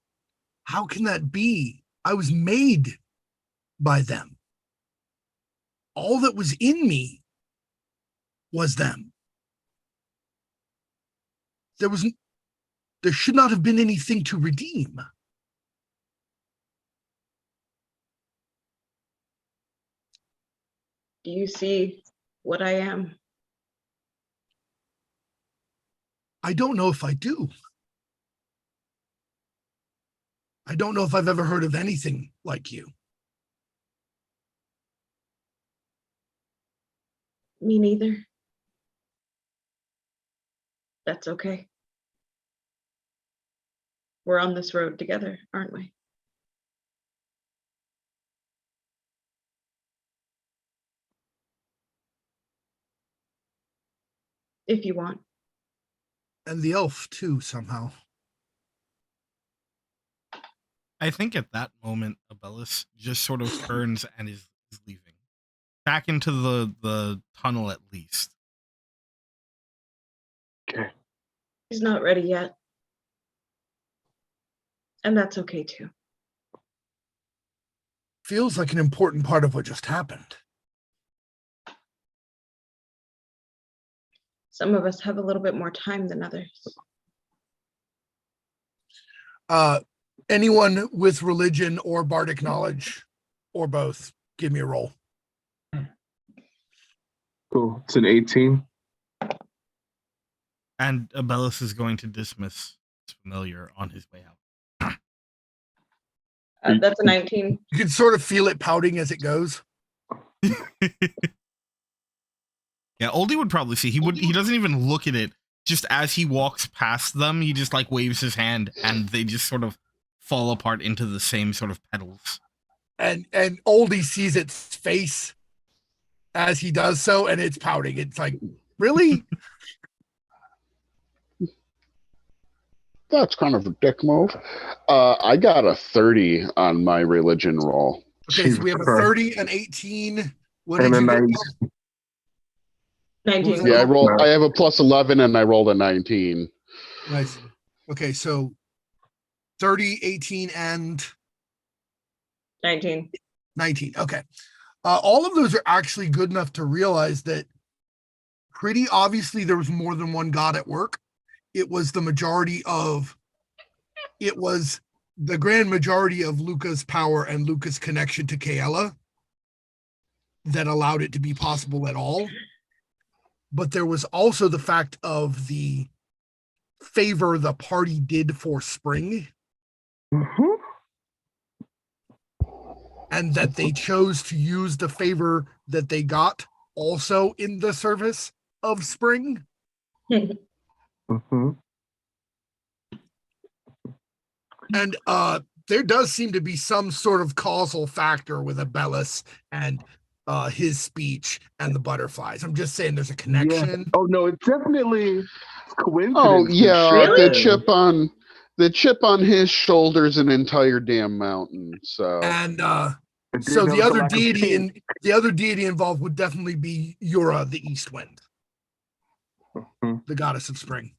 how can that be? I was made by them. All that was in me was them. There should not have been anything to redeem. Do you see what I am? I don't know if I do. I don't know if I've ever heard of anything like you. Me neither. That's okay. We're on this road together, aren't we? If you want. And the elf, too, somehow. I think at that moment, Abellus just sort of turns and is leaving. Back into the tunnel, at least. Okay. He's not ready yet. And that's okay, too. Feels like an important part of what just happened. Some of us have a little bit more time than others. Anyone with religion or bardic knowledge, or both, give me a roll. Cool. It's an 18. And Abellus is going to dismiss his familiar on his way out. That's a 19. You can sort of feel it pouting as it goes. Yeah, Oldie would probably see. He doesn't even look at it. Just as he walks past them, he just like waves his hand and they just sort of fall apart into the same sort of petals. And Oldie sees its face as he does so, and it's pouting. It's like, really? That's kind of a dick move. I got a 30 on my religion roll. Okay, so we have a 30, an 18. What And did a you get? 19. Yeah, I have a plus 11 and I rolled a 19. Nice. Okay, so 30, 18, and 19. 19. Okay. All of those are actually good enough to realize that pretty obviously there was more than one god at work. It was the grand majority of Luka's power and Luka's connection to Kaela that allowed it to be possible at all. But there was also the fact of the favor the party did for Spring. Mm-hmm. And that they chose to use the favor that they got also in the service of Spring. Mm-hmm. And there does seem to be some sort of causal factor with Abellus and his speech and the butterflies. I'm just saying there's a connection. Yeah. Oh no, it's definitely coincidence. Oh yeah, Really? the chip on his shoulder's an entire damn mountain. So And So the other deity involved would definitely be Yura, the East Wind, the goddess of spring.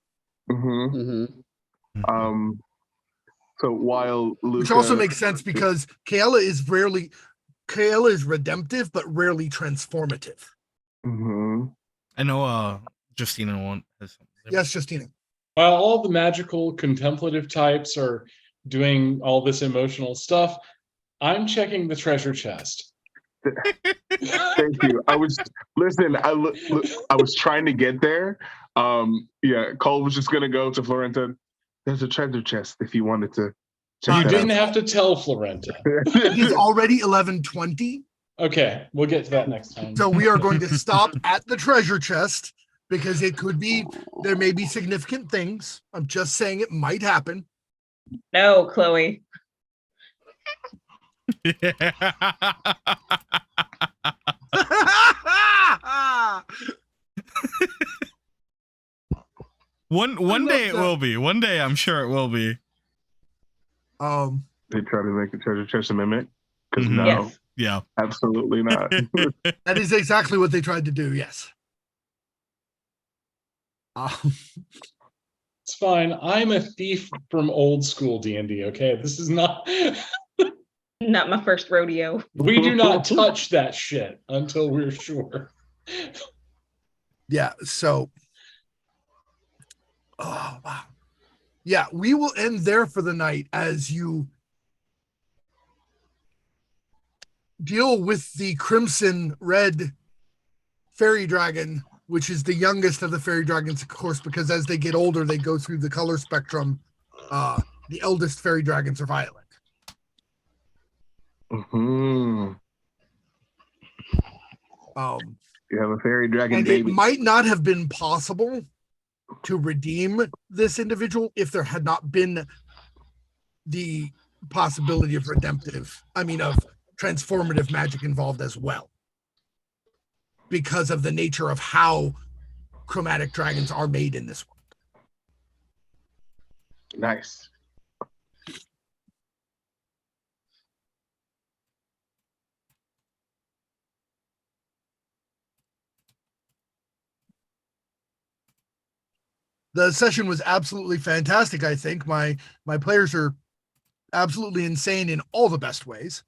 So while Luka, which also makes sense because Kale is redemptive but rarely transformative. I know Justina has something. Yes, Justina. While all the magical contemplative types are doing all this emotional stuff, I'm checking the treasure chest. Thank you. I was trying to get there. Kole was just gonna go to Florenta. There's a treasure chest if you wanted to. You didn't have to tell Florenta. He's already 11:20. Okay, we'll get to that next time. So we are going to stop at the treasure chest because there may be significant things. I'm just saying it might happen. No, Chloe. One day it will be. One day I'm sure it will be. They try to make a treasure chest amendment? Because Mhm. no, Yes. Yeah. absolutely not. That is exactly what they tried to do. Yes. It's fine. I'm a thief from old school D&D, okay? This is not... Not my first rodeo. We do not touch that shit until we're sure. Yeah, so... Oh, wow. Yeah, we will end there for the night as you deal with the Crimson Red Fairy Dragon, which is the youngest of the fairy dragons, of course, because as they get older, they go through the color spectrum. The eldest fairy dragons are violet. You have a fairy dragon And baby. it might not have been possible to redeem this individual if there had not been the possibility of transformative magic involved as well, because of the nature of how chromatic dragons are made in this world. Nice. The session was absolutely fantastic. I think my players are absolutely insane in all the best ways.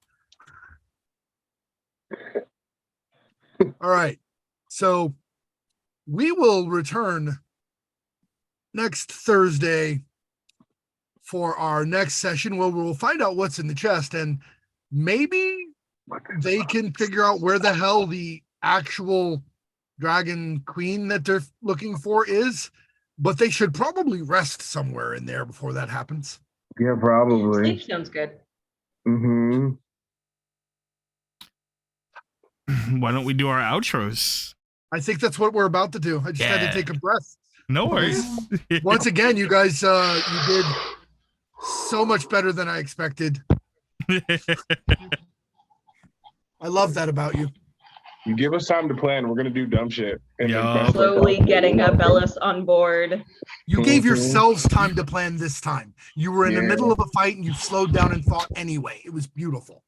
All right. So we will return next Thursday for our next session where we'll find out what's in the chest, and maybe they can figure out where the hell the actual dragon queen that they're looking for is, but they should probably rest somewhere in there before that happens. Yeah, probably. Sleep sounds good. Mm-hmm. Why don't we do our outros? I think that's what we're about to do. I just had Yeah. to take a breath. No worries. Once again, you guys, you did so much better than I expected. I love that about you. You give us time to plan. We're gonna do dumb shit. And then Yeah. mess with Slowly it. getting Abellus on board. You gave Mhm. yourselves time to plan this time. You were in the Yeah. middle of a fight and you slowed down and thought anyway. It was beautiful.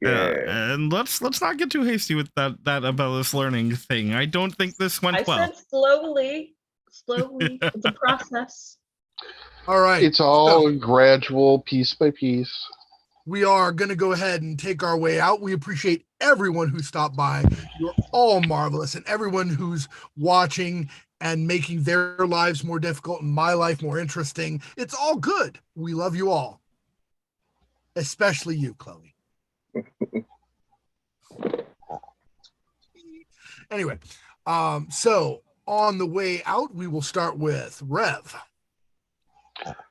Yeah. And let's not get too hasty with that Abellus learning thing. I don't think this went I well. said slowly. Slowly. It's a process. All right. It's all gradual, piece by piece. We are going to go ahead and take our way out. We appreciate everyone who stopped by. You're all marvelous, and everyone who's watching and making their lives more difficult and my life more interesting. It's all good. We love you all, especially you, Chloe. Anyway, so on the way out, we will start with Rev.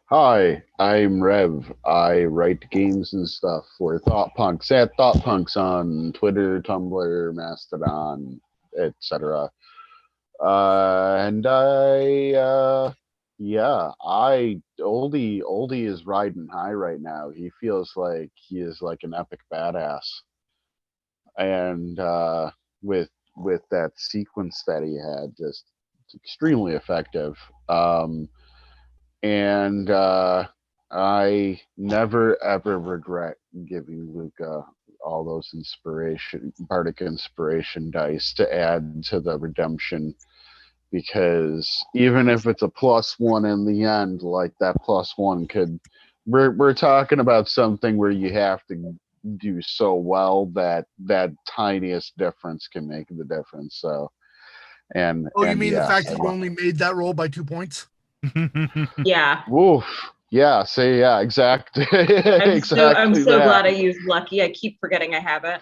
Hi, I'm Rev. I write games and stuff for Thought Punks at Thought Punks on Twitter, Tumblr, Mastodon, etc. Oldie is riding high right now. He feels like he is like an epic badass, and with that sequence that he had, just extremely effective. I never ever regret giving Luka all those bardic inspiration dice to add to the redemption, because even if it's a +1 in the end, like that +1 could, we're talking about something where you have to do so well that that tiniest difference can make the difference. So, and you mean the yeah, fact that you only made that roll by 2 points? Yeah. Woof. Yeah. Say yeah. Exactly. I'm exactly. so that. glad I used lucky. I keep forgetting I have it.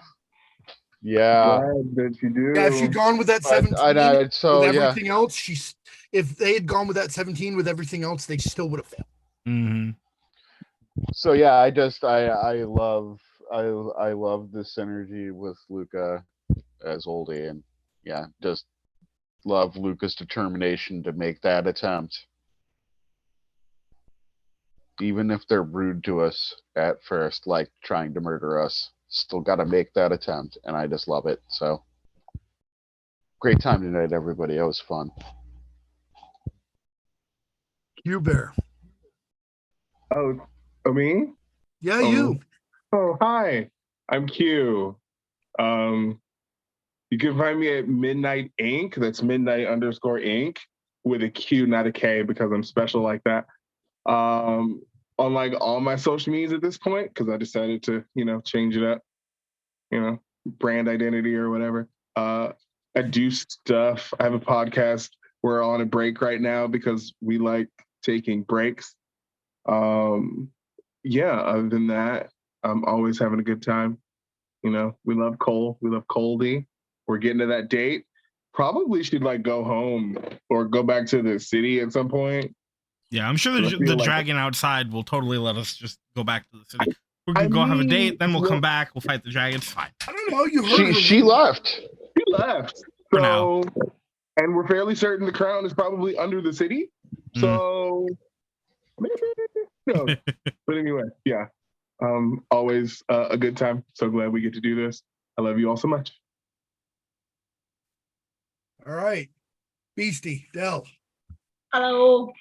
Yeah. Glad that you do. Yeah, if she'd gone with that 17 so with yeah. everything else, if they had gone with that 17 with everything else, they still would have failed. Mm-hmm. So yeah, I love the synergy with Luka as Oldie, and yeah, just love Luka's determination to make that attempt. Even if they're rude to us at first, like trying to murder us, still got to make that attempt, and I just love it. So, great time tonight, everybody. It was fun. You Bear. Oh, me? Yeah, you. Oh, hi. I'm Q. You can find me at Midnight Inc. That's Midnight_Inc. with a Q, not a K, because I'm special like that. On like all my social medias at this point, because I decided to, change it up, brand identity or whatever. I do stuff. I have a podcast. We're on a break right now because we like taking breaks. Yeah, other than that, I'm always having a good time. We love Kole. We love Oldie. We're getting to that date. Probably should go home or go back to the city at some point. Yeah, I'm sure the dragon outside will totally let us just go back to the city. We're gonna go have a date, then we'll come back. We'll fight the dragon. It's fine. I don't know. You heard she left. She left. For now. And we're fairly certain the crown is probably under the city. So maybe no. But anyway, yeah. Always a good time. So glad we get to do this. I love you all so much. All right. Beastie, Del. Hello.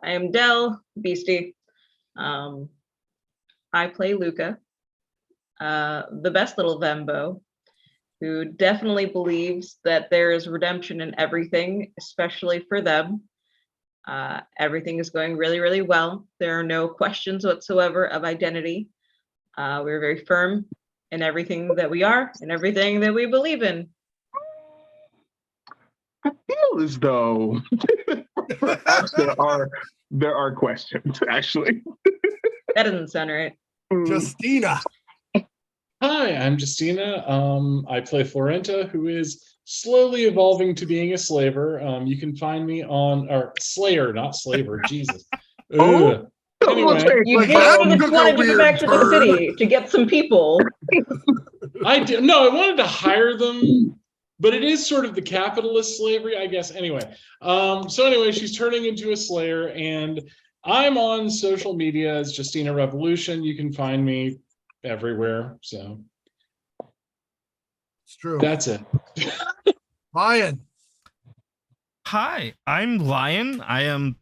I am Del, Beastie. I play Luka, the best little Vembo, who definitely believes that there is redemption in everything, especially for them. Everything is going really, really well. There are no questions whatsoever of identity. We're very firm in everything that we are and everything that we believe in. I feel as though perhaps there are questions, actually. That doesn't sound right. Justina. Hi, I'm Justina. I play Florenta, who is slowly evolving to being a slaver. You can find me on, or Slayer, not slaver, Jesus. Oh, anyway, you just wanted to go back to the city to get some people. I wanted to hire them, but it is sort of the capitalist slavery, I guess. Anyway, she's turning into a slayer, and I'm on social media as Justina Revolution. You can find me everywhere. So it's true. That's it. Lion. Hi, I'm Lion. I am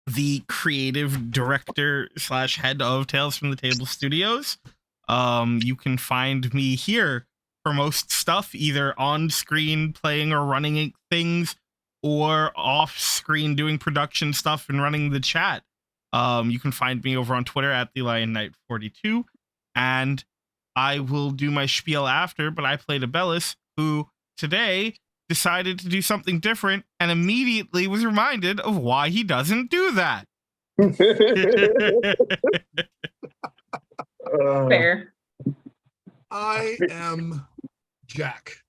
the creative director / head of Tales from the Table Studios. You can find me here for most stuff, either on screen playing or running things, or off screen doing production stuff and running the chat. You can find me over on Twitter at TheLionKnight42, and I will do my spiel after, but I played Abellus, who today decided to do something different and immediately was reminded of why he doesn't do that. Fair. I am Jack.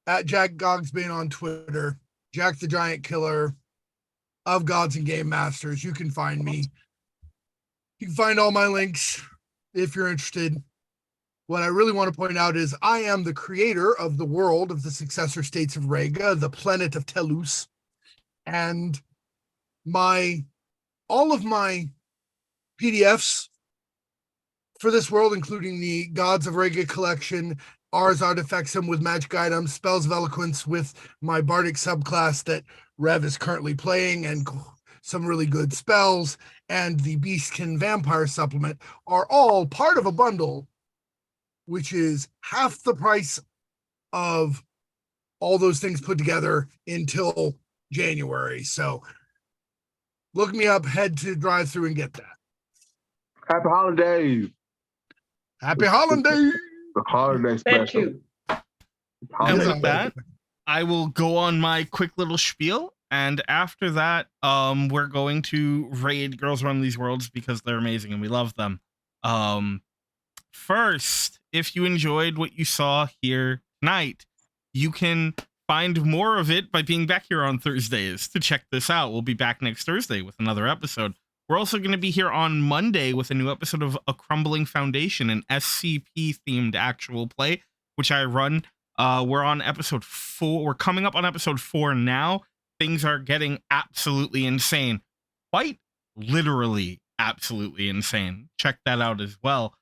At Jack Gogsbane on Twitter. Jack the Giant Killer of Gods and Game Masters. You can find me. You can find all my links if you're interested. What I really want to point out is I am the creator of the world of the successor states of Rega, the planet of Telus, and all of my PDFs for this world, including the Gods of Rega collection, Ars Artifactsum with magic items, Spells of Eloquence with my bardic subclass that Rev is currently playing, and some really good spells, and the Beastkin Vampire supplement are all part of a bundle which is half the price of all those things put together until January. So look me up, head to drive through and get that. Happy holidays. Happy holidays. The holiday That special. too. And Holiday with that, I will go on my quick little spiel. And after that, we're going to raid Girls Run These Worlds because they're amazing and we love them. First, if you enjoyed what you saw here tonight, you can find more of it by being back here on Thursdays to check this out. We'll be back next Thursday with another episode. We're also going to be here on Monday with a new episode of A Crumbling Foundation, an SCP-themed actual play, which I run. We're on episode 4. We're coming up on episode 4 now. Things are getting absolutely insane. Quite literally absolutely insane. Check that out as well.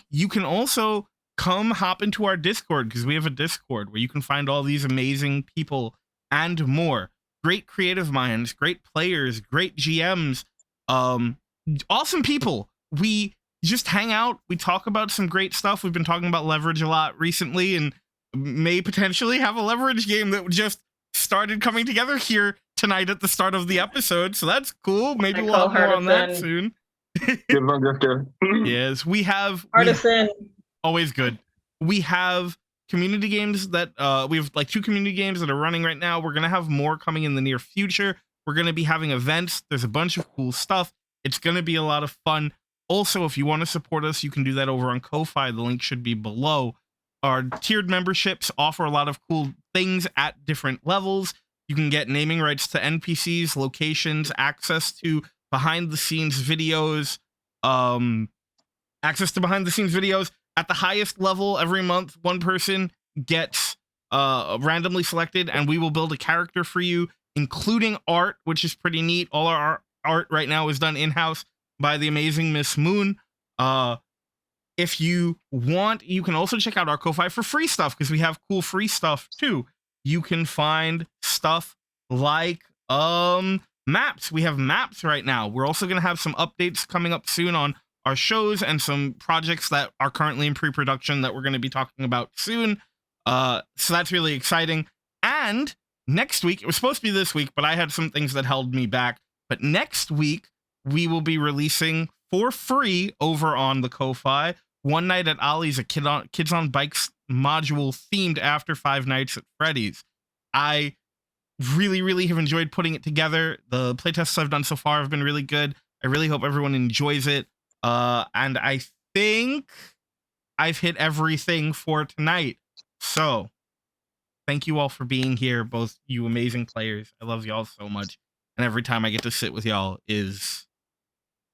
You can also come hop into our Discord, because we have a Discord where you can find all these amazing people and more. Great creative minds, great players, great GMs, awesome people. We just hang out. We talk about some great stuff. We've been talking about leverage a lot recently and may potentially have a leverage game that just started coming together here tonight at the start of the episode. So that's cool. Maybe we'll have more on that soon. Yes, we have Artisan. Always good. We have community games that we have like 2 community games that are running right now. We're gonna have more coming in the near future. We're gonna be having events. There's a bunch of cool stuff. It's gonna be a lot of fun. Also, if you want to support us, you can do that over on Ko-Fi. The link should be below. Our tiered memberships offer a lot of cool things at different levels. You can get naming rights to NPCs, locations, access to behind the scenes videos, at the highest level. Every month, one person gets randomly selected, and we will build a character for you, including art, which is pretty neat. All our art right now is done in-house by the amazing Miss Moon. If you want, you can also check out our Ko-Fi for free stuff, because we have cool free stuff too. You can find stuff like maps. We have maps right now. We're also going to have some updates coming up soon on our shows and some projects that are currently in pre-production that we're going to be talking about soon. So that's really exciting. And next week, it was supposed to be this week, but I had some things that held me back. But next week, we will be releasing for free over on the Ko-Fi One Night at Ollie's, a Kids on Bikes module themed after Five Nights at Freddy's. I really have enjoyed putting it together. The playtests I've done so far have been really good. I really hope everyone enjoys it. And I think I've hit everything for tonight. So thank you all for being here, both you amazing players. I love y'all so much. And every time I get to sit with y'all is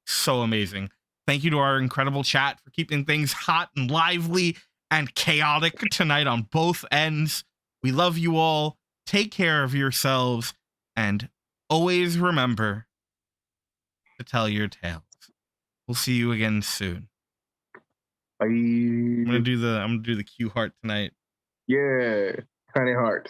so amazing. Thank you to our incredible chat for keeping things hot and lively and chaotic tonight on both ends. We love you all. Take care of yourselves, and always remember to tell your tales. We'll see you again soon. Bye. I'm gonna do the cue heart tonight. Yeah, tiny heart.